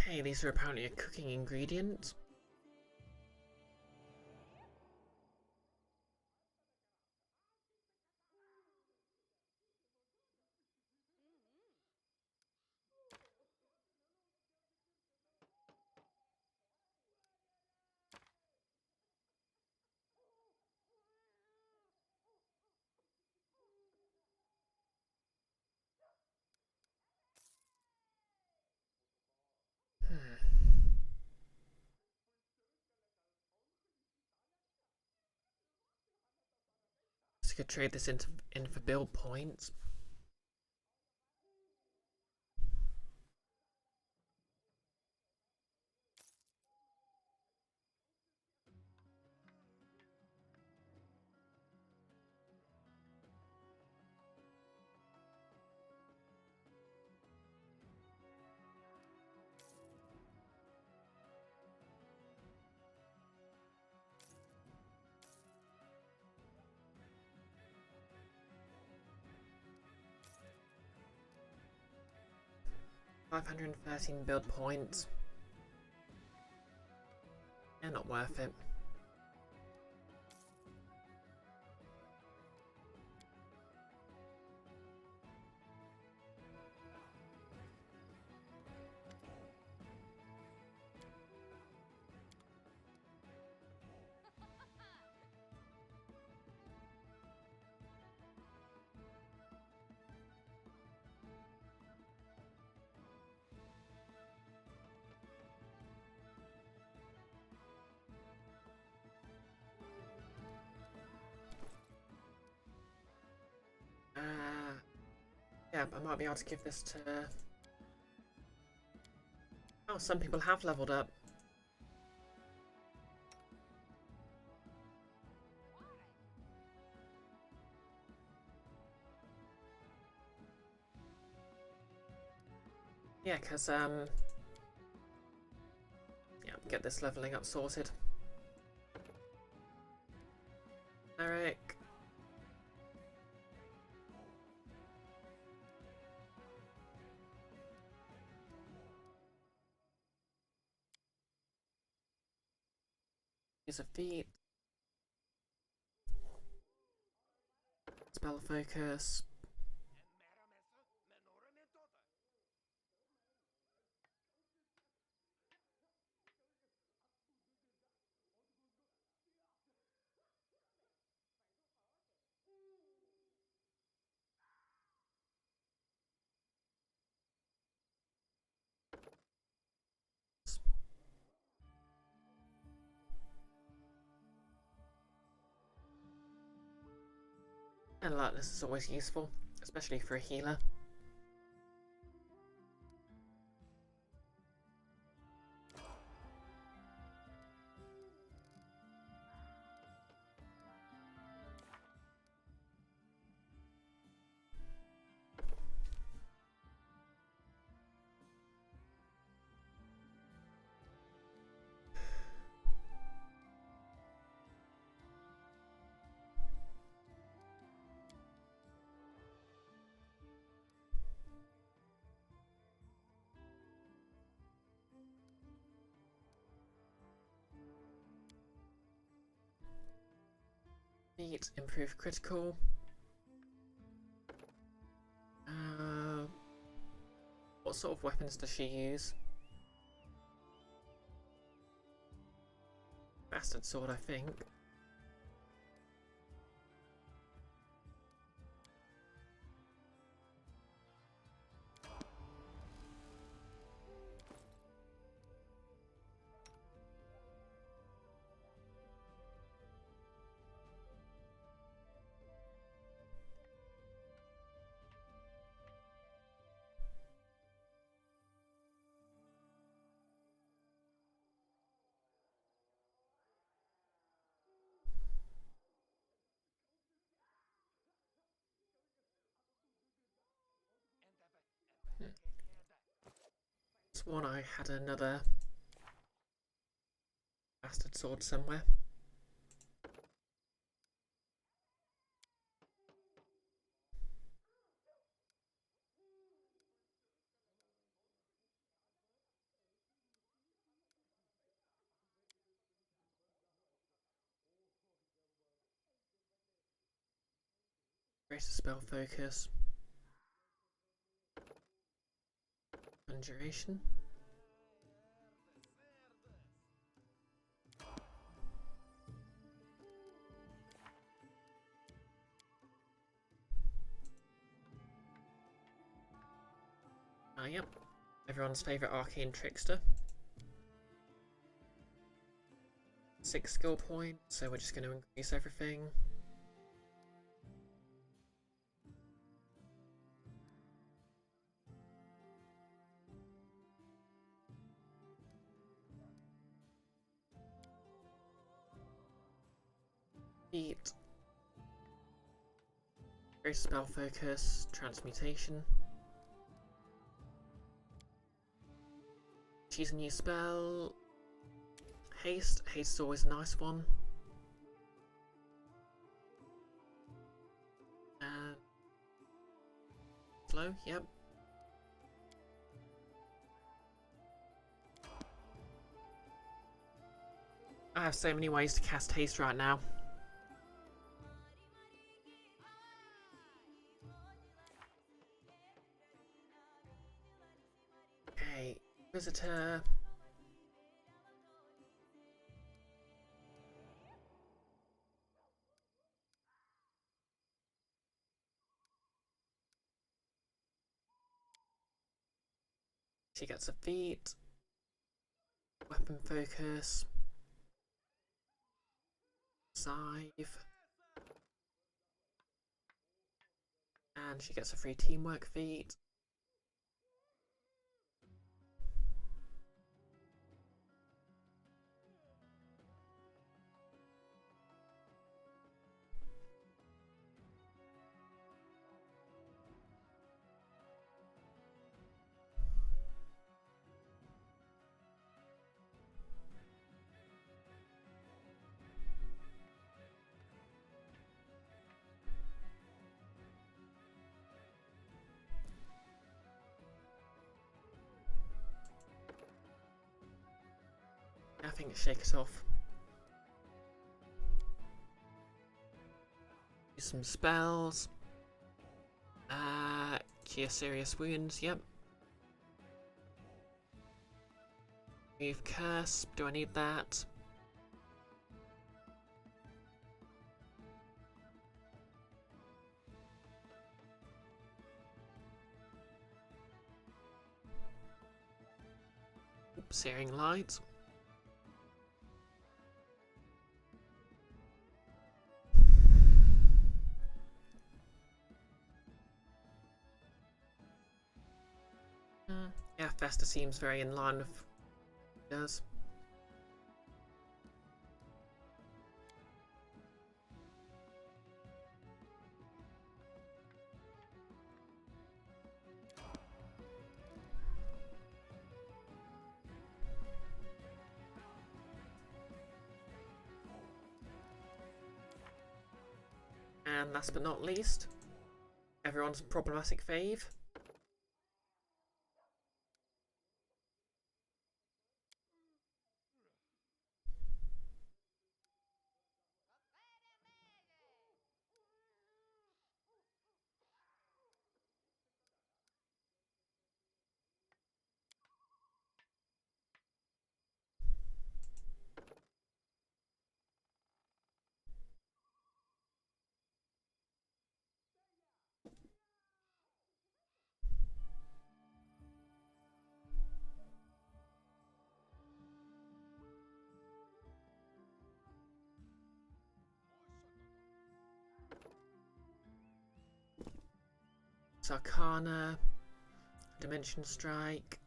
Okay, these are apparently a cooking ingredient. So I could trade this in for build points. 513 build points. Yeah, not worth it. Yeah, I might be able to give this to... Oh, some people have leveled up. Yeah, because, yeah, get this leveling up sorted. Eric. Use a feat. Spell focus. And lightness is always useful, especially for a healer. Feat, improve critical. What sort of weapons does she use? Bastard sword, I think. This one I had another bastard sword somewhere. Greater spell focus. Conjuration. Yep. Everyone's favourite arcane trickster. 6 skill points, so we're just going to increase everything. Feat. Greater spell focus, transmutation. Choose a new spell. Haste. Haste is always a nice one. Slow, yep. have so many ways to cast haste right now. Okay, visitor. She gets a feat. Weapon focus. Scythe. And she gets a free teamwork feat. I think shake it off. Use some spells. Cure serious wounds, yep. Remove curse, do I need that? Oops, searing light. Yeah, Festa seems very in line with what it does. And last but not least, everyone's problematic fave. Arcana, Dimension Strike.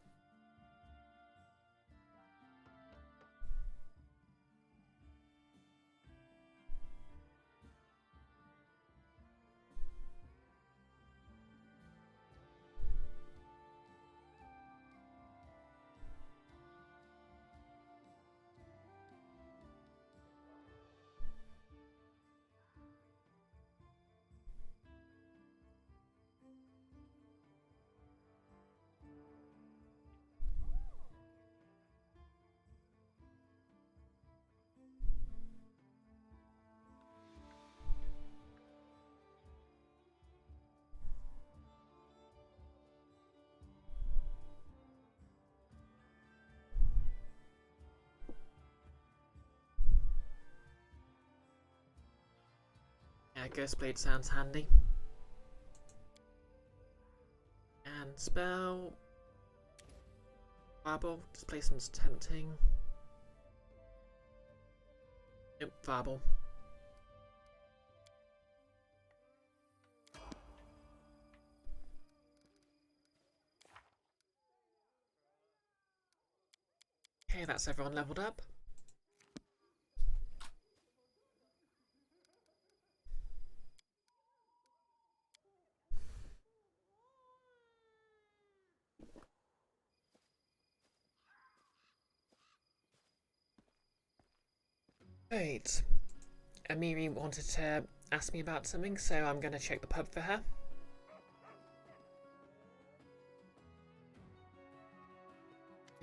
Yeah, Ghost Blade sounds handy. And spell. Fireball, displacement's tempting. Nope, Fireball. Okay, that's everyone leveled up. Right. Amiri wanted to ask me about something, so I'm going to check the pub for her.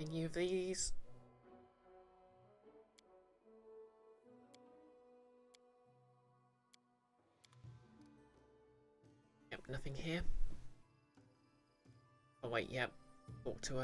Any of these? here. Oh wait, yep. Talk to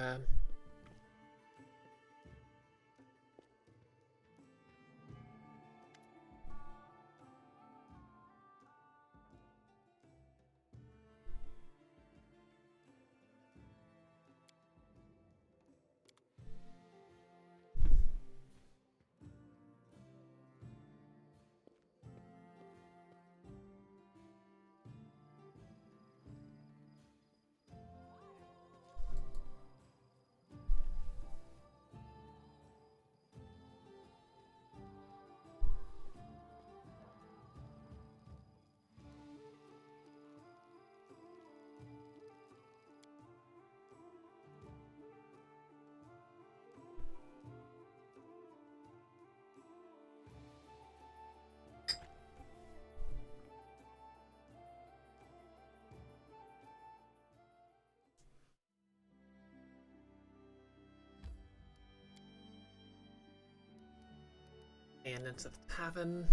and into the tavern.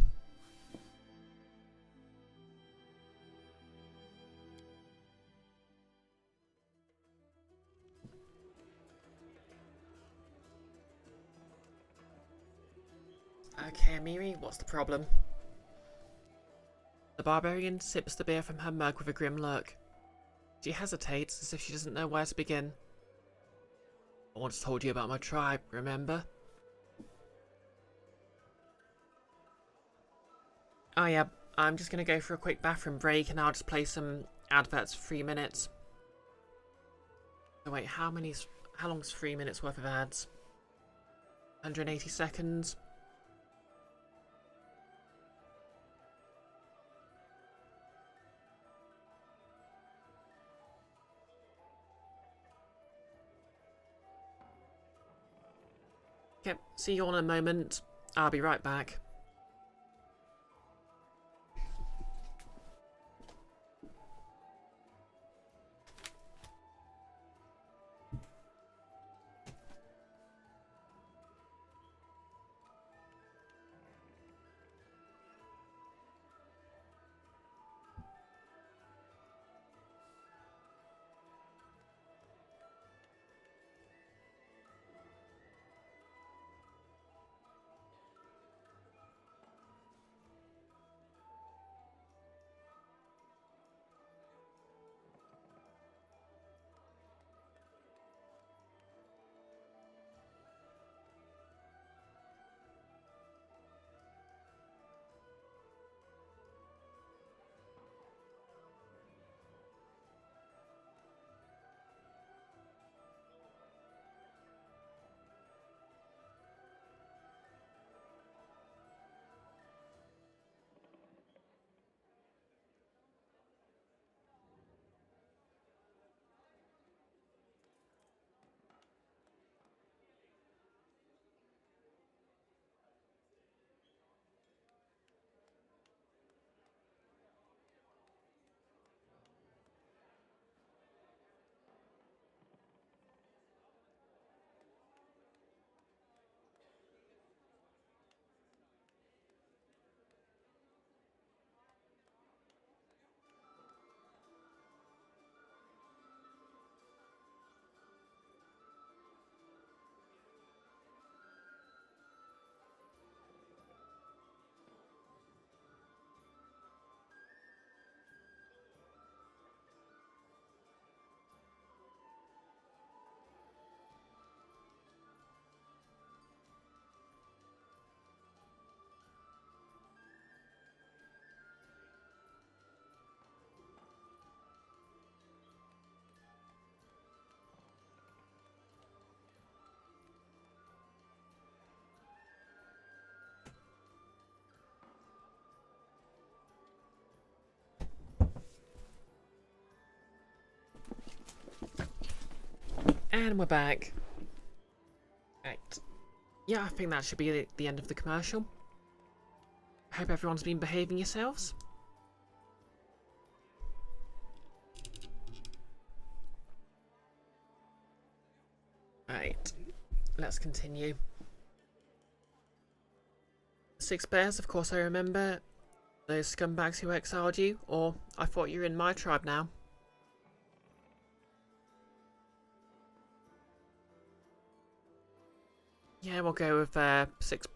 Okay, Miri, what's the problem? The barbarian sips the beer from her mug with a grim look. She hesitates as if she doesn't know where to begin. I once told you about my tribe, remember? Oh yeah, I'm just gonna go for a quick bathroom break and I'll just play some adverts for 3 minutes. Oh wait, how long's 3 minutes worth of ads? 180 seconds? Okay, see you all in a moment. I'll be right back. And we're back. Right. Yeah, I think that should be the end of the commercial. I hope everyone's been behaving yourselves. Right. Let's continue. 6 bears, of course I remember. Those scumbags who exiled you, or I thought you were in my tribe now. Yeah, we'll go with 6.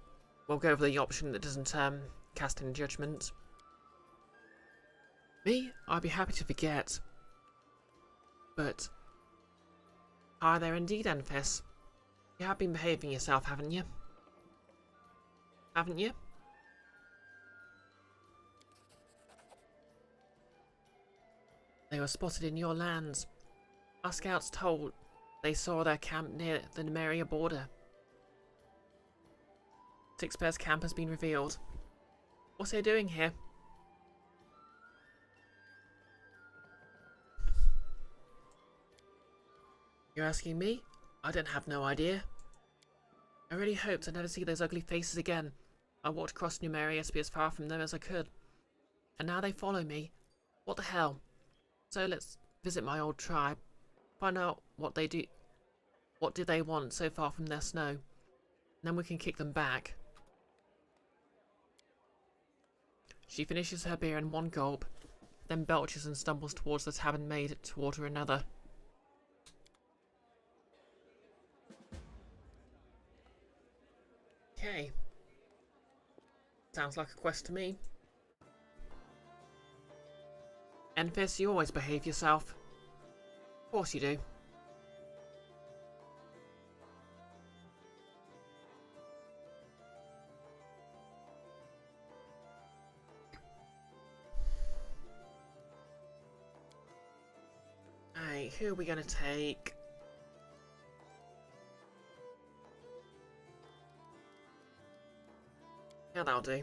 We'll go with the option that doesn't cast any judgment. Me, I'd be happy to forget. But hi there indeed, Enfys. You have been behaving yourself, haven't you? Haven't you? They were spotted in your lands. Our scouts told they saw their camp near the Nemeria border. Six Bears camp has been revealed. What's they doing here? You're asking me? I don't have no idea. I really hoped I'd never see those ugly faces again. I walked across Numeria to be as far from them as I could. And now they follow me. What the hell? So let's visit my old tribe. Find out what they do. What do they want so far from their snow? And then we can kick them back. She finishes her beer in one gulp, then belches and stumbles towards the tavern maid to order another. Okay. Sounds like a quest to me. Enfys, you always behave yourself. Of course you do. Hey, who are we gonna take? Yeah, that'll do.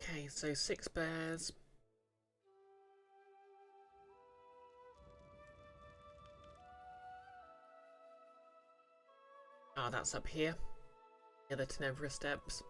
Okay, so 6 bears. Ah, that's up here. Near the Tenebra steps.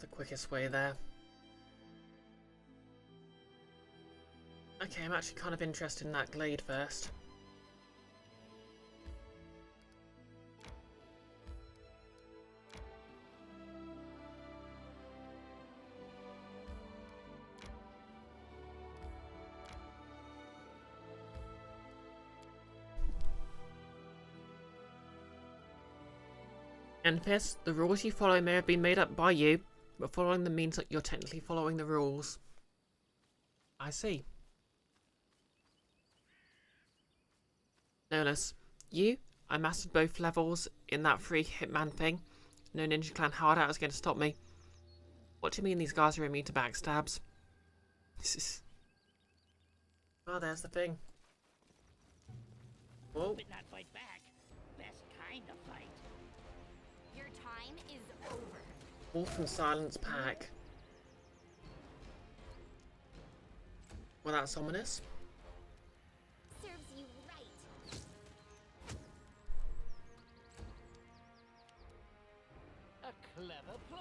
The quickest way there. Okay, I'm actually kind of interested in that glade first. Enfys, the rules you follow may have been made up by you, but following them means that you're technically following the rules. I see. Nolus, I mastered both levels in that free hitman thing. No Ninja Clan hard out is going to stop me. What do you mean these guys are immune to backstabs? Oh, there's the thing. Whoa. But not fight back. Best kind of fight. Your time is over. Wolf and Silence Pack. Well, that's ominous. Serves you right. A clever ploy.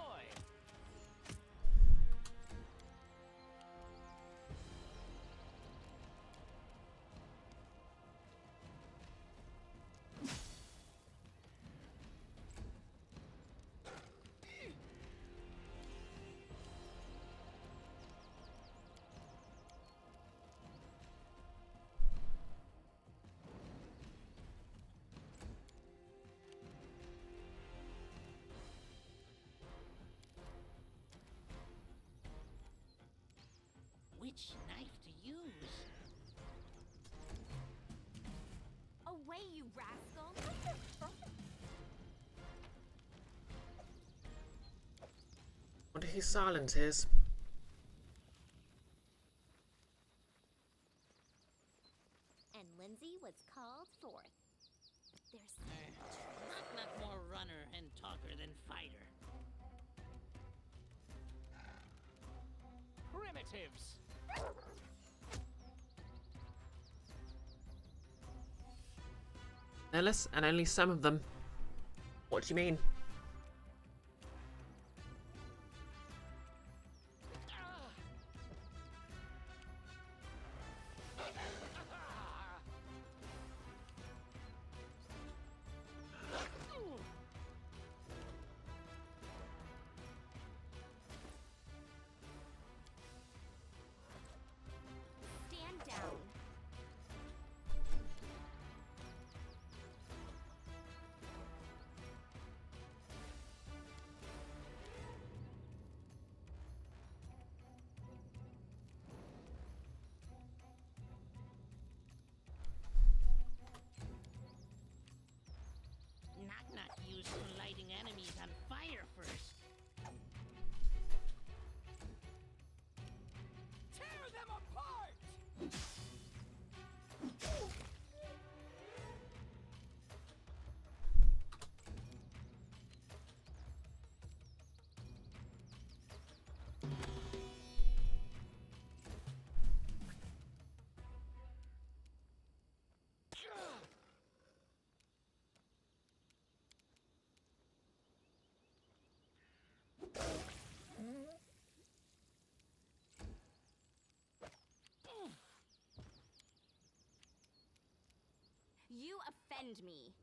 Which knife to use? Away, you rascal. who Silent is? And Lindsay was called forth. There's Not more runner and talker than fighter. Primitives! Nellis, and only some of them. What do you mean? stand down. Knock used for lighting enemies on fire first. Tear them apart! You offend me.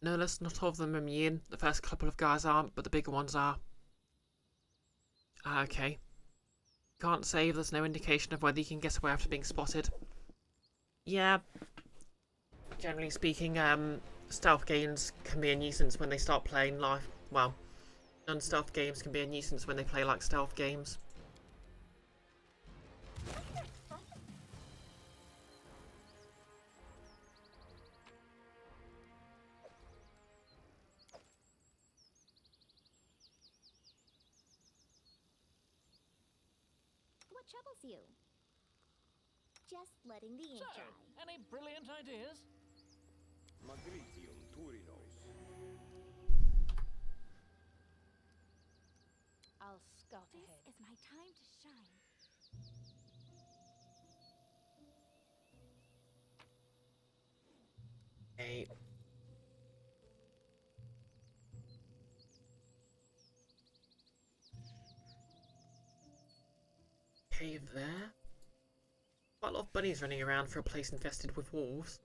Nellis, not all of them are immune. The first couple of guys aren't, but the bigger ones are. Ah, okay. Can't save, there's no indication of whether you can get away after being spotted. Yeah. Generally speaking, stealth games can be a nuisance when they start playing live. Well, non-stealth games can be a nuisance when they play like stealth games. What troubles you? Just letting the ink So, dry. any brilliant ideas? Magritium Turinos. I'll scout This ahead. is my time to shine. Hey. Cave there? Quite a lot of bunnies running around for a place infested with wolves.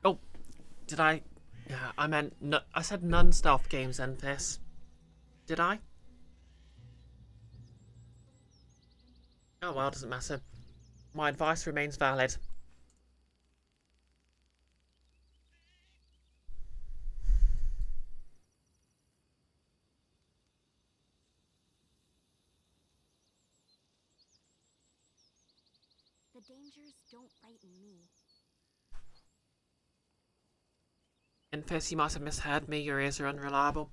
Oh, did I? Yeah, I meant no, I said non-stealth games end this. Did I? Oh well, doesn't matter. My advice remains valid. The dangers don't frighten me. Enfys, you might have misheard me. Your ears are unreliable.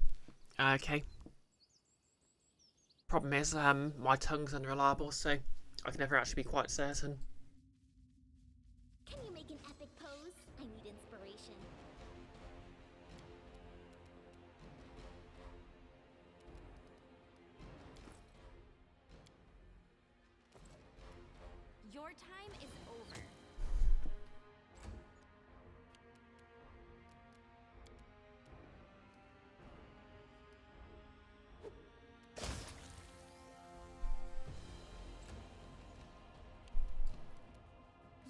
Okay. Problem is, my tongue's unreliable, so I can never actually be quite certain. Can you make an epic pose? I need inspiration. Your time is over.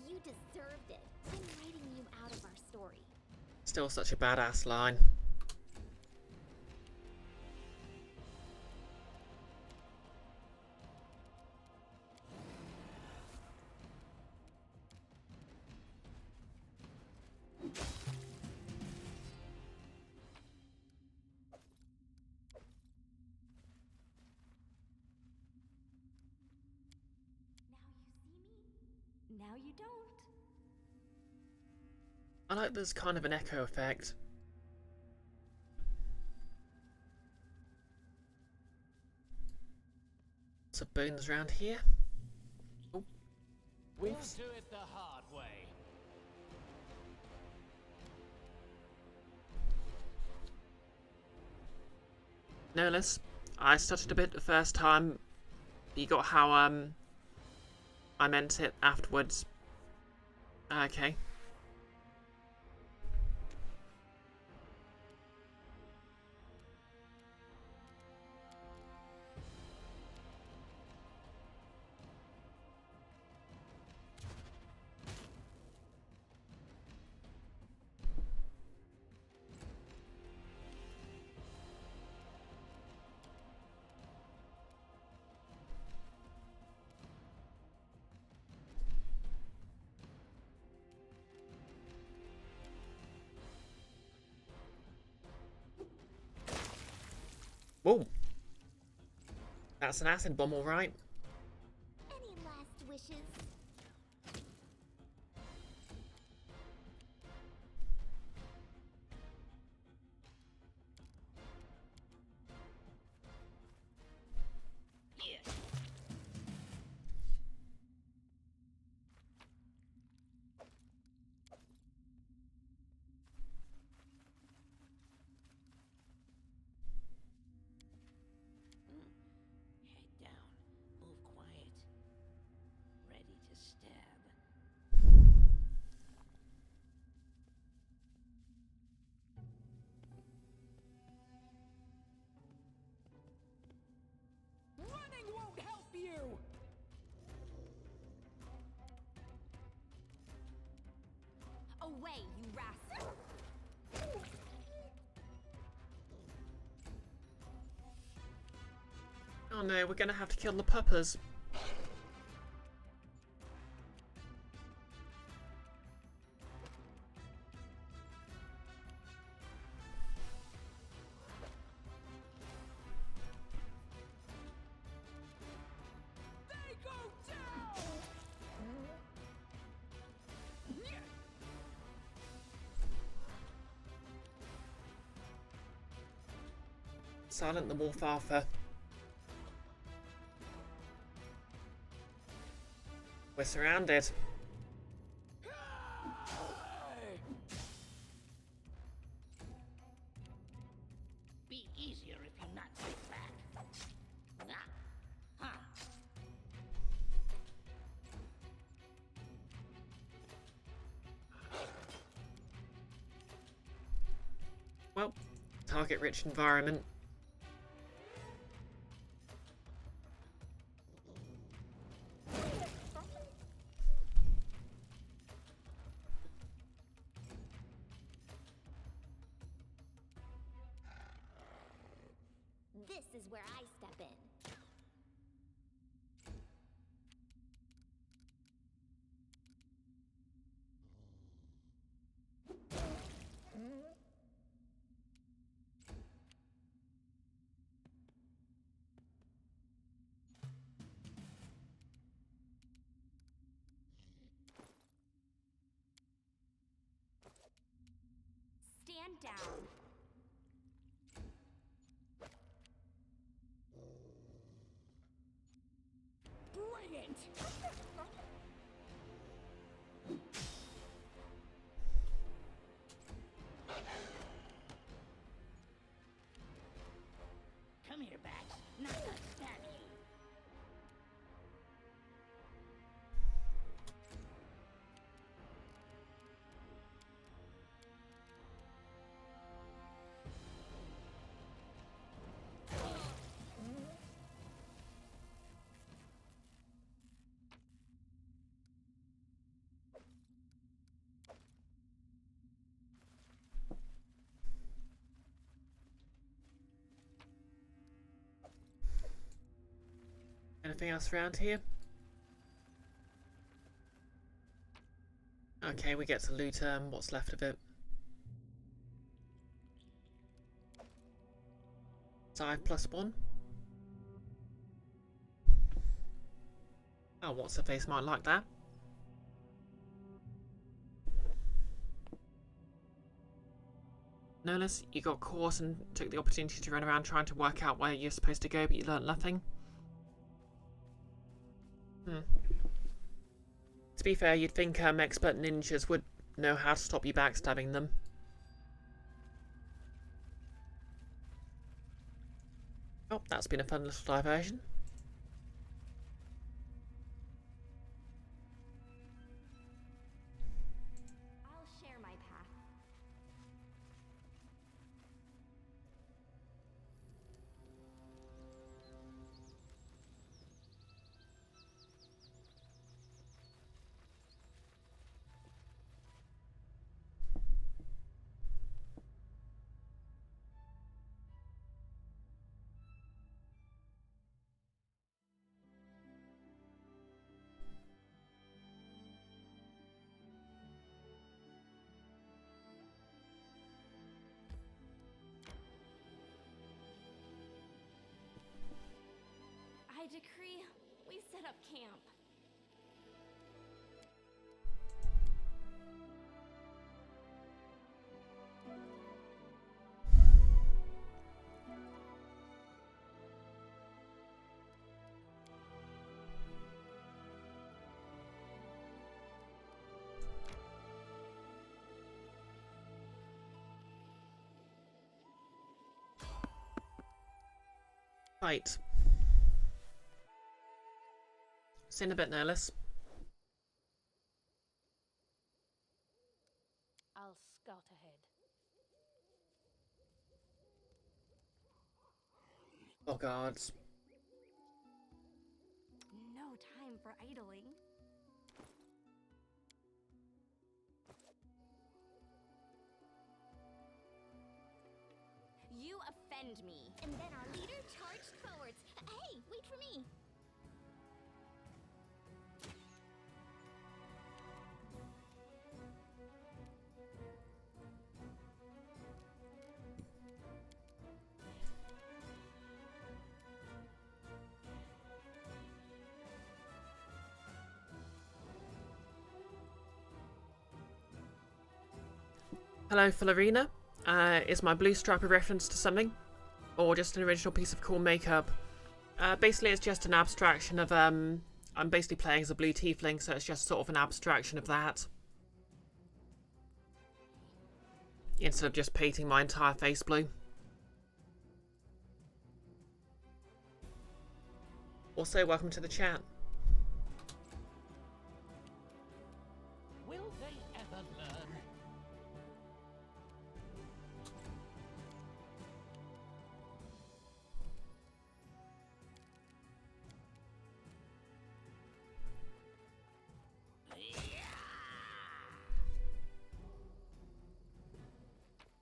You deserved it. I'm writing you out of our story. Still such a badass line. Now you don't. I like there's kind of an echo effect. Some bones around here. Oh, We'll do it the hard way. no less. I stuttered a bit the first time. You got how I meant it afterwards. Okay. Whoa. That's an acid bomb, alright. Any last wishes? Head down. Move quiet. Ready to stab. Running won't help you! Away, you rascal! Oh no, we're gonna have to kill the puppers. They go down! Silent the Wolf Alpha. We're surrounded. Be easier if you not fight back. Nah. Huh. Well, target-rich environment. This is where I step in. Stand down. Bring it! Come here, Bats. Not gonna stab you. Anything else around here? Okay, we get to loot what's left of it. 5+1. Oh, what's the face might like that? Nolus, you got caught and took the opportunity to run around trying to work out where you're supposed to go, but you learnt nothing. To be fair, you'd think expert ninjas would know how to stop you backstabbing them. Oh, that's been a fun little diversion. I'll share my path. I decree we set up camp. Right. See you in a bit, Nolus. I'll scout ahead. Oh, guards. No time for idling. You offend me. And then our leader charged forwards. Hey, wait for me. Hello, Filarina. Is my blue stripe a reference to something? Or just an original piece of cool makeup? Basically, it's just an abstraction of, I'm basically playing as a blue tiefling, so it's just sort of an abstraction of that. Instead of just painting my entire face blue. Also, welcome to the chat. Will they ever learn?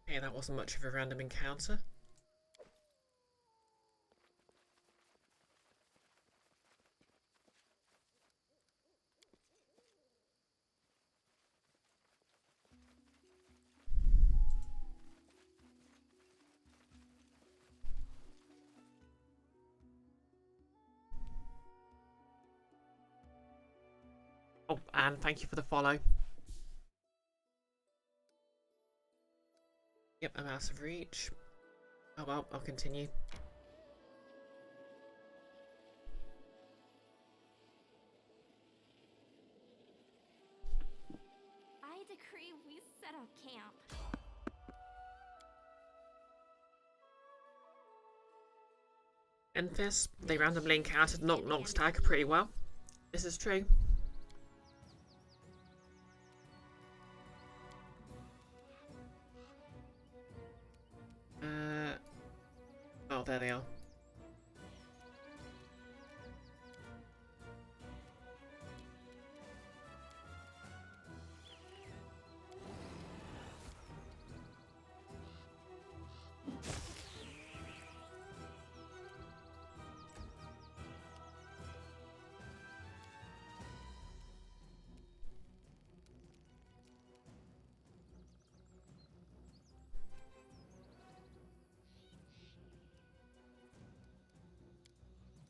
Okay, that wasn't much of a random encounter. Oh, and thank you for the follow. Yep, I'm out of reach. Oh well, I'll continue. I decree we set up camp. Enfys, they randomly encountered Knock Knock Stag pretty well. This is true. Oh, there they are.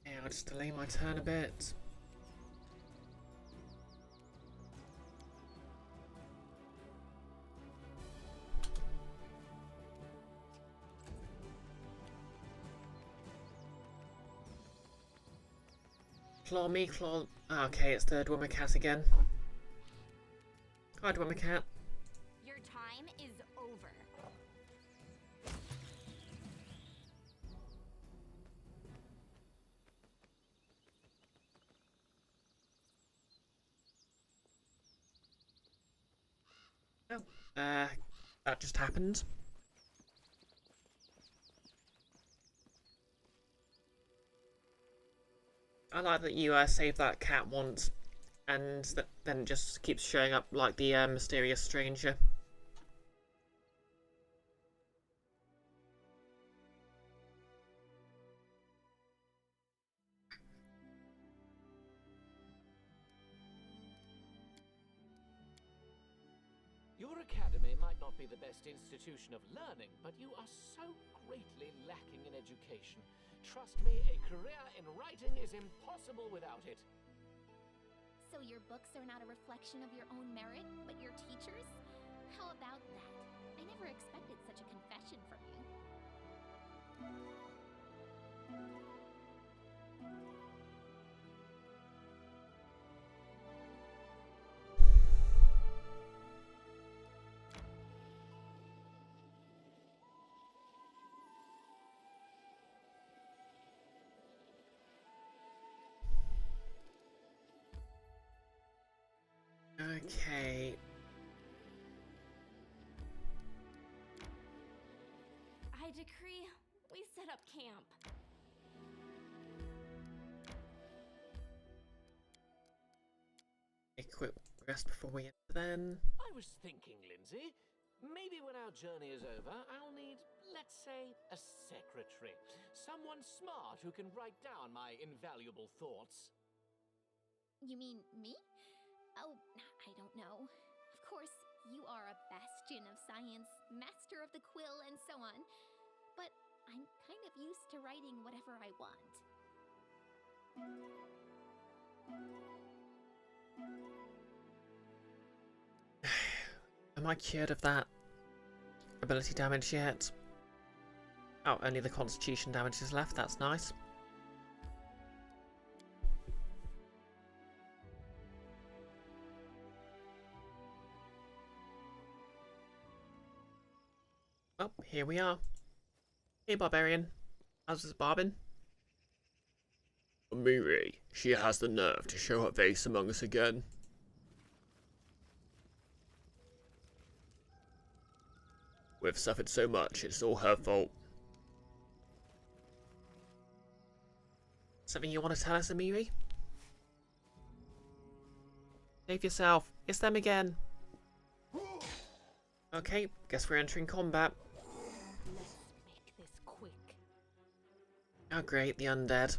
Yeah, I'll just delay my turn a bit. Claw me, claw... Okay, it's the Dwemer Cat again. Hi, Dwemer Cat. Your time is over. Oh, that just happened. I like that you saved that cat once, and that then it just keeps showing up like the mysterious stranger. Your academy might not be the best institution of learning, but you are so greatly lacking in education. Trust me, a career in writing is impossible without it. So your books are not a reflection of your own merit, but your teachers? How about that? I never expected such a confession from you. Okay. I decree we set up camp. A quick rest before we enter then. I was thinking, Lindsay, maybe when our journey is over, I'll need, let's say, a secretary. Someone smart who can write down my invaluable thoughts. You mean me? Oh, I don't know. Of course, you are a bastion of science, master of the quill, and so on. But I'm kind of used to writing whatever I want. Am I cured of that ability damage yet? Oh, only the constitution damage is left, that's nice. Oh, here we are. Hey, Barbarian. How's this Barbin? Miri, she has the nerve to show her face among us again. We've suffered so much, it's all her fault. Something you want to tell us, Amiri? Save yourself. It's them again. Okay, guess we're entering combat. Let's make this quick. Oh great, the undead.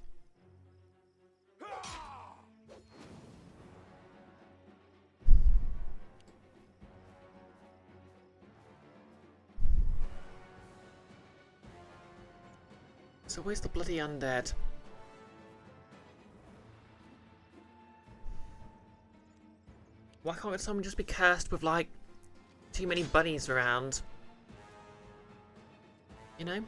So where's the bloody undead? Why can't someone just be cursed with, like, too many bunnies around? You know?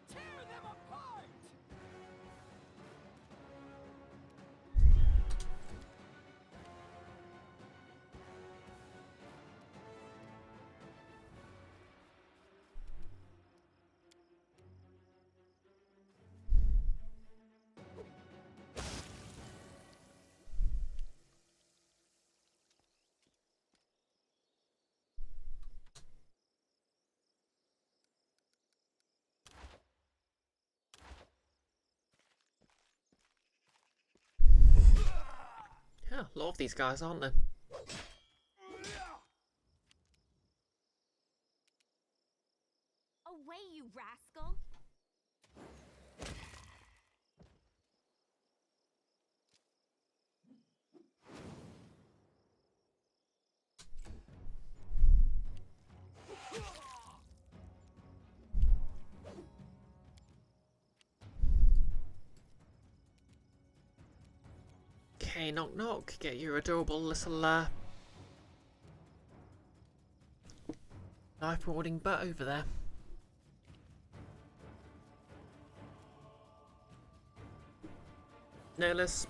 Tear them apart! Yeah, a lot of these guys, aren't there? Away, you rascal! Hey, knock knock. Get your adorable little knife wielding butt over there. Nihilus,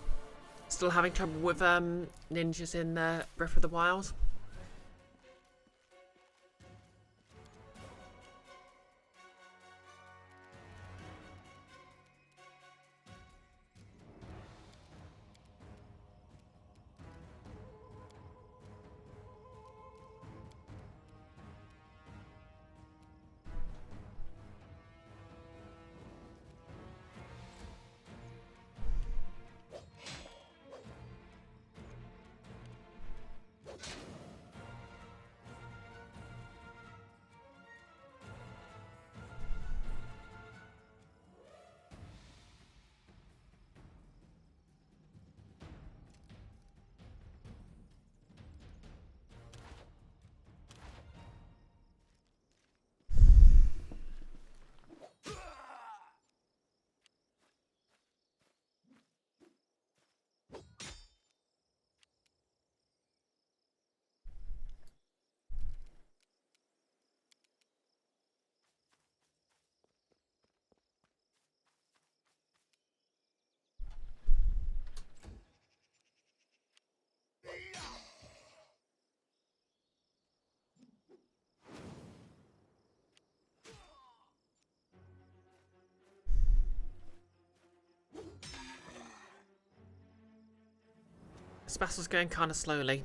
still having trouble with ninjas in Breath of the Wild? This battle's going kind of slowly.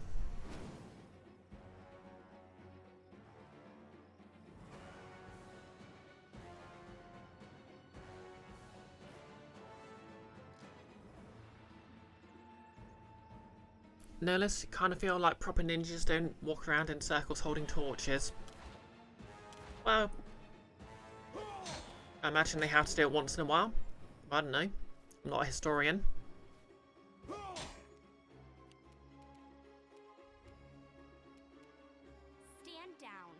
Nihilus, kind of feel like proper ninjas don't walk around in circles holding torches. Well, I imagine they have to do it once in a while. I don't know. I'm not a historian. Stand down.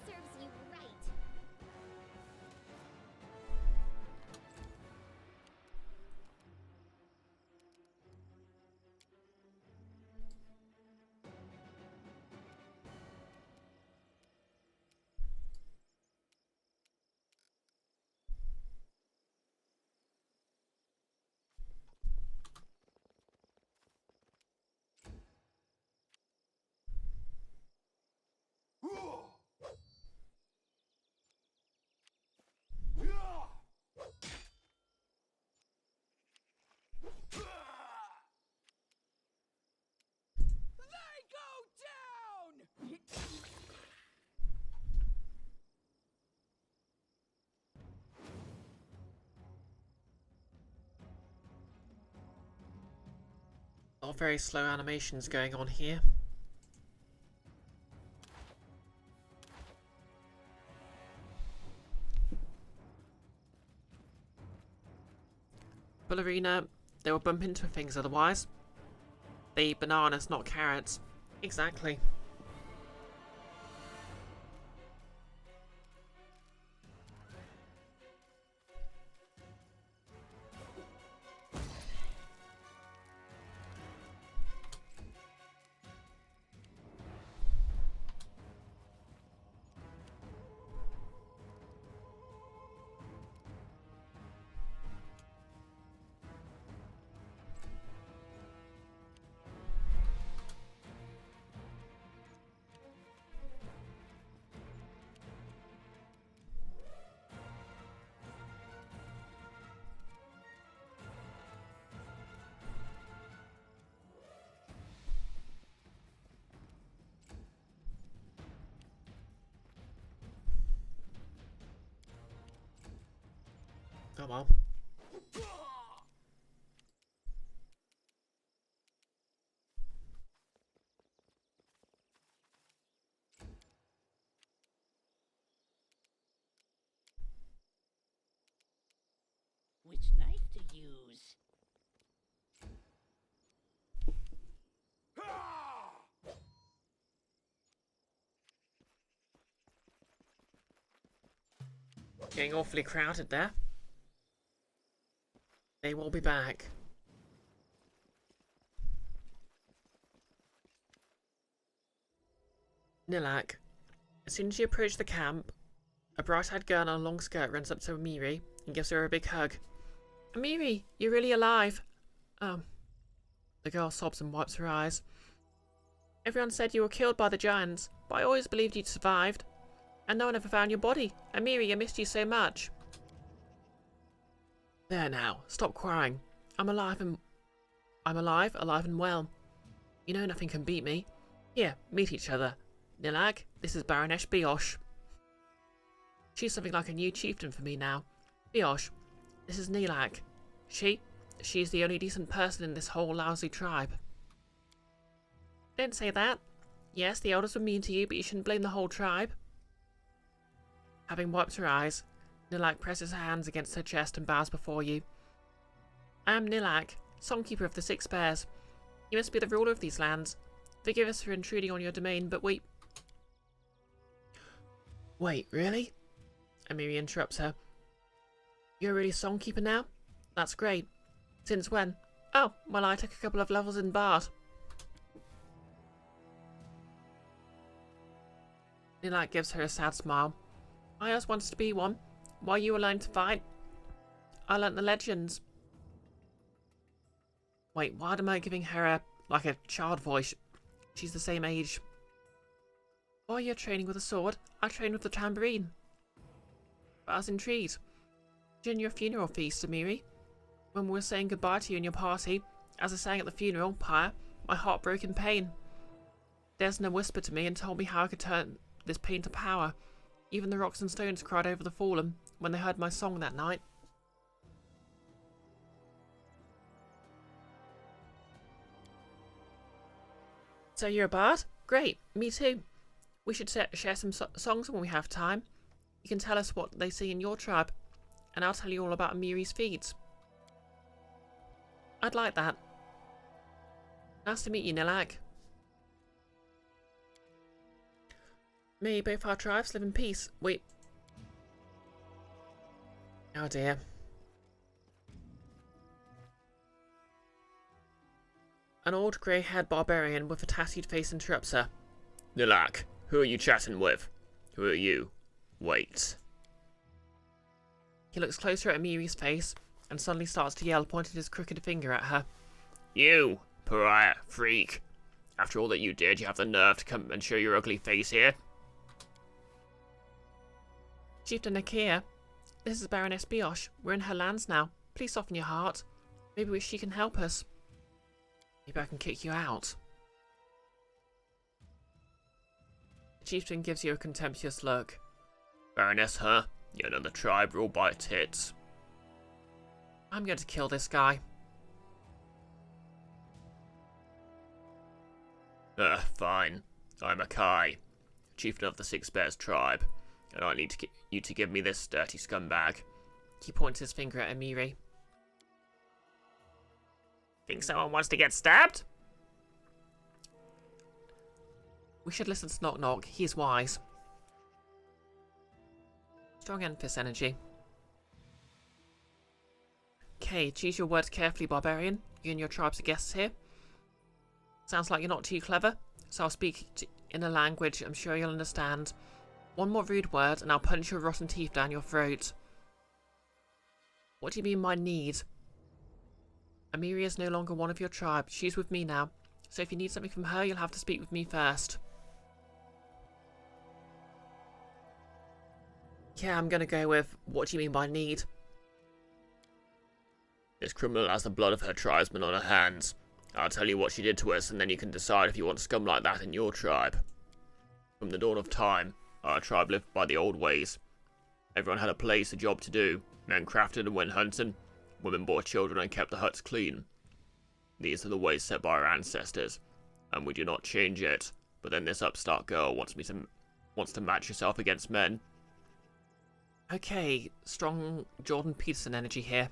Serves you right. They go down! A lot of very slow animations going on here. Ballerina, they will bump into things otherwise. They eat bananas, not carrots. Exactly. Oh well. Which knife to use? Getting awfully crowded there. They will be back. Nilak. As soon as you approach the camp, a bright-eyed girl in a long skirt runs up to Amiri and gives her a big hug. Amiri, you're really alive. The girl sobs and wipes her eyes. Everyone said you were killed by the giants, but I always believed you'd survived. And no one ever found your body. Amiri, I missed you so much. There now, stop crying. I'm alive, alive and well. You know nothing can beat me. Here, meet each other. Nilag, this is Baroness Brioche. She's something like a new chieftain for me now. Brioche, this is Nilag. She's the only decent person in this whole lousy tribe. Don't say that. Yes, the elders were mean to you, but you shouldn't blame the whole tribe. Having wiped her eyes, Nilag presses her hands against her chest and bows before you. I am Nilag, Songkeeper of the Six Bears. You must be the ruler of these lands. Forgive us for intruding on your domain, but we... Wait, really? Amiri interrupts her. You're really Songkeeper now? That's great. Since when? Oh, well, I took a couple of levels in Bard. Nilag gives her a sad smile. I always wanted to be one. While you were learning to fight, I learnt the legends. Wait, why am I giving her a child voice? She's the same age. While you're training with a sword, I trained with the tambourine. But I was intrigued. During your funeral feast, Amiri, when we were saying goodbye to you and your party, as I sang at the funeral pyre, my heart broke in pain. Desna whispered to me and told me how I could turn this pain to power. Even the rocks and stones cried over the fallen when they heard my song that night. So you're a bard? Great, me too. We should share some songs when we have time. You can tell us what they see in your tribe, and I'll tell you all about Amiri's feats. I'd like that. Nice to meet you, Nilag. May both our tribes live in peace. Wait. Oh dear. An old grey-haired barbarian with a tattooed face interrupts her. Nilak, who are you chatting with? Who are you? Wait. He looks closer at Amiri's face and suddenly starts to yell, pointing his crooked finger at her. You, pariah, freak. After all that you did, you have the nerve to come and show your ugly face here? Chieftain Nakia, this is Baroness Brioche. We're in her lands now. Please soften your heart. Maybe she can help us. Maybe I can kick you out. The chieftain gives you a contemptuous look. Baroness, huh? You're another tribe ruled by tits. I'm going to kill this guy. Fine. I'm Akai, chieftain of the Six Bears tribe, and I need you to give me this dirty scumbag. He points his finger at Amiri. Think someone wants to get stabbed? We should listen to Knock Knock. He's wise. Strong Enfys energy. Okay, choose your words carefully, barbarian. You and your tribes are guests here. Sounds like you're not too clever, so I'll speak in a language I'm sure you'll understand. One more rude word and I'll punch your rotten teeth down your throat. What do you mean by need? Amiri is no longer one of your tribe. She's with me now. So if you need something from her, you'll have to speak with me first. Yeah, I'm gonna go with, what do you mean by need? This criminal has the blood of her tribesmen on her hands. I'll tell you what she did to us, and then you can decide if you want scum like that in your tribe. From the dawn of time, our tribe lived by the old ways. Everyone had a place, a job to do. Men crafted and went hunting. Women bore children and kept the huts clean. These are the ways set by our ancestors, and we do not change it. But then this upstart girl wants to match herself against men. Okay, strong Jordan Peterson energy here.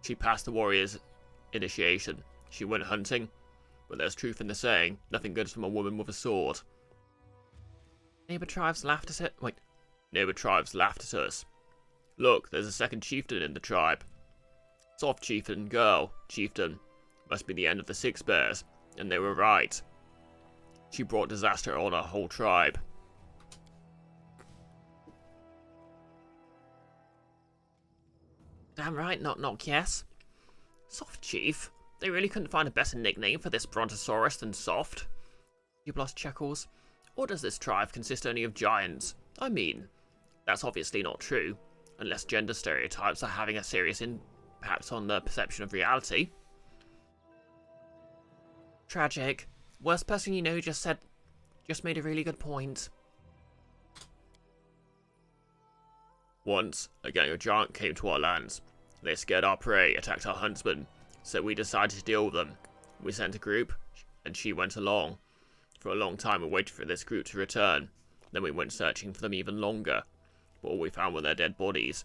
She passed the warrior's initiation. She went hunting, but there's truth in the saying, nothing good from a woman with a sword. Neighbour tribes laughed at it. Wait. Neighbour tribes laughed at us. Look, there's a second chieftain in the tribe. Soft chieftain, girl, chieftain. Must be the end of the Six Bears, and they were right. She brought disaster on our whole tribe. Damn right, knock yes. Soft Chief? They really couldn't find a better nickname for this brontosaurus than Soft? Jublos chuckles. Or does this tribe consist only of giants? I mean, that's obviously not true, unless gender stereotypes are having a serious impact on the perception of reality. Tragic. Worst person you know just made a really good point. Once, a gang of giants came to our lands. They scared our prey, attacked our huntsmen, so we decided to deal with them. We sent a group, and she went along. For a long time we waited for this group to return. Then we went searching for them even longer. But all we found were their dead bodies.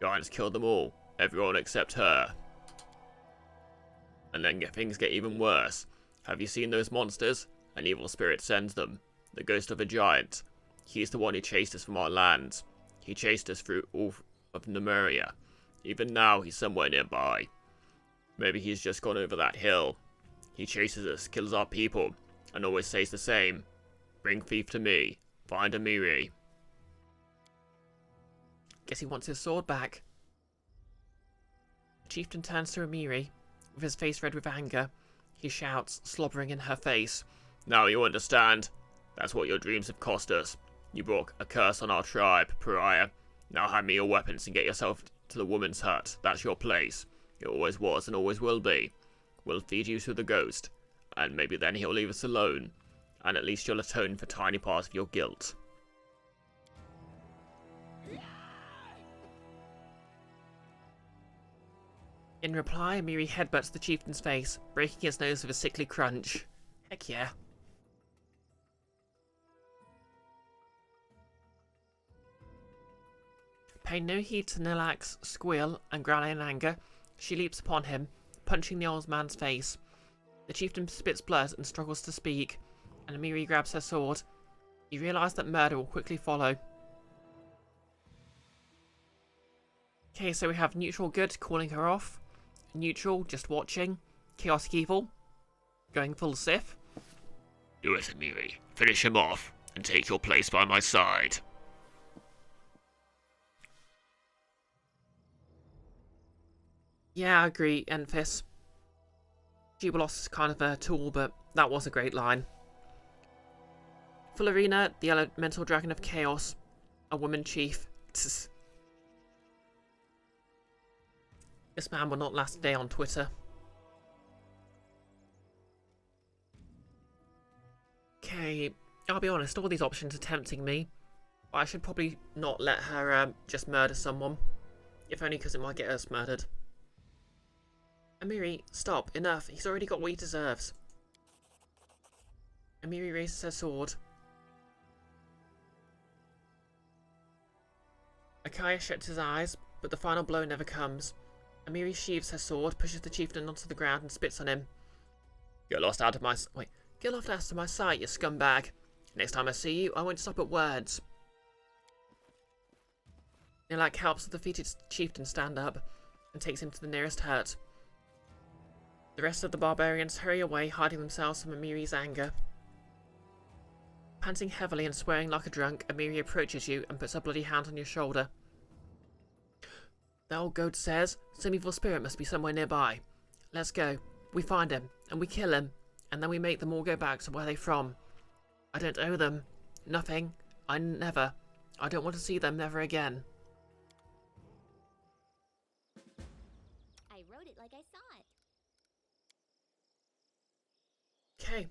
Giants killed them all, everyone except her. And then things get even worse. Have you seen those monsters? An evil spirit sends them. The ghost of a giant. He's the one who chased us from our lands. He chased us through all of Numeria. Even now, he's somewhere nearby. Maybe he's just gone over that hill. He chases us, kills our people, and always says the same. Bring thief to me. Find Amiri. Guess he wants his sword back. The chieftain turns to Amiri, with his face red with anger. He shouts, slobbering in her face. Now you understand. That's what your dreams have cost us. You brought a curse on our tribe, pariah. Now hand me your weapons and get yourself to the woman's hut. That's your place. It always was and always will be. We'll feed you to the ghost, and maybe then he'll leave us alone, and at least you'll atone for tiny parts of your guilt. In reply, Amiri headbutts the chieftain's face, breaking his nose with a sickly crunch. Heck yeah. Paying no heed to Nilak's squeal and growling in anger, she leaps upon him, punching the old man's face. The chieftain spits blood and struggles to speak, and Amiri grabs her sword. You realise that murder will quickly follow. Okay, so we have neutral good calling her off, neutral just watching, chaotic evil, going full Sith. Do it, Amiri. Finish him off, and take your place by my side. Yeah, I agree, Enfys. Jubilos is kind of a tool, but that was a great line. Fullerina, the elemental dragon of chaos, a woman chief. This man will not last a day on Twitter. Okay, I'll be honest, all these options are tempting me. But I should probably not let her just murder someone. If only because it might get us murdered. Amiri, stop, enough, he's already got what he deserves. Amiri raises her sword. Akaya shuts his eyes, but the final blow never comes. Amiri sheaves her sword, pushes the chieftain onto the ground and spits on him. Get lost out of my sight, you scumbag. Next time I see you, I won't stop at words. Nilak helps the defeated chieftain stand up and takes him to the nearest hut. The rest of the barbarians hurry away, hiding themselves from Amiri's anger. Panting heavily and swearing like a drunk, Amiri approaches you and puts her bloody hand on your shoulder. The old goat says, some evil spirit must be somewhere nearby. Let's go. We find him, and we kill him, and then we make them all go back to where they're from. I don't owe them. Nothing. I don't want to see them never again. I wrote it like I saw it. Okay.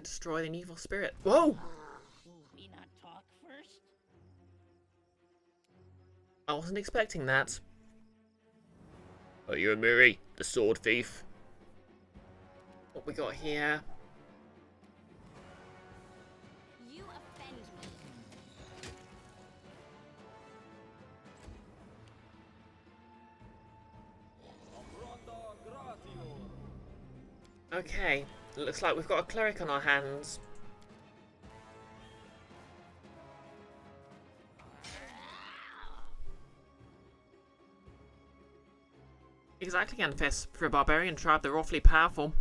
Destroy an evil spirit. Whoa! Will we not talk first? I wasn't expecting that. Are you Amiri, the sword thief? What we got here? You offend me. Okay. It looks like we've got a cleric on our hands. Exactly, Anfis. For a barbarian tribe, they're awfully powerful.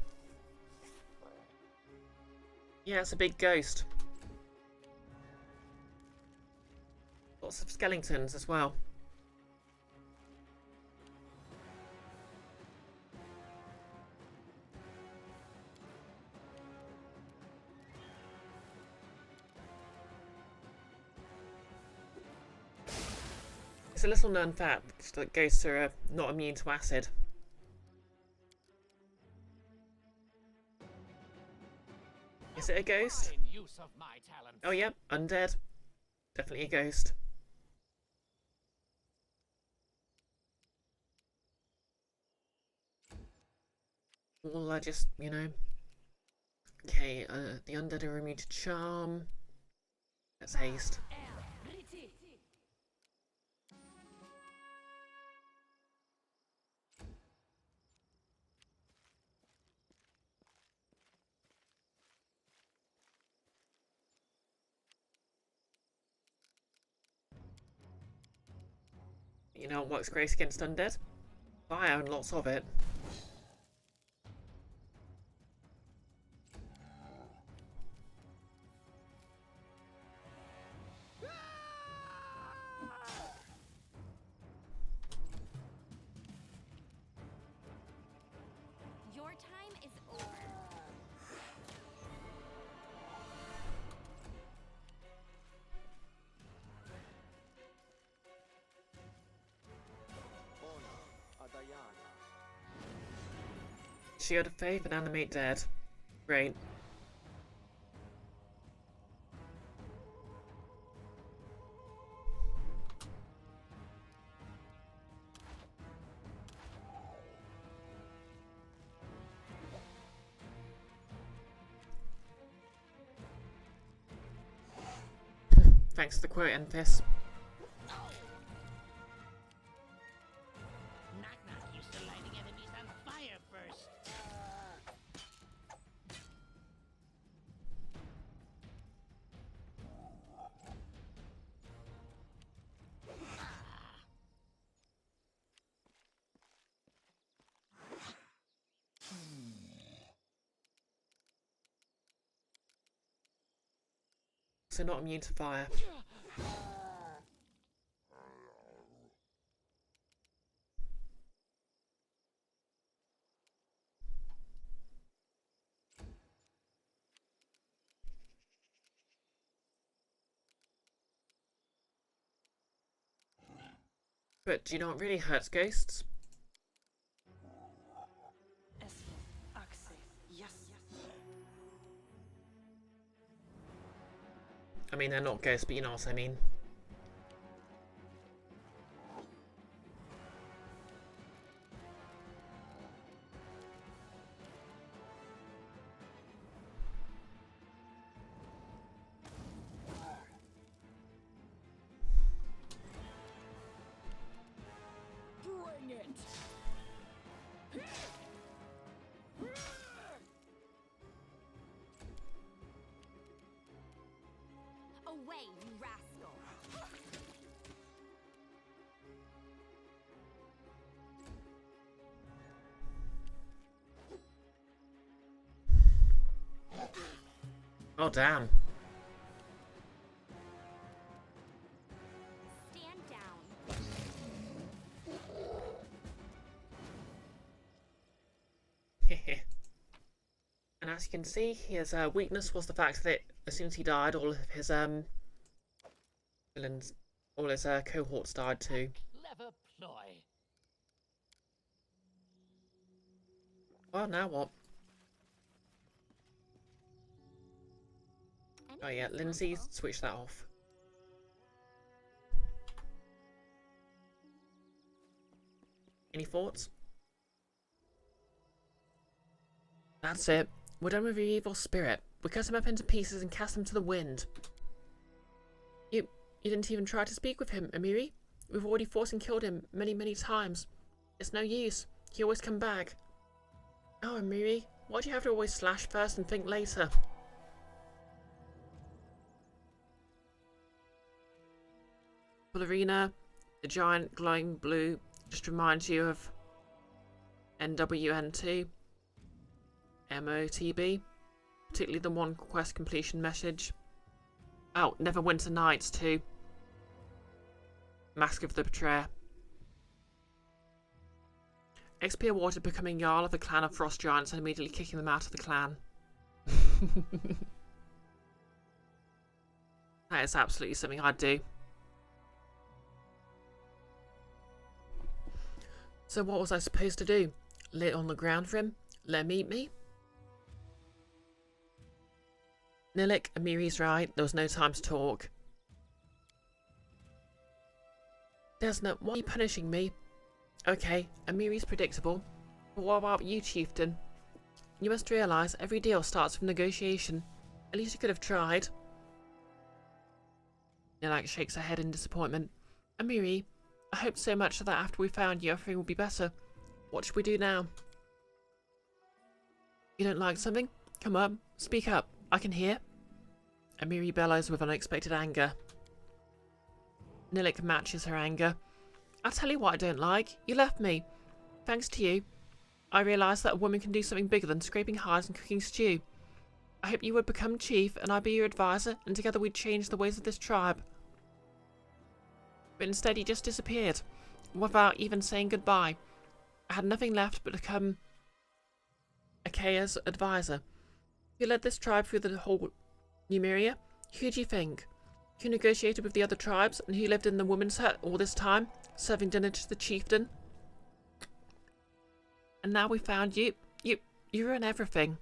Yeah, it's a big ghost. Lots of skeletons as well. It's a little known fact that ghosts are not immune to acid. Is it a ghost? Fine use of my talents. Oh yep, undead. Definitely a ghost. Well, just, you know... Okay, the undead are immune to charm. Let's haste. You know what works great against undead? Fire and lots of it. Your time is over. Ona, Adayana. Shield of Faith and Animate Dead. Great. Thanks for the quote, Enfys. Knock-knock used to lighting enemies on fire first. So not immune to fire. But do you know what really hurts ghosts? I mean, they're not ghosts, but you know what I mean. Bring it! Away, you rascal! Oh, damn. Stand down. And as you can see, his weakness was the fact that as soon as he died, all of his villains, all his cohorts died too. Clever ploy. Well, now what? Oh yeah, Lindsay, switch that off. Any thoughts? That's it. We're done with your evil spirit. We cut him up into pieces and cast him to the wind. You didn't even try to speak with him, Amiri? We've already fought and killed him many, many times. It's no use. He always come back. Oh, Amiri, why do you have to always slash first and think later? Ballerina, the giant glowing blue, just reminds you of NWN2, MOTB, particularly the one quest completion message. Oh, Neverwinter Nights too. Mask of the Betrayer. XP awarded becoming Jarl of the clan of Frost Giants and immediately kicking them out of the clan. That is absolutely something I'd do. So what was I supposed to do? Lay it on the ground for him? Let him eat me? Nilik, Amiri's right. There was no time to talk. Desna, why are you punishing me? Okay, Amiri's predictable. But what about you, Chieftain? You must realise every deal starts with negotiation. At least you could have tried. Nilak shakes her head in disappointment. Amiri, I hoped so much that after we found you, everything would be better. What should we do now? You don't like something? Come on, speak up. I can hear. Amiri bellows with unexpected anger. Nilik matches her anger. I'll tell you what I don't like. You left me. Thanks to you, I realised that a woman can do something bigger than scraping hides and cooking stew. I hoped you would become chief and I'd be your advisor, and together we'd change the ways of this tribe. But instead you just disappeared, without even saying goodbye. I had nothing left but to become Akaya's advisor. Who led this tribe through the whole Numeria? Who do you think? Who negotiated with the other tribes, and who lived in the woman's hut all this time, serving dinner to the chieftain? And now we found you. You ruin everything.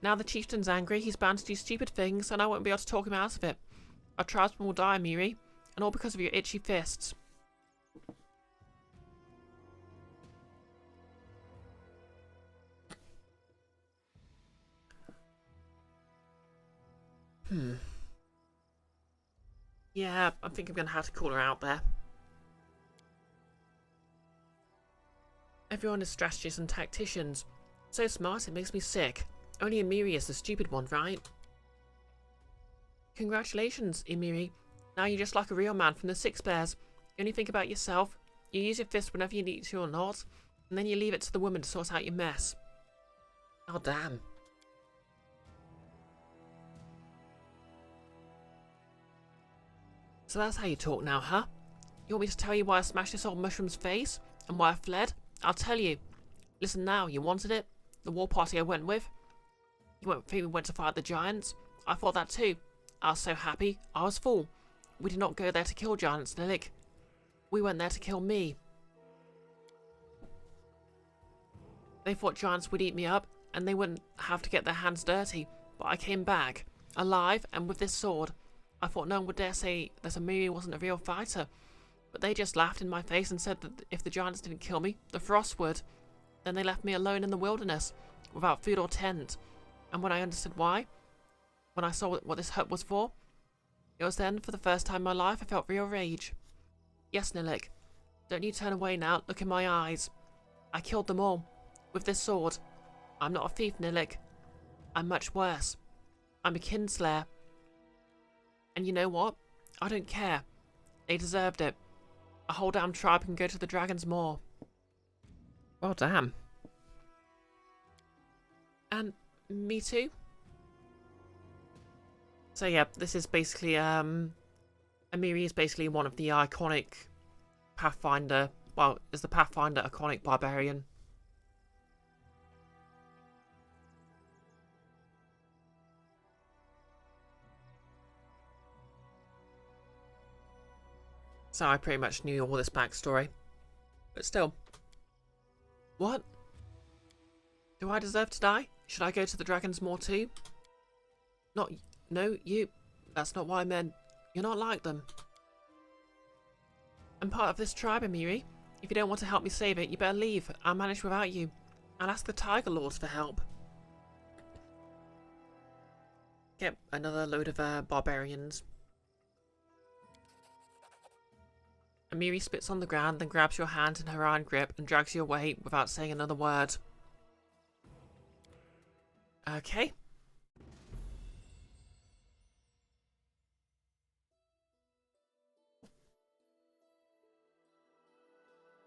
Now the chieftain's angry, he's bound to do stupid things, and I won't be able to talk him out of it. Our tribesmen will die, Miri, and all because of your itchy fists. Yeah, I think I'm going to have to call her out there. Everyone is strategists and tacticians. So smart it makes me sick. Only Emiri is the stupid one, right? Congratulations, Emiri. Now you're just like a real man from the Six Bears. You only think about yourself, you use your fist whenever you need to or not, and then you leave it to the woman to sort out your mess. Oh, damn. So that's how you talk now, huh? You want me to tell you why I smashed this old mushroom's face? And why I fled? I'll tell you. Listen now, you wanted it? The war party I went with? You won't think we went to fight the giants? I thought that too. I was so happy. I was full. We did not go there to kill giants, Lilik. We went there to kill me. They thought giants would eat me up, and they wouldn't have to get their hands dirty. But I came back, alive and with this sword. I thought no one would dare say that Amiri wasn't a real fighter. But they just laughed in my face and said that if the giants didn't kill me, the frost would. Then they left me alone in the wilderness, without food or tent. And when I understood why, when I saw what this hut was for, it was then, for the first time in my life, I felt real rage. Yes, Nilik. Don't you turn away now, look in my eyes. I killed them all, with this sword. I'm not a thief, Nilik. I'm much worse. I'm a kinslayer. And you know what? I don't care. They deserved it. A whole damn tribe can go to the Dragon's Maw. Well, damn. And me too. So yeah, this is basically, Amiri is basically one of the iconic Pathfinder, well, is the Pathfinder iconic barbarian. So I pretty much knew all this backstory. But still. What? Do I deserve to die? Should I go to the Dragon's Maw too? No, you. That's not what I meant. You're not like them. I'm part of this tribe, Amiri. If you don't want to help me save it, you better leave. I'll manage without you. I'll ask the Tiger Lords for help. Get another load of barbarians. Amiri spits on the ground, then grabs your hand in her iron grip and drags you away without saying another word. Okay.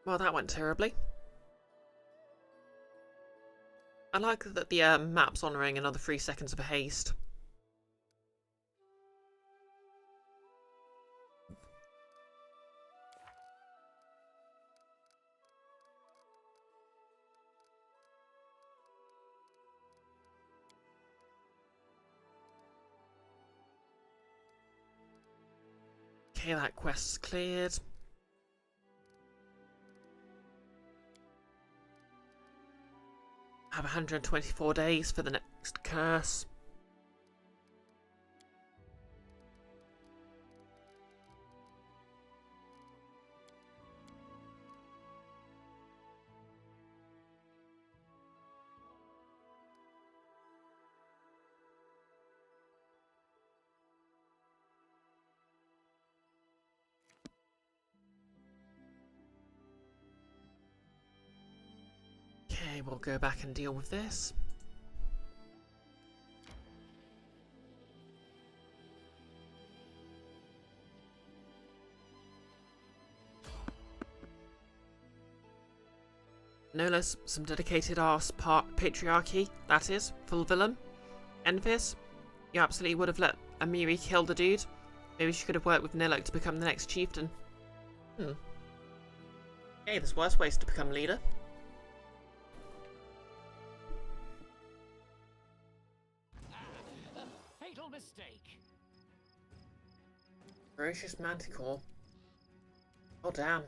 Well, that went terribly. I like that the map's honouring another 3 seconds of haste. Okay, that quest's cleared. I have 124 days for the next curse. Okay, we'll go back and deal with this. No less some dedicated arse patriarchy, that is, full villain. Envis, you absolutely would have let Amiri kill the dude. Maybe she could have worked with Nilok to become the next chieftain. Hey, there's worse ways to become leader. A fatal mistake. Ferocious Manticore. Oh damn.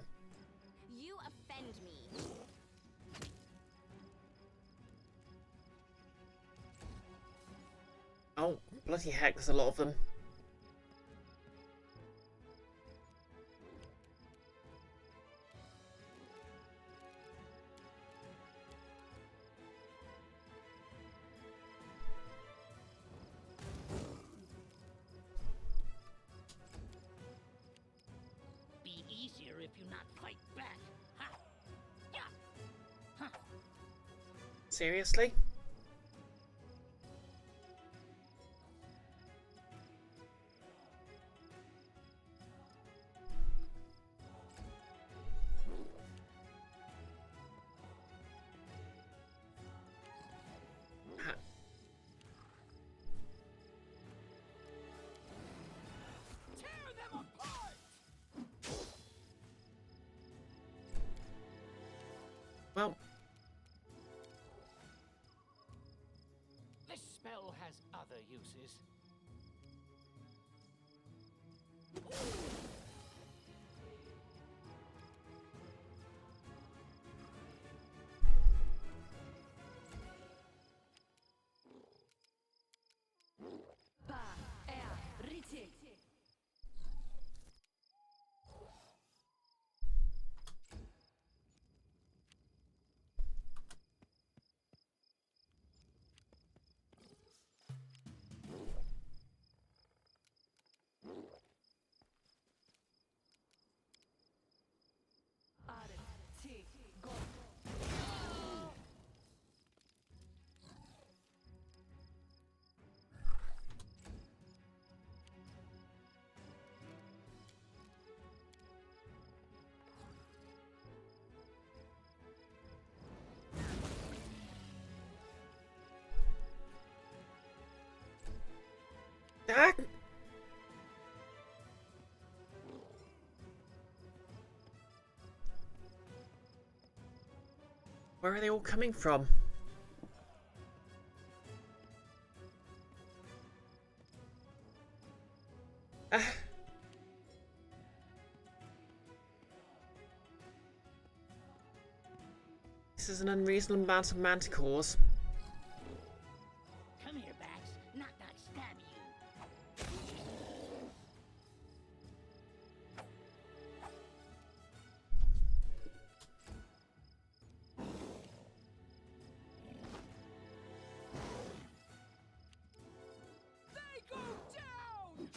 You offend me. Oh, bloody heck, there's a lot of them. Be easier if you not fight back. Ha! Yeah! Huh. Seriously? Tear them apart! Well, This spell has other uses. ah! Where are they all coming from? Ah. This is an unreasonable amount of manticores. Come here, Bax. Not stab you. They go down!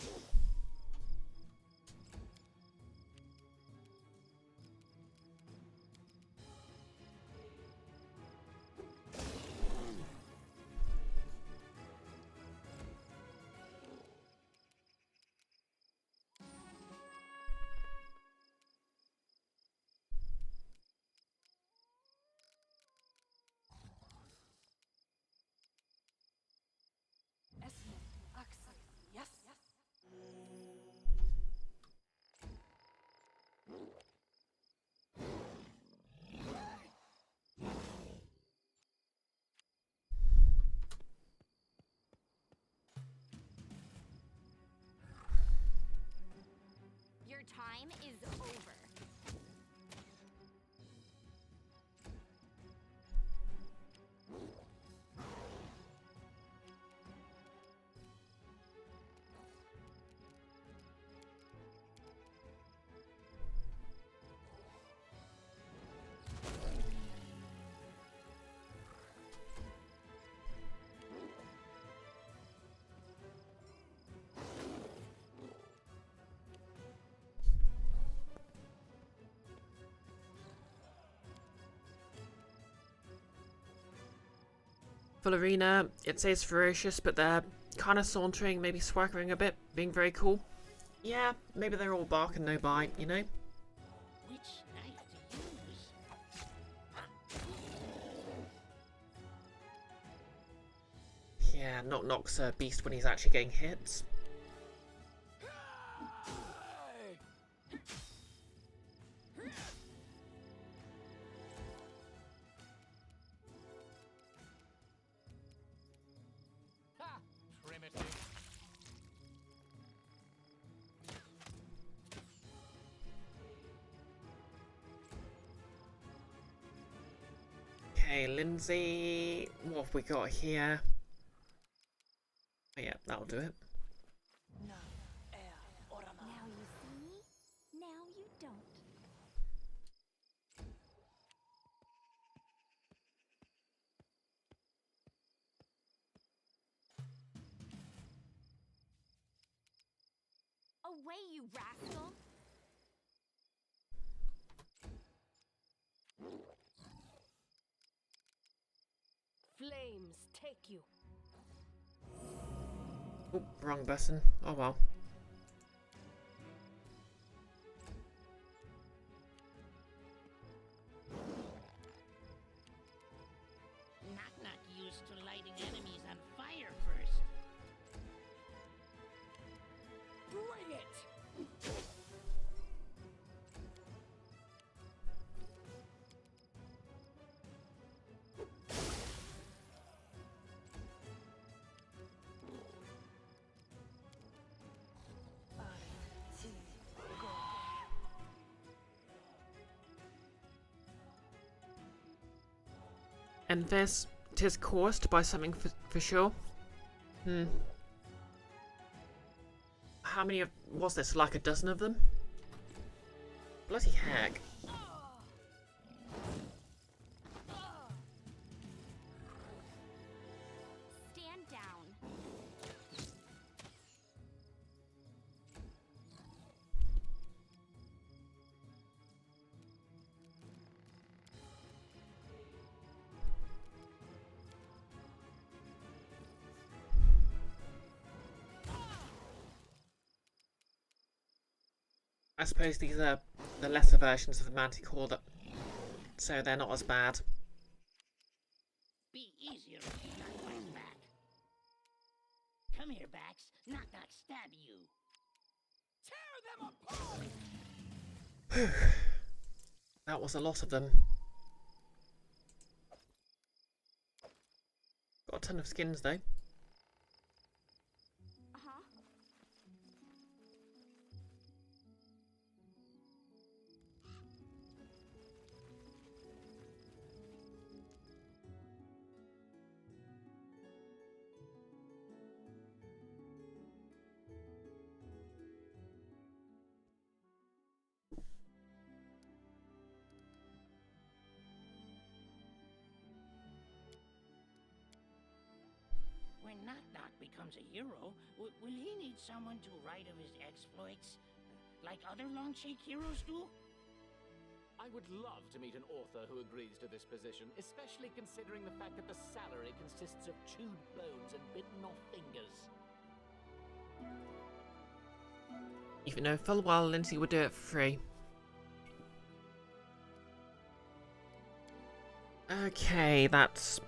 time is over. Full arena, it says ferocious, but they're kind of sauntering, maybe swaggering a bit, being very cool. Yeah, maybe they're all bark and no bite, you know? Which knife to use? Yeah, Knock Knock's a beast when he's actually getting hits. Ha! Primitive. Okay, Lindsay, what have we got here? Oh, yeah, that'll do it. Now you see? Now you don't. Away, you rascal! Flames take you. Oh, wrong button. Oh well. Knock used to lighting enemies on fire first. Bring it! And this, 'tis caused by something for sure. How many was this? Like a dozen of them? Bloody heck. Stand down. I suppose these are the lesser versions of the Manticore, so they're not as bad. Be easier if you knock my back. Come here, Bax. Knock stab you. Tear them apart! That was a lot of them. Got a ton of skins though. Uh-huh. When Knock becomes a hero, will he need someone to write of his exploits? Like other Longshake heroes do? I would love to meet an author who agrees to this position, especially considering the fact that the salary consists of chewed bones and bitten off fingers. Even though full well Lindsay would do it for free. Okay, that's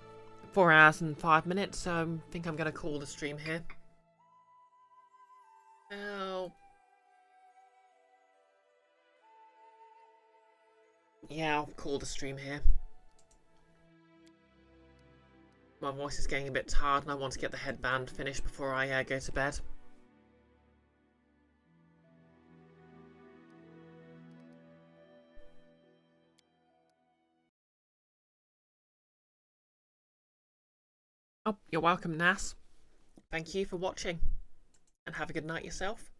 4 hours and 5 minutes, so I think I'm going to call the stream here. Oh. Yeah, I'll call the stream here. My voice is getting a bit tired and I want to get the headband finished before I go to bed. Oh, you're welcome, Nas. Thank you for watching, and have a good night yourself.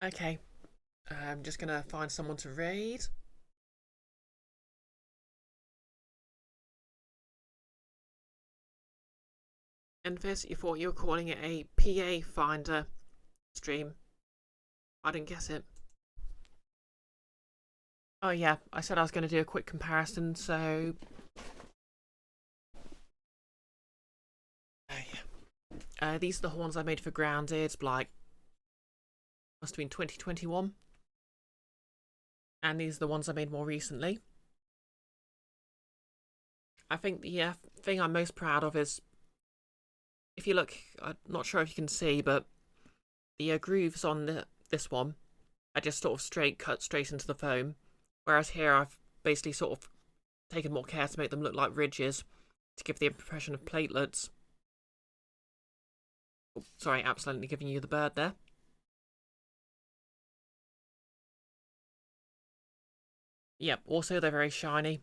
Okay, I'm just gonna find someone to raid. Enfys, you thought you were calling it a PA Finder stream. I didn't guess it. Oh yeah, I said I was going to do a quick comparison, so... yeah. These are the horns I made for Grounded, like... must have been 2021. And these are the ones I made more recently. I think the thing I'm most proud of is... if you look, I'm not sure if you can see, but... the grooves on this one are just sort of cut straight into the foam. Whereas here I've basically sort of taken more care to make them look like ridges to give the impression of platelets. Oh, sorry, absolutely giving you the bird there. Yep, also they're very shiny.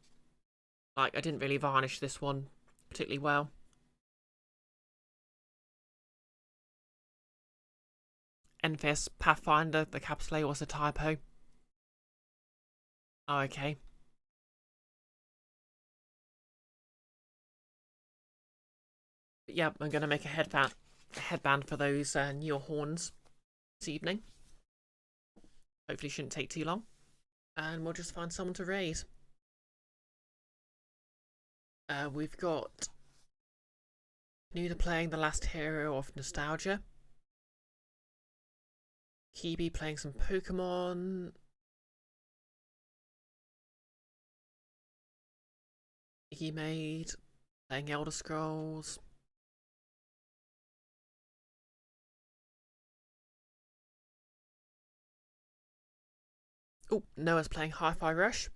Like, I didn't really varnish this one particularly well. Enfys, Pathfinder, the capital A was a typo. Oh, okay. But yeah, I'm going to make a headband for those newer horns this evening. Hopefully shouldn't take too long. And we'll just find someone to raid. We've got Nuda playing The Last Hero of Nostalgia. Kibi playing some Pokemon. Iggy Maid playing Elder Scrolls. Oh, Noah's playing Hi-Fi Rush.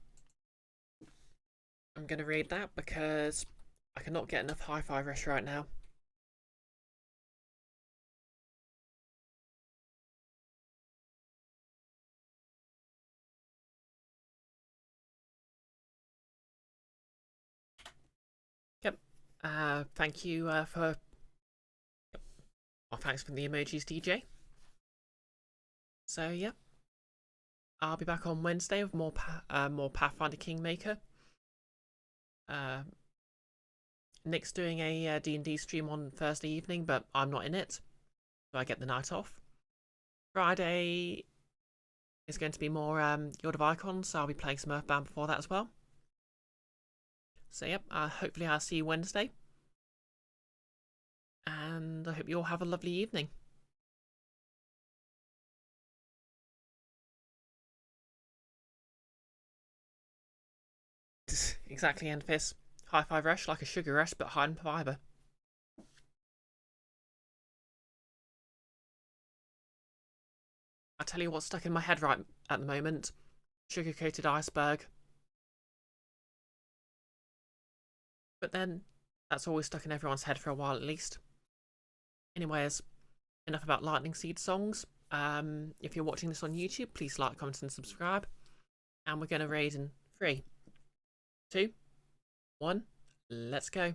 I'm going to read that because I cannot get enough Hi-Fi Rush right now. Yep. Thank you for... well, thanks for the emojis, DJ. So, yeah. I'll be back on Wednesday with more Pathfinder Kingmaker. Nick's doing a D&D stream on Thursday evening, but I'm not in it, so I get the night off. Friday is going to be more Yord of Icons, so I'll be playing some Earthbound before that as well. So yep, hopefully I'll see you Wednesday. And I hope you all have a lovely evening. Exactly, Enfys. Hi-Fi Rush, like a sugar rush, but high in fibre. I tell you what's stuck in my head right at the moment. Sugar-coated iceberg. But then, that's always stuck in everyone's head for a while at least. Anyways, enough about Lightning Seed songs. If you're watching this on YouTube, please like, comment and subscribe. And we're going to raid in 3, 2, 1, let's go.